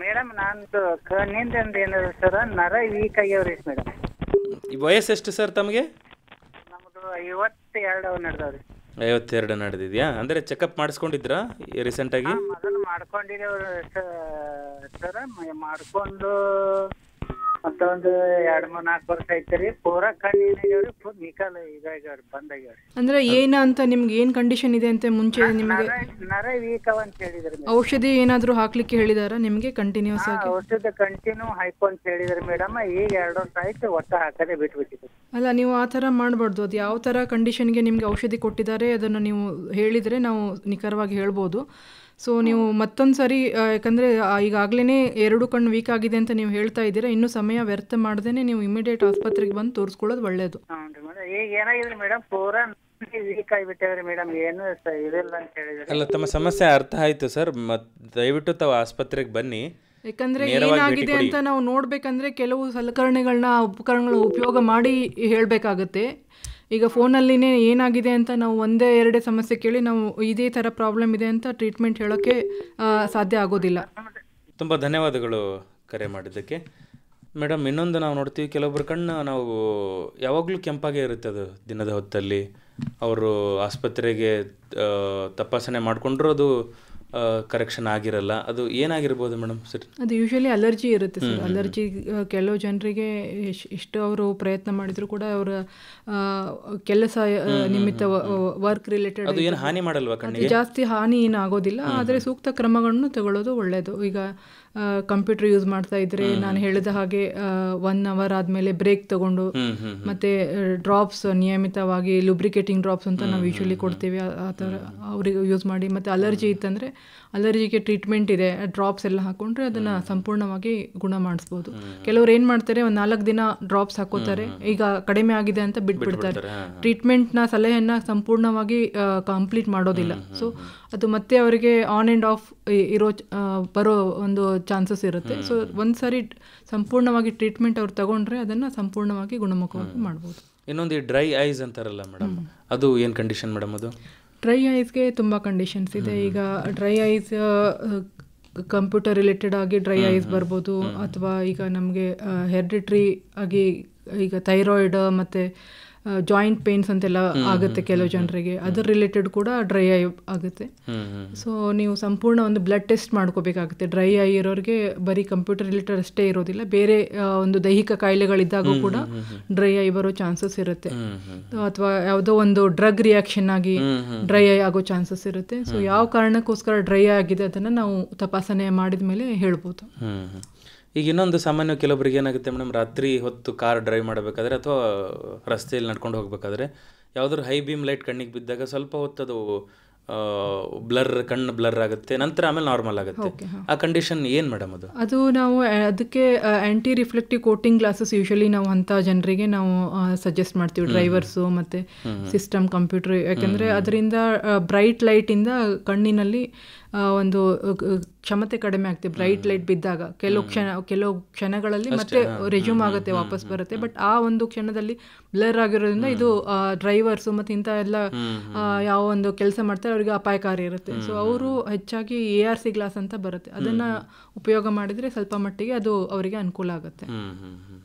ಮೇಡಮ್. ನಂದು ಕಣ್ಣಿಂದ ಏನದ ಸರ್, ನರ ವೀಕ್ ಆಗ್ಯಾವ್ರಿ ಮೇಡಮ್. ವಯಸ್ಸೆಷ್ಟು ಸರ್ ತಮಗೆ? ನಮ್ದು 52 ನಡೆದವ್ರಿ. 52 ನಡೆದಿದ್ಯಾ? ಅಂದರೆ ಚೆಕಪ್ ಮಾಡಿಸ್ಕೊಂಡಿದ್ರಾ ರೀಸೆಂಟ್ ಆಗಿ? ಮೊದಲು ಮಾಡ್ಕೊಂಡಿದ್ದೇವ್ರಿ ಸರ್. ಮಾಡ್ಕೊಂಡು ಮತ್ತೊಂದು 2-4 ವರ್ಷ ಐತ್ರಿ. ಪೂರಾ ಕಣ್ಣಿನಾಗ್ಯಾವ್ರಿ, ಫುಲ್ ನಿಕಲ್ ಇದಾಗ್ಯಾವ್ರಿ, ಬಂದಾಗ್ಯಾವ್ರಿ. ಅಂದ್ರೆ ಏನ ಅಂತ ನಿಮ್ಗೆ ಏನ್ ಕಂಡೀಷನ್ ಇದೆ ಅಂತ ಮುಂಚೆ ನಿಮಗೆ ನರ ವೀಕ್ ಅಂತ ಹೇಳಿದ್ರಿ. ಔಷಧಿ ಏನಾದ್ರು ಹಾಕ್ಲಿಕ್ಕೆ ಹೇಳಿದಾರ ನಿಮ್ಗೆ ಕಂಟಿನ್ಯೂಸ್ ಆಗಿ? ಔಷಧ ಕಂಟಿನ್ಯೂ ಹಾಕೋ ಅಂತ ಹೇಳಿದ್ರಿ ಮೇಡಮ್. ಈಗ 2 ವರ್ಷ ಆಯ್ತು ಒಟ್ಟ ಹಾಕದೆ ಬಿಟ್ಬಿಟ್ಟಿದ್ರಿ. ಅಲ್ಲ, ನೀವು ಆ ಥರ ಮಾಡಬಾರ್ದು. ಅದು ಯಾವ ಥರ ಕಂಡೀಷನ್ಗೆ ನಿಮಗೆ ಔಷಧಿ ಕೊಟ್ಟಿದ್ದಾರೆ ಅದನ್ನು ನೀವು ಹೇಳಿದರೆ ನಾವು ನಿಖರವಾಗಿ ಹೇಳ್ಬೋದು. ಸೊ ನೀವು ಮತ್ತೊಂದು ಸರಿ, ಯಾಕಂದರೆ ಈಗಾಗಲೇ 2 ಕಣ್ಣು ವೀಕ್ ಆಗಿದೆ ಅಂತ ನೀವು ಹೇಳ್ತಾ ಇದ್ದೀರಾ, ಇನ್ನೂ ಸಮಯ ವ್ಯರ್ಥ ಮಾಡ್ದೇ ನೀವು ಇಮಿಡಿಯೇಟ್ ಆಸ್ಪತ್ರೆಗೆ ಬಂದು ತೋರಿಸ್ಕೊಳ್ಳೋದು ಒಳ್ಳೆಯದು. ಈಗ ಏನಾಗಿದ್ರಿ ಮೇಡಮ್, ಪೂರಾ ವೀಕ್ ಆಗಿಬಿಟ್ಟೇವ್ರಿ ಮೇಡಮ್, ಏನು ಇದಿಲ್ಲ ಅಂತ ಹೇಳಿದ್ರಿ. ಅಲ್ಲ, ತಮ್ಮ ಸಮಸ್ಯೆ ಅರ್ಥ ಆಯ್ತು ಸರ್. ದಯವಿಟ್ಟು ತಾವು ಆಸ್ಪತ್ರೆಗೆ ಬನ್ನಿ. ಯಾಕಂದ್ರೆ ಏನಾಗಿದೆ ಅಂತ ನಾವು ನೋಡ್ಬೇಕಂದ್ರೆ ಕೆಲವು ಉಪಕರಣಗಳ ಉಪಯೋಗ ಮಾಡಿ ಹೇಳ್ಬೇಕಾಗತ್ತೆ. ಈಗ ಫೋನಲ್ಲಿನೇ ಏನಾಗಿದೆ ಅಂತ ನಾವು 1-2 ಸಮಸ್ಯೆ ಕೇಳಿ ನಾವು ಇದೇ ಥರ ಪ್ರಾಬ್ಲಮ್ ಇದೆ ಅಂತ ಟ್ರೀಟ್ಮೆಂಟ್ ಹೇಳೋಕ್ಕೆ ಸಾಧ್ಯ ಆಗೋದಿಲ್ಲ. ತುಂಬ ಧನ್ಯವಾದಗಳು ಕರೆ ಮಾಡಿದ್ದಕ್ಕೆ ಮೇಡಮ್. ಇನ್ನೊಂದು ನಾವು ನೋಡ್ತೀವಿ, ಕೆಲವೊಬ್ಬರು ಕಣ್ಣು ನಾವು ಯಾವಾಗಲೂ ಕೆಂಪಾಗೇ ಇರುತ್ತೆ ಅದು ದಿನದ ಹೊತ್ತಲ್ಲಿ. ಅವರು ಆಸ್ಪತ್ರೆಗೆ ತಪಾಸಣೆ ಮಾಡಿಕೊಂಡ್ರು ಅದು ಕರೆಕ್ಷನ್ ಆಗಿರಲ್ಲ. ಅದು ಏನಾಗಿರ್ಬೋದು ಮೇಡಮ್ ಸರ್? ಅದು ಯೂಶಲಿ ಅಲರ್ಜಿ ಇರುತ್ತೆ ಸರ್. ಅಲರ್ಜಿ ಕೆಲವು ಜನರಿಗೆ ಎಷ್ಟು ಅವರು ಪ್ರಯತ್ನ ಮಾಡಿದ್ರು ಕೂಡ ಅವರ ಕೆಲಸ ನಿಮಿತ್ತ ವರ್ಕ್ ರಿಲೇಟೆಡ್ ಅದು ಏನು ಹಾನಿ ಮಾಡಲ್ವಾ ಕಣ್ಣಿಗೆ? ಜಾಸ್ತಿ ಹಾನಿ ಏನು ಆಗೋದಿಲ್ಲ, ಆದರೆ ಸೂಕ್ತ ಕ್ರಮಗಳನ್ನು ತಗೊಳ್ಳೋದು ಒಳ್ಳೆಯದು. ಈಗ ಕಂಪ್ಯೂಟರ್ ಯೂಸ್ ಮಾಡ್ತಾ ಇದ್ರೆ ನಾನು ಹೇಳಿದ ಹಾಗೆ 1 ಅವರ್ ಆದಮೇಲೆ ಬ್ರೇಕ್ ತಗೊಂಡು, ಮತ್ತೆ ಡ್ರಾಪ್ಸ್ ನಿಯಮಿತವಾಗಿ ಲುಬ್ರಿಕೇಟಿಂಗ್ ಡ್ರಾಪ್ಸ್ ಅಂತ ನಾವು ಯೂಶಲಿ ಕೊಡ್ತೀವಿ, ಆ ಥರ ಅವ್ರಿಗೆ ಯೂಸ್ ಮಾಡಿ. ಮತ್ತು ಅಲರ್ಜಿ ಇತ್ತಂದರೆ ಅಲರ್ಜಿಗೆ ಟ್ರೀಟ್ಮೆಂಟ್ ಇದೆ, ಡ್ರಾಪ್ಸ್ ಎಲ್ಲ ಹಾಕೊಂಡ್ರೆ ಅದನ್ನು ಸಂಪೂರ್ಣವಾಗಿ ಗುಣ ಮಾಡಿಸ್ಬೋದು. ಕೆಲವ್ರು ಏನು ಮಾಡ್ತಾರೆ, 1-4 ದಿನ ಡ್ರಾಪ್ಸ್ ಹಾಕೋತಾರೆ, ಈಗ ಕಡಿಮೆ ಆಗಿದೆ ಅಂತ ಬಿಟ್ಬಿಡ್ತಾರೆ. ಟ್ರೀಟ್ಮೆಂಟ್ನ ಸಲಹೆಯನ್ನು ಸಂಪೂರ್ಣವಾಗಿ ಕಂಪ್ಲೀಟ್ ಮಾಡೋದಿಲ್ಲ. ಸೊ ಅದು ಮತ್ತೆ ಅವರಿಗೆ ಆನ್ ಆ್ಯಂಡ್ ಆಫ್ ಬರೋ ಒಂದು ಚಾನ್ಸಸ್ ಇರುತ್ತೆ. ಸೊ ಒಂದ್ಸರಿ ಸಂಪೂರ್ಣವಾಗಿ ಟ್ರೀಟ್ಮೆಂಟ್ ಅವ್ರು ತಗೊಂಡ್ರೆ ಅದನ್ನು ಸಂಪೂರ್ಣವಾಗಿ ಗುಣಮುಖವಾಗಿ ಮಾಡ್ಬೋದು. ಇನ್ನೊಂದು ಡ್ರೈ ಐಸ್ ಅಂತಾರಲ್ಲ ಮೇಡಮ್, ಅದು ಏನು ಕಂಡೀಷನ್ ಮೇಡಮ್? ಅದು ಡ್ರೈ ಐಸ್ಗೆ ತುಂಬ ಕಂಡೀಷನ್ಸ್ ಇದೆ. ಈಗ ಡ್ರೈ ಐಸ್ ಕಂಪ್ಯೂಟರ್ ರಿಲೇಟೆಡ್ ಆಗಿ ಡ್ರೈ ಐಸ್ ಬರ್ಬೋದು, ಅಥವಾ ಈಗ ನಮಗೆ ಹೆರಿಡಿಟ್ರಿ ಆಗಿ ಈಗ ಥೈರಾಯ್ಡ್ ಮತ್ತು ಜಾಯಿಂಟ್ ಪೇನ್ಸ್ ಅಂತೆಲ್ಲ ಆಗುತ್ತೆ ಕೆಲವು ಜನರಿಗೆ, ಅದರ ರಿಲೇಟೆಡ್ ಕೂಡ ಡ್ರೈ ಐ ಆಗುತ್ತೆ. ಸೊ ನೀವು ಸಂಪೂರ್ಣ ಒಂದು ಬ್ಲಡ್ ಟೆಸ್ಟ್ ಮಾಡ್ಕೋಬೇಕಾಗುತ್ತೆ. ಡ್ರೈ ಐ ಇರೋರಿಗೆ ಬರೀ ಕಂಪ್ಯೂಟರ್ ರಿಲೇಟೆಡ್ ಅಷ್ಟೇ ಇರೋದಿಲ್ಲ, ಬೇರೆ ಒಂದು ದೈಹಿಕ ಕಾಯಿಲೆಗಳಿದ್ದಾಗ ಕೂಡ ಡ್ರೈ ಐ ಬರೋ ಚಾನ್ಸಸ್ ಇರುತ್ತೆ, ಅಥವಾ ಯಾವುದೋ ಒಂದು ಡ್ರಗ್ ರಿಯಾಕ್ಷನ್ ಆಗಿ ಡ್ರೈ ಐ ಆಗೋ ಚಾನ್ಸಸ್ ಇರುತ್ತೆ. ಸೊ ಯಾವ ಕಾರಣಕ್ಕೋಸ್ಕರ ಡ್ರೈ ಐ ಆಗಿದೆ ಅದನ್ನು ನಾವು ತಪಾಸಣೆ ಮಾಡಿದ ಮೇಲೆ ಹೇಳ್ಬೋದು. ಈಗ ಇನ್ನೊಂದು ಸಾಮಾನ್ಯ ಕೆಲವೊಬ್ಬರಿಗೆ ಏನಾಗುತ್ತೆ ಮೇಡಮ್, ರಾತ್ರಿ ಹೊತ್ತು ಕಾರ್ ಡ್ರೈವ್ ಮಾಡಬೇಕಾದ್ರೆ ಅಥವಾ ರಸ್ತೆಯಲ್ಲಿ ನಡ್ಕೊಂಡು ಹೋಗಬೇಕಾದ್ರೆ ಯಾವುದಾದ್ರು ಹೈ ಬೀಮ್ ಲೈಟ್ ಕಣ್ಣಿಗೆ ಬಿದ್ದಾಗ ಸ್ವಲ್ಪ ಹೊತ್ತು ಅದು ಕಣ್ಣು ಬ್ಲರ್ ಆಗುತ್ತೆ, ನಂತರ ಆಮೇಲೆ ನಾರ್ಮಲ್ ಆಗುತ್ತೆ. ಆ ಕಂಡೀಷನ್ ಏನು ಮೇಡಮ್ ಅದು? ಅದು ನಾವು ಅದಕ್ಕೆ ಆ್ಯಂಟಿ ರಿಫ್ಲೆಕ್ಟಿವ್ ಕೋಟಿಂಗ್ ಗ್ಲಾಸಸ್ ಯೂಶಲಿ ನಾವು ಅಂಥ ಜನರಿಗೆ ನಾವು ಸಜೆಸ್ಟ್ ಮಾಡ್ತೀವಿ, ಡ್ರೈವರ್ಸು ಮತ್ತು ಸಿಸ್ಟಮ್ ಕಂಪ್ಯೂಟರ್. ಯಾಕೆಂದರೆ ಅದರಿಂದ ಬ್ರೈಟ್ ಲೈಟಿಂದ ಕಣ್ಣಿನಲ್ಲಿ ಒಂದು ಕ್ಷಮತೆ ಕಡಿಮೆ ಆಗ್ತದೆ. ಬ್ರೈಟ್ ಲೈಟ್ ಬಿದ್ದಾಗ ಕೆಲವು ಕ್ಷಣಗಳಲ್ಲಿ ಮತ್ತೆ ರೆಸ್ಯೂಮ್ ಆಗುತ್ತೆ, ವಾಪಸ್ ಬರುತ್ತೆ. ಬಟ್ ಆ ಒಂದು ಕ್ಷಣದಲ್ಲಿ ಬ್ಲರ್ ಆಗಿರೋದ್ರಿಂದ ಇದು ಡ್ರೈವರ್ಸು ಮತ್ತು ಇಂಥ ಎಲ್ಲ ಯಾವ ಒಂದು ಕೆಲಸ ಮಾಡ್ತಾರೆ ಅವರಿಗೆ ಅಪಾಯಕಾರಿ ಇರುತ್ತೆ. ಸೊ ಅವರು ಹೆಚ್ಚಾಗಿ ARC ಗ್ಲಾಸ್ ಅಂತ ಬರುತ್ತೆ, ಅದನ್ನು ಉಪಯೋಗ ಮಾಡಿದರೆ ಸ್ವಲ್ಪ ಮಟ್ಟಿಗೆ ಅದು ಅವರಿಗೆ ಅನುಕೂಲ ಆಗುತ್ತೆ.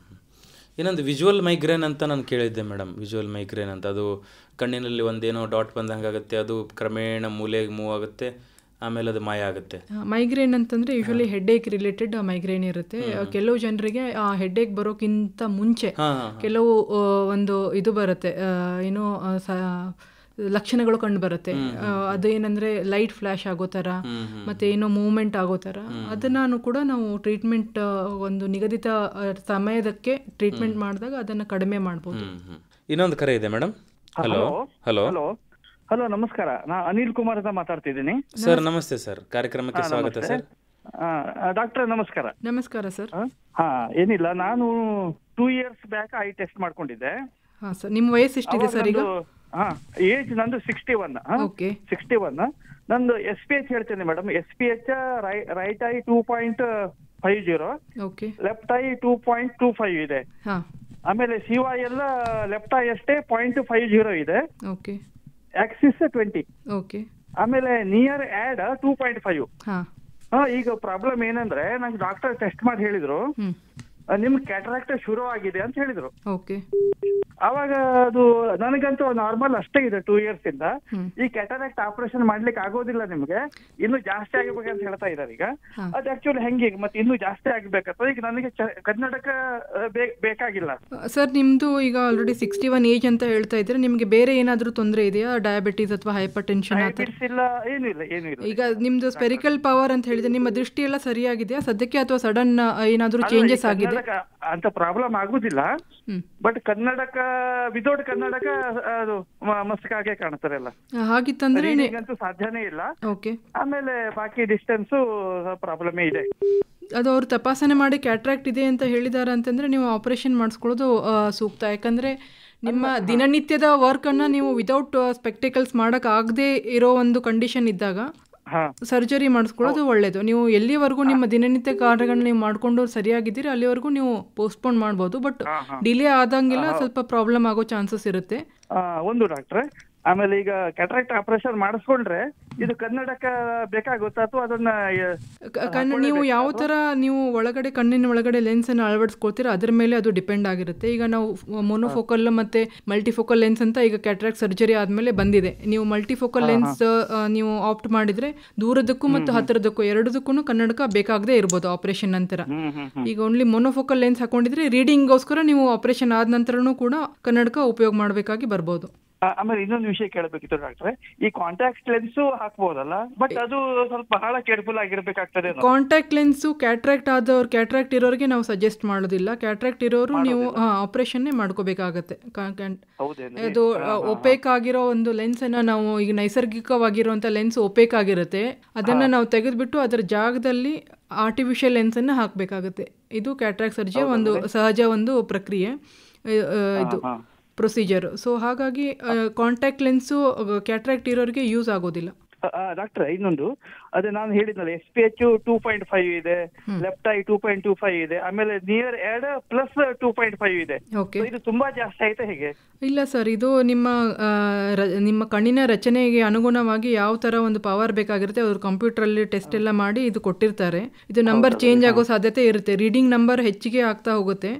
ಇನ್ನೊಂದು ವಿಜುವಲ್ ಮೈಗ್ರೇನ್ ಅಂತ ನಾನು ಕೇಳಿದ್ದೆ ಮೇಡಮ್. ವಿಜುವಲ್ ಮೈಗ್ರೇನ್ ಅಂತ, ಅದು ಕಣ್ಣಿನಲ್ಲಿ ಒಂದೇನೋ ಡಾಟ್ ಬಂದಂಗೆ ಆಗುತ್ತೆ, ಅದು ಕ್ರಮೇಣ ಮೂಲೆಗೆ ಮೂವ್ ಆಗುತ್ತೆ, ಆಮೇಲೆ ಅದು ಮಾಯ ಆಗುತ್ತೆ. ಮೈಗ್ರೇನ್ ಅಂತಂದರೆ ಯೂಶಲಿ ಹೆಡ್ಏಕ್ ರಿಲೇಟೆಡ್ ಮೈಗ್ರೇನ್ ಇರುತ್ತೆ. ಕೆಲವು ಜನರಿಗೆ ಆ ಹೆಡ್ಏಕ್ ಬರೋಕ್ಕಿಂತ ಮುಂಚೆ ಕೆಲವು ಒಂದು ಇದು ಬರುತ್ತೆ, ಏನೋ ಲಕ್ಷಣಗಳು ಕಂಡು ಬರುತ್ತೆ. ಅದೇನಂದರೆ ಲೈಟ್ ಫ್ಲ್ಯಾಶ್ ಆಗೋ ಥರ, ಮತ್ತು ಏನೋ ಮೂವ್ಮೆಂಟ್ ಆಗೋ ಥರ. ಅದನ್ನು ಕೂಡ ನಾವು ಟ್ರೀಟ್ಮೆಂಟ್ ಒಂದು ನಿಗದಿತ ಸಮಯದಕ್ಕೆ ಟ್ರೀಟ್ಮೆಂಟ್ ಮಾಡಿದಾಗ ಅದನ್ನು ಕಡಿಮೆ ಮಾಡ್ಬೋದು. ಇನ್ನೊಂದು ಕರೆ ಇದೆ ಮೇಡಮ್. ಹಲೋ ಹಲೋ ಹಲೋ, ನಮಸ್ಕಾರ. ನಾ ಅನಿಲ್ ಕುಮಾರ್ ಅಂತ ಮಾತಾಡ್ತಿದ್ದೀನಿ ಸರ್. ನಮಸ್ತೆ ಸರ್, ಕಾರ್ಯಕ್ರಮಕ್ಕೆ ಸ್ವಾಗತ ಸರ್. ಡಾಕ್ಟರ್ ನಮಸ್ಕಾರ. ನಮಸ್ಕಾರ ಸರ್. ಏನಿಲ್ಲ, ನಾನು 2 years ಬ್ಯಾಕ್ ಐ ಟೆಸ್ಟ್ ಮಾಡ್ಕೊಂಡಿದ್ದೆ. ಹಾಂ ಸರ್, ನಿಮ್ಮ ವಯಸ್ಸು ಎಷ್ಟಿದೆ ಸರ್ ಈಗ? ಏಜ್ ನಂದು 61. ಓಕೆ, 61. ನಂದು SPH ಹೇಳ್ತೇನೆ madam. SPH right I 2.50, okay, left I 2.25 ಇದೆ. ಆಮೇಲೆ CY ಎಲ್ಲ ಲೆಫ್ಟ್ ಐ ಅಷ್ಟೇ 0.50 ಇದೆ. Okay, Axis 20. ಓಕೆ, ಆಮೇಲೆ ನಿಯರ್ ಆಡ್ 2.5. ಈಗ ಪ್ರಾಬ್ಲಮ್ ಏನಂದ್ರೆ, ನಂಗೆ ಡಾಕ್ಟರ್ ಟೆಸ್ಟ್ ಮಾಡಿ ಹೇಳಿದ್ರು ನಿಮ್ಗೆ ಕ್ಯಾಟರಾಕ್ಟ್ ಶುರು ಆಗಿದೆ ಅಂತ ಹೇಳಿದ್ರು. ಓಕೆ, ಅವಾಗ ಅದು ನನಗಂತೂ ನಾರ್ಮಲ್ ಅಷ್ಟೇ ಇದೆ 2 years ಇಂದ. ಈ ಕ್ಯಾಟರಾಕ್ಟ್ ಆಪರೇಷನ್ ಮಾಡ್ಲಿಕ್ಕೆ ಆಗೋದಿಲ್ಲ, ನಿಮ್ಗೆ ಇನ್ನೂ ಜಾಸ್ತಿ ಆಗ್ಬೇಕಂತ ಹೇಳ್ತಾ ಇದ್ದಾರೆ ಈಗ. ಅದು ಆಕ್ಚುಲಿ ಹೆಂಗೆ ಮತ್ತೆ ಇನ್ನೂ ಜಾಸ್ತಿ ಆಗ್ಬೇಕಂತ ಈಗ ನನಗೆ ಕನ್ನಡಕ ಬೇಕಾಗಿಲ್ಲ ಸರ್. ನಿಮ್ದು ಈಗ ಆಲ್ರೆಡಿ 61 ಏಜ್ ಅಂತ ಹೇಳ್ತಾ ಇದ್ರೆ, ನಿಮ್ಗೆ ಬೇರೆ ಏನಾದ್ರೂ ತೊಂದರೆ ಇದೆಯಾ? ಡಯಾಬಿಟೀಸ್ ಅಥವಾ ಹೈಪರ್ ಟೆನ್ಷನ್? ಇಲ್ಲ, ಏನು ಇಲ್ಲ. ಈಗ ನಿಮ್ದು ಸ್ಪೆರಿಕಲ್ ಪವರ್ ಅಂತ ಹೇಳಿದ್ರೆ, ನಿಮ್ಮ ದೃಷ್ಟಿ ಎಲ್ಲ ಸರಿಯಾಗಿದೆಯಾ ಸದ್ಯಕ್ಕೆ, ಅಥವಾ ಸಡನ್ ಏನಾದ್ರೂ ಚೇಂಜಸ್ ಆಗಿದೆ ಅಂತ? ಪ್ರಾಬ್ಲಮ್ ಆಗುದಿಲ್ಲ, ಬಟ್ ಕನ್ನಡಕ ವಿದೌಟ್ ಕನ್ನಡಕ ಅದು ಮಸ್ಕಾಗೆ ಕಾಣ್ತಾರಲ್ಲ, ಹಾಗಿತ್ತಂದ್ರೆ ಅಂತೂ ಸಾಧ್ಯನೇ ಇಲ್ಲ. ಓಕೆ, ಆಮೇಲೆ ಬಾಕಿ ಡಿಸ್ಟೆನ್ಸ್ ಪ್ರಾಬ್ಲಮ್ ಇದೆ. ಅದು ಅವ್ರು ತಪಾಸಣೆ ಮಾಡಿ ಕ್ಯಾಟ್ರಾಕ್ಟ್ ಇದೆ ಅಂತ ಹೇಳಿದಾರೆ ಅಂತಂದ್ರೆ ನೀವು ಆಪರೇಷನ್ ಮಾಡಿಸ್ಕೊಳ್ಳೋದು ಸೂಕ್ತ. ಯಾಕಂದ್ರೆ ನಿಮ್ಮ ದಿನನಿತ್ಯದ ವರ್ಕ್ ಅನ್ನ ನೀವು ವಿದೌಟ್ ಸ್ಪೆಕ್ಟೇಕಲ್ಸ್ ಮಾಡಕ್ ಆಗದೆ ಇರೋ ಒಂದು ಕಂಡೀಷನ್ ಇದ್ದಾಗ ಸರ್ಜರಿ ಮಾಡಿಸ್ಕೊಳ್ಳೋದು ಒಳ್ಳೇದು. ನೀವು ಎಲ್ಲಿವರೆಗೂ ನಿಮ್ಮ ದಿನನಿತ್ಯ ಕಾರ್ಯಗಳನ್ನ ನೀವು ಮಾಡ್ಕೊಂಡು ಸರಿಯಾಗಿದ್ದೀರಿ ಅಲ್ಲಿವರೆಗೂ ನೀವು ಪೋಸ್ಟ್ಪೋನ್ ಮಾಡ್ಬೋದು. ಬಟ್ ಡಿಲೇ ಆದಂಗೆಲ್ಲ ಸ್ವಲ್ಪ ಪ್ರಾಬ್ಲಮ್ ಆಗೋ ಚಾನ್ಸಸ್ ಇರುತ್ತೆ. ಒಂದು ಡಾಕ್ಟ್ರೆ, ಆಮೇಲೆ ಈಗ ಕ್ಯಾಟ್ರಾಕ್ಟ್ ಆಪರೇಷನ್ ಮಾಡಿಸ್ಕೊಂಡ್ರೆ ಇದು ಕನ್ನಡಕ ಬೇಕಾಗುತ್ತಾ ಅಥವಾ ಅದನ್ನ ನೀವು ಯಾವ ತರ ನೀವು ಒಳಗಡೆ ಕಣ್ಣಿನ ಒಳಗಡೆ ಲೆನ್ಸ್ ಅನ್ನು ಅಳವಡಿಸ್ಕೊಳ್ತೀರಾ ಅದ್ರ ಮೇಲೆ ಅದು ಡಿಪೆಂಡ್ ಆಗಿರುತ್ತೆ. ಈಗ ನಾವು ಮೊನೋಫೋಕಲ್ ಮತ್ತೆ ಮಲ್ಟಿಫೋಕಲ್ ಲೆನ್ಸ್ ಅಂತ ಈಗ ಕ್ಯಾಟ್ರಾಕ್ಟ್ ಸರ್ಜರಿ ಆದ್ಮೇಲೆ ಬಂದಿದೆ. ನೀವು ಮಲ್ಟಿಫೋಕಲ್ ಲೆನ್ಸ್ ನೀವು ಆಪ್ಟ್ ಮಾಡಿದ್ರೆ ದೂರದಕ್ಕೂ ಮತ್ತು ಹತ್ತಿರದಕ್ಕೂ ಎರಡದಕ್ಕೂ ಕನ್ನಡಕ ಬೇಕಾಗದೆ ಇರ್ಬೋದು ಆಪರೇಷನ್ ನಂತರ. ಈಗ ಓನ್ಲಿ ಮೊನೋಫೋಕಲ್ ಲೆನ್ಸ್ ಹಾಕೊಂಡಿದ್ರೆ ರೀಡಿಂಗ್ಗೋಸ್ಕರ ನೀವು ಆಪರೇಷನ್ ಆದ ನಂತರನೂ ಕೂಡ ಕನ್ನಡಕ ಉಪಯೋಗ ಮಾಡಬೇಕಾಗಿ ಬರ್ಬೋದು. ಆಮೇಲೆ ಇನ್ನೊಂದು ವಿಷಯ ಕೇಳಬೇಕಿತ್ತು ಡಾಕ್ಟ್ರೆ, ಈ ಕಾಂಟ್ಯಾಕ್ಟ್ ಲೆನ್ಸ್ ಹಾಕ್ಬೋದಲ್ಲ, ಬಟ್ ಅದು ಸ್ವಲ್ಪ ಬಹಳ ಕೇರ್ಫುಲ್ ಆಗಿರ್ಬೇಕಾಗ್ತದೆ. ಕಾಂಟ್ಯಾಕ್ಟ್ ಲೆನ್ಸು ಕ್ಯಾಟ್ರಾಕ್ಟ್ ಆದವ್ರು, ಕ್ಯಾಟ್ರಾಕ್ಟ್ ಇರೋರಿಗೆ ನಾವು ಸಜೆಸ್ಟ್ ಮಾಡೋದಿಲ್ಲ. ಕ್ಯಾಟ್ರಾಕ್ಟ್ ಇರೋರು ನೀವು ಆಪರೇಷನ್ನೇ ಮಾಡ್ಕೋಬೇಕಾಗತ್ತೆ. ಅದು ಒಪೇಕ್ ಆಗಿರೋ ಒಂದು ಲೆನ್ಸ್ ಅನ್ನ ನಾವು ಈಗ ನೈಸರ್ಗಿಕವಾಗಿರುವಂತ ಲೆನ್ಸ್ ಒಪೇಕ್ ಆಗಿರುತ್ತೆ, ಅದನ್ನ ನಾವು ತೆಗೆದ್ಬಿಟ್ಟು ಅದರ ಜಾಗದಲ್ಲಿ ಆರ್ಟಿಫಿಷಿಯಲ್ ಲೆನ್ಸ್ ಅನ್ನ ಹಾಕ್ಬೇಕಾಗತ್ತೆ. ಇದು ಕ್ಯಾಟ್ರಾಕ್ಟ್ ಸರ್ಜರಿ ಒಂದು ಸಹಜ ಒಂದು ಪ್ರಕ್ರಿಯೆ, ಇದು ಪ್ರೊಸೀಜರ್. ಸೊ ಹಾಗಾಗಿ ಕಾಂಟ್ಯಾಕ್ಟ್ ಲೆನ್ಸು ಕ್ಯಾಟ್ರಾಕ್ಟ್ ಇರೋರಿಗೆ ಯೂಸ್ ಆಗೋದಿಲ್ಲ. ಡಾಕ್ಟ್ರೆ ಇನ್ನೊಂದು, ಅದೇ ನಾನು ಹೇಳಿದ್ನಲ್ಲ SPH 2.5 ಇದೆ, ಲೆಫ್ಟ್ ಐ 2.25 ಇದೆ, ಆಮೇಲೆ ನಿಯರ್ ಆಡ್ ಪ್ಲಸ್ 2.5 ಇದೆ. ಇದು ತುಂಬಾ ಜಾಸ್ತಿ ಆಯ್ತಾ ಹೇಗೆ? ಇಲ್ಲ ಸರ್, ಇದು ನಿಮ್ಮ ಕಣ್ಣಿನ ರಚನೆಗೆ ಅನುಗುಣವಾಗಿ ಯಾವ ತರ ಒಂದು ಪವರ್ ಬೇಕಾಗಿರುತ್ತೆ ಅವ್ರು ಕಂಪ್ಯೂಟರಲ್ಲಿ ಟೆಸ್ಟ್ ಎಲ್ಲ ಮಾಡಿ ಇದು ಕೊಟ್ಟಿರ್ತಾರೆ. ಇದು ನಂಬರ್ ಚೇಂಜ್ ಆಗೋ ಸಾಧ್ಯತೆ ಇರುತ್ತೆ, ರೀಡಿಂಗ್ ನಂಬರ್ ಹೆಚ್ಚಿಗೆ ಆಗ್ತಾ ಹೋಗುತ್ತೆ.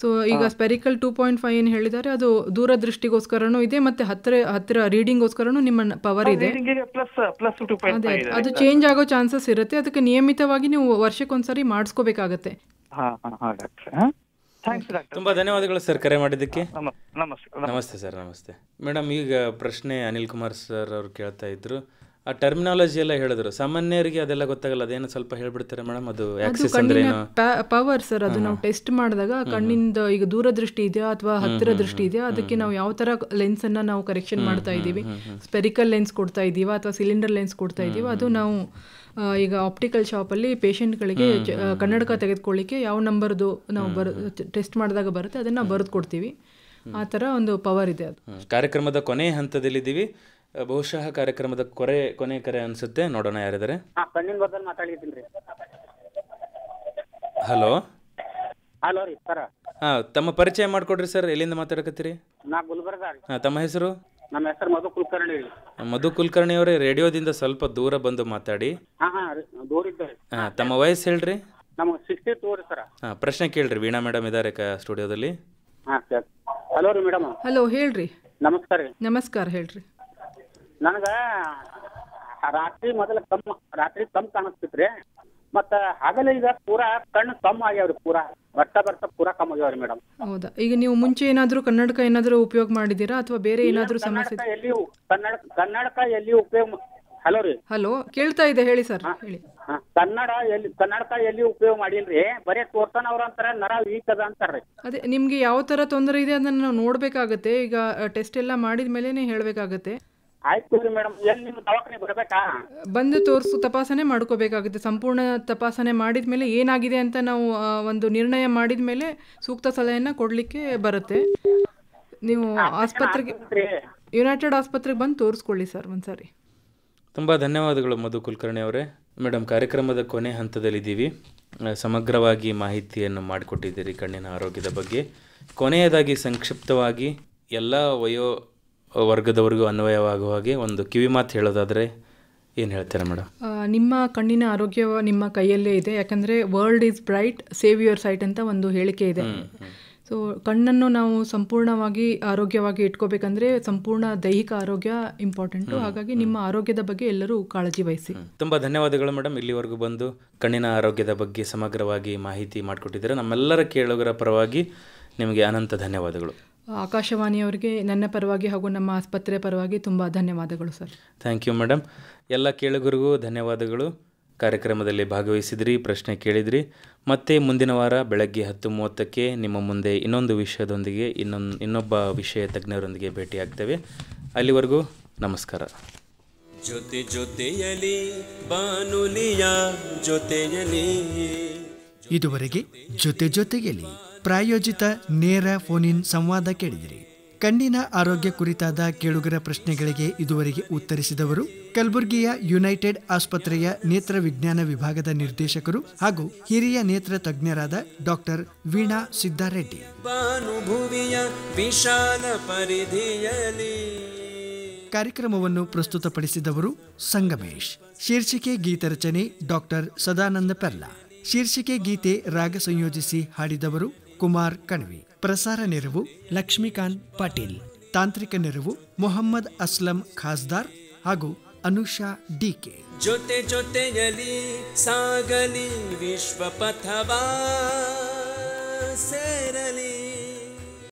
ಸೊ ಈಗ ಸ್ಪೆರಿಕಲ್ 2.5 ಏನು ಹೇಳಿದ್ದಾರೆ ಅದು ದೂರದೃಷ್ಟಿಗೋಸ್ಕರನೂ ಇದೆ ಮತ್ತೆ ಹತ್ತಿರ ರೀಡಿಂಗ್ಗೋಸ್ಕರನೂ ನಿಮ್ಮ ಪವರ್ ಇದೆ. ಅದು ಚೇಂಜ್ ಆಗೋ ಚಾನ್ಸಸ್ ಇರುತ್ತೆ. ಅದಕ್ಕೆ ನಿಯಮಿತವಾಗಿ ನೀವು ವರ್ಷಕ್ಕೊಂದ್ಸರಿ ಮಾಡಿಸ್ಕೋಬೇಕಾಗತ್ತೆ. ತುಂಬಾ ಧನ್ಯವಾದಗಳು ಸರ್ ಕರೆ ಮಾಡಿದ್ದಕ್ಕೆ. ನಮಸ್ತೆ ಸರ್. ನಮಸ್ತೆ ಮೇಡಮ್. ಈಗ ಪ್ರಶ್ನೆ ಅನಿಲ್ ಕುಮಾರ್ ಸರ್ ಅವ್ರು ಕೇಳ್ತಾ ಇದ್ರು, ಆ ಟರ್ಮಿನಾಲಜಿ ಎಲ್ಲ ಹೇಳಿದ್ರು, ಸಾಮಾನ್ಯರಿಗೆ ಅದೆಲ್ಲ ಗೊತ್ತಾಗಲ್ಲ, ಅದೇನು ಸ್ವಲ್ಪ ಹೇಳ್ಬಿಡ್ತಾರೆ ಮೇಡಮ್? ಅದು ಆಕ್ಸಿಸ್ ಅಂದ್ರೆ ಏನು? ಪವರ್ ಸರ್, ಅದು ನಾವು ಟೆಸ್ಟ್ ಮಾಡಿದಾಗ ಕಣ್ಣಿಂದ ಈಗ ದೂರದೃಷ್ಟಿ ಇದೆಯಾ ಅಥವಾ ಹತ್ತಿರ ದೃಷ್ಟಿ ಇದೆಯಾ ಅದಕ್ಕೆ ನಾವು ಯಾವ ತರ ಲೆನ್ಸ್ ಅನ್ನ ನಾವು ಕರೆಕ್ಷನ್ ಮಾಡ್ತಾ ಇದ್ದೀವಿ, ಸ್ಪೆರಿಕಲ್ ಲೆನ್ಸ್ ಕೊಡ್ತಾ ಇದ್ದೀವಾ ಅಥವಾ ಸಿಲಿಂಡರ್ ಲೆನ್ಸ್ ಕೊಡ್ತಾ ಇದ್ದೀವಾ, ಅದು ನಾವು ಈಗ ಆಪ್ಟಿಕಲ್ ಶಾಪಲ್ಲಿ ಪೇಷಂಟ್ಗಳಿಗೆ ಕನ್ನಡಕ ತೆಗೆದುಕೊಳ್ಳಿಕ್ಕೆ ಯಾವ ನಂಬರ್ದು ನಾವು ಟೆಸ್ಟ್ ಮಾಡಿದಾಗ ಬರುತ್ತೆ ಅದನ್ನು ನಾವು ಬರೆದು ಕೊಡ್ತೀವಿ. ಆ ಥರ ಒಂದು ಪವರ್ ಇದೆ. ಅದು ಕಾರ್ಯಕ್ರಮದ ಕೊನೆ ಹಂತದಲ್ಲಿದ್ದೀವಿ. ಬಹುಶಃ ಕಾರ್ಯಕ್ರಮದ ಕೊನೆ ಕರೆ ಅನ್ಸುತ್ತೆ. ನೋಡೋಣ ಯಾರಿದ್ದಾರೆ. ಹಲೋ ಹಲೋ ರೀ ಸರ್. ತಮ್ಮ ಪರಿಚಯ ಮಾಡ್ಕೊಡ್ರಿ ಸರ್. ಎಲ್ಲಿಂದ ಮಾತಾಡಕತ್ತೀರಿ? ನಾ ಗುಲ್ಬರ್ಗ. ತಮ್ಮ ಹೆಸರು? ನಮ್ಮ ಹೆಸರು ಮಧು ಕುಲಕರ್ಣಿ. ಮಧು ಕುಲಕರ್ಣಿ ಅವರೇ, ರೇಡಿಯೋದಿಂದ ಸ್ವಲ್ಪ ದೂರ ಬಂದು ಮಾತಾಡಿ. ದೂರ ಇದ್ದಾರೆ. ತಮ್ಮ ವಯಸ್ಸು ಹೇಳ್ರಿ? ನಮಗೆ 62 ರೀ ಸರ್. ಪ್ರಶ್ನೆ ಕೇಳ್ರಿ. ವೀಣಾ ಮೇಡಮ್ ಇದ್ದಾರೆ ಸ್ಟುಡಿಯೋದಲ್ಲಿ. ಹಲೋ ರೀ ಮೇಡಮ್. ಹಲೋ ಹೇಳ್ರಿ. ನಮಸ್ಕಾರ ರೀ. ನಮಸ್ಕಾರ ಹೇಳ್ರಿ. ನನಗೆ ರಾತ್ರಿ ಮೊದಲ ರಾತ್ರಿ ಕಮ್ಮಿ ಕಾಣಿಸ್ತಿತ್ರಿ, ಮತ್ತು ಹಗಲ ಈಗ ಪೂರಾ ಕಣ್ಣು ಕಮ್ಮಿ ಆಗ್ಯಾವ್ರಿ, ಪೂರಾ ಬರ್ತಾ ಪೂರಾ ಕಮ್ಮಿ ಆಗ್ಯಾವ್ರಿ ಮೇಡಮ್. ಹೌದಾ? ಈಗ ನೀವು ಮುಂಚೆ ಏನಾದರೂ ಕನ್ನಡಕ ಏನಾದರೂ ಉಪಯೋಗ ಮಾಡಿದ್ದೀರಾ ಅಥವಾ ಬೇರೆ ಏನಾದರೂ ಸಮಸ್ಯೆ? ಕನ್ನಡಕ ಎಲ್ಲಿ ಉಪಯೋಗ? ಹಲೋ ರೀ. ಹಲೋ ಕೇಳ್ತಾ ಇದೆ, ಹೇಳಿ ಸರ್. ಹೇಳಿ. ಕನ್ನಡಕ ಎಲ್ಲಿ ಉಪಯೋಗ ಮಾಡಿಲ್ರಿ, ಬರೀ ತೋರ್ತಾನ ಅವ್ರ ಅಂತಾರ ನರ ವೀಕ್ ಅದ ಅಂತಾರ್ರಿ. ಅದೇ ನಿಮ್ಗೆ ಯಾವ ತರ ತೊಂದರೆ ಇದೆ ಅದನ್ನ ನಾವು ನೋಡ್ಬೇಕಾಗತ್ತೆ. ಈಗ ಟೆಸ್ಟ್ ಎಲ್ಲ ಮಾಡಿದ ಮೇಲೆನೆ ಹೇಳ್ಬೇಕಾಗತ್ತೆ. ಆಯ್ತು ರೀ ಮೇಡಮ್, ಎಲ್ಲಿ ನಿಮ್ಮ ದವಾಖಾನೆ ಬರಬೇಕಾ? ಬಂದು ತಪಾಸಣೆ ಮಾಡ್ಕೋಬೇಕಾಗುತ್ತೆ. ಸಂಪೂರ್ಣ ತಪಾಸಣೆ ಮಾಡಿದ ಮೇಲೆ ಏನಾಗಿದೆ ಅಂತ ನಾವು ಒಂದು ನಿರ್ಣಯ ಮಾಡಿದ ಮೇಲೆ ಸೂಕ್ತ ಸಲಹೆಯನ್ನು ಕೊಡಲಿಕ್ಕೆ ಬರುತ್ತೆ. ನೀವು ಆಸ್ಪತ್ರೆಗೆ, ಯುನೈಟೆಡ್ ಆಸ್ಪತ್ರೆಗೆ ಬಂದು ತೋರಿಸ್ಕೊಳ್ಳಿ ಸರ್ ಒಂದ್ಸರಿ. ತುಂಬ ಧನ್ಯವಾದಗಳು ಮಧು ಕುಲಕರ್ಣಿ ಅವರೇ. ಮೇಡಮ್, ಕಾರ್ಯಕ್ರಮದ ಕೊನೆ ಹಂತದಲ್ಲಿದ್ದೀವಿ. ಸಮಗ್ರವಾಗಿ ಮಾಹಿತಿಯನ್ನು ಮಾಡಿಕೊಟ್ಟಿದ್ದೀರಿ ಕಣ್ಣಿನ ಆರೋಗ್ಯದ ಬಗ್ಗೆ. ಕೊನೆಯದಾಗಿ ಸಂಕ್ಷಿಪ್ತವಾಗಿ ಎಲ್ಲ ವಯೋ ವರ್ಗದವರಿಗೂ ಅನ್ವಯವಾಗುವ ಹಾಗೆ ಒಂದು ಕಿವಿ ಮಾತು ಹೇಳೋದಾದರೆ ಏನು ಹೇಳ್ತಾರೆ ಮೇಡಮ್? ನಿಮ್ಮ ಕಣ್ಣಿನ ಆರೋಗ್ಯ ನಿಮ್ಮ ಕೈಯಲ್ಲೇ ಇದೆ. ಯಾಕಂದರೆ world is bright, save your site ಅಂತ ಒಂದು ಹೇಳಿಕೆ ಇದೆ. ಸೊ ಕಣ್ಣನ್ನು ನಾವು ಸಂಪೂರ್ಣವಾಗಿ ಆರೋಗ್ಯವಾಗಿ ಇಟ್ಕೋಬೇಕಂದ್ರೆ ಸಂಪೂರ್ಣ ದೈಹಿಕ ಆರೋಗ್ಯ ಇಂಪಾರ್ಟೆಂಟು. ಹಾಗಾಗಿ ನಿಮ್ಮ ಆರೋಗ್ಯದ ಬಗ್ಗೆ ಎಲ್ಲರೂ ಕಾಳಜಿ ವಹಿಸಿ. ತುಂಬ ಧನ್ಯವಾದಗಳು ಮೇಡಮ್. ಇಲ್ಲಿವರೆಗೂ ಬಂದು ಕಣ್ಣಿನ ಆರೋಗ್ಯದ ಬಗ್ಗೆ ಸಮಗ್ರವಾಗಿ ಮಾಹಿತಿ ಮಾಡಿಕೊಟ್ಟಿದ್ದೀರಾ. ನಮ್ಮೆಲ್ಲರ ಕೇಳುಗರ ಪರವಾಗಿ ನಿಮಗೆ ಅನಂತ ಧನ್ಯವಾದಗಳು. ಆಕಾಶವಾಣಿಯವರಿಗೆ ನನ್ನ ಪರವಾಗಿ ಹಾಗೂ ನಮ್ಮ ಆಸ್ಪತ್ರೆ ಪರವಾಗಿ ತುಂಬ ಧನ್ಯವಾದಗಳು ಸರ್. Thank you madam. ಎಲ್ಲ ಕೇಳುಗರಿಗೂ ಧನ್ಯವಾದಗಳು. ಕಾರ್ಯಕ್ರಮದಲ್ಲಿ ಭಾಗವಹಿಸಿದ್ರಿ, ಪ್ರಶ್ನೆ ಕೇಳಿದ್ರಿ. ಮತ್ತೆ ಮುಂದಿನ ವಾರ ಬೆಳಗ್ಗೆ 10:30ಕ್ಕೆ ನಿಮ್ಮ ಮುಂದೆ ಇನ್ನೊಂದು ವಿಷಯದೊಂದಿಗೆ ಇನ್ನೊಬ್ಬ ವಿಷಯ ತಜ್ಞರೊಂದಿಗೆ ಭೇಟಿಯಾಗ್ತೇವೆ. ಅಲ್ಲಿವರೆಗೂ ನಮಸ್ಕಾರ. ಜೊತೆ ಜೊತೆಯಲಿ ಬಾನುಲಿಯ ಜೊತೆಯಲಿ. ಇದುವರೆಗೆ ಜೊತೆ ಜೊತೆಯಲ್ಲಿ ಪ್ರಾಯೋಜಿತ ನೇರ ಫೋನ್ ಇನ್ ಸಂವಾದ ಕೇಳಿದಿರಿ. ಕಣ್ಣಿನ ಆರೋಗ್ಯ ಕುರಿತಾದ ಕೇಳುಗರ ಪ್ರಶ್ನೆಗಳಿಗೆ ಇದುವರೆಗೆ ಉತ್ತರಿಸಿದವರು ಕಲಬುರಗಿಯ ಯುನೈಟೆಡ್ ಆಸ್ಪತ್ರೆಯ ನೇತ್ರ ವಿಜ್ಞಾನ ವಿಭಾಗದ ನಿರ್ದೇಶಕರು ಹಾಗೂ ಹಿರಿಯ ನೇತ್ರ ತಜ್ಞರಾದ ಡಾಕ್ಟರ್ ವೀಣಾ ಸಿದ್ದಾರೆಡ್ಡಿ. ಭಾನುಭುವಿಯ ವಿಶಾಲ ಪರಿಧಿಯಲಿ. ಕಾರ್ಯಕ್ರಮವನ್ನು ಪ್ರಸ್ತುತಪಡಿಸಿದವರು ಸಂಗಮೇಶ್. ಶೀರ್ಷಿಕೆ ಗೀತರಚನೆ ಡಾಕ್ಟರ್ ಸದಾನಂದ ಪೆರ್ಲಾ. ಶೀರ್ಷಿಕೆ ಗೀತೆ ರಾಗ ಸಂಯೋಜಿಸಿ ಹಾಡಿದವರು ಕುಮಾರ್ ಕಣ್ವಿ. ಪ್ರಸಾರ ನೆರವು ಲಕ್ಷ್ಮೀಕಾಂತ್ ಪಾಟೀಲ್. ತಾಂತ್ರಿಕ ನೆರವು ಮೊಹಮ್ಮದ್ ಅಸ್ಲಂ ಖಾಸ್ದಾರ್ ಹಾಗೂ ಅನುಷಾ ಡಿಕೆ. ಜೊತೆ ಜೊತೆಯಲಿ ಸಾಗಲಿ ವಿಶ್ವ ಪಥವಾ ಸೇರಲಿ.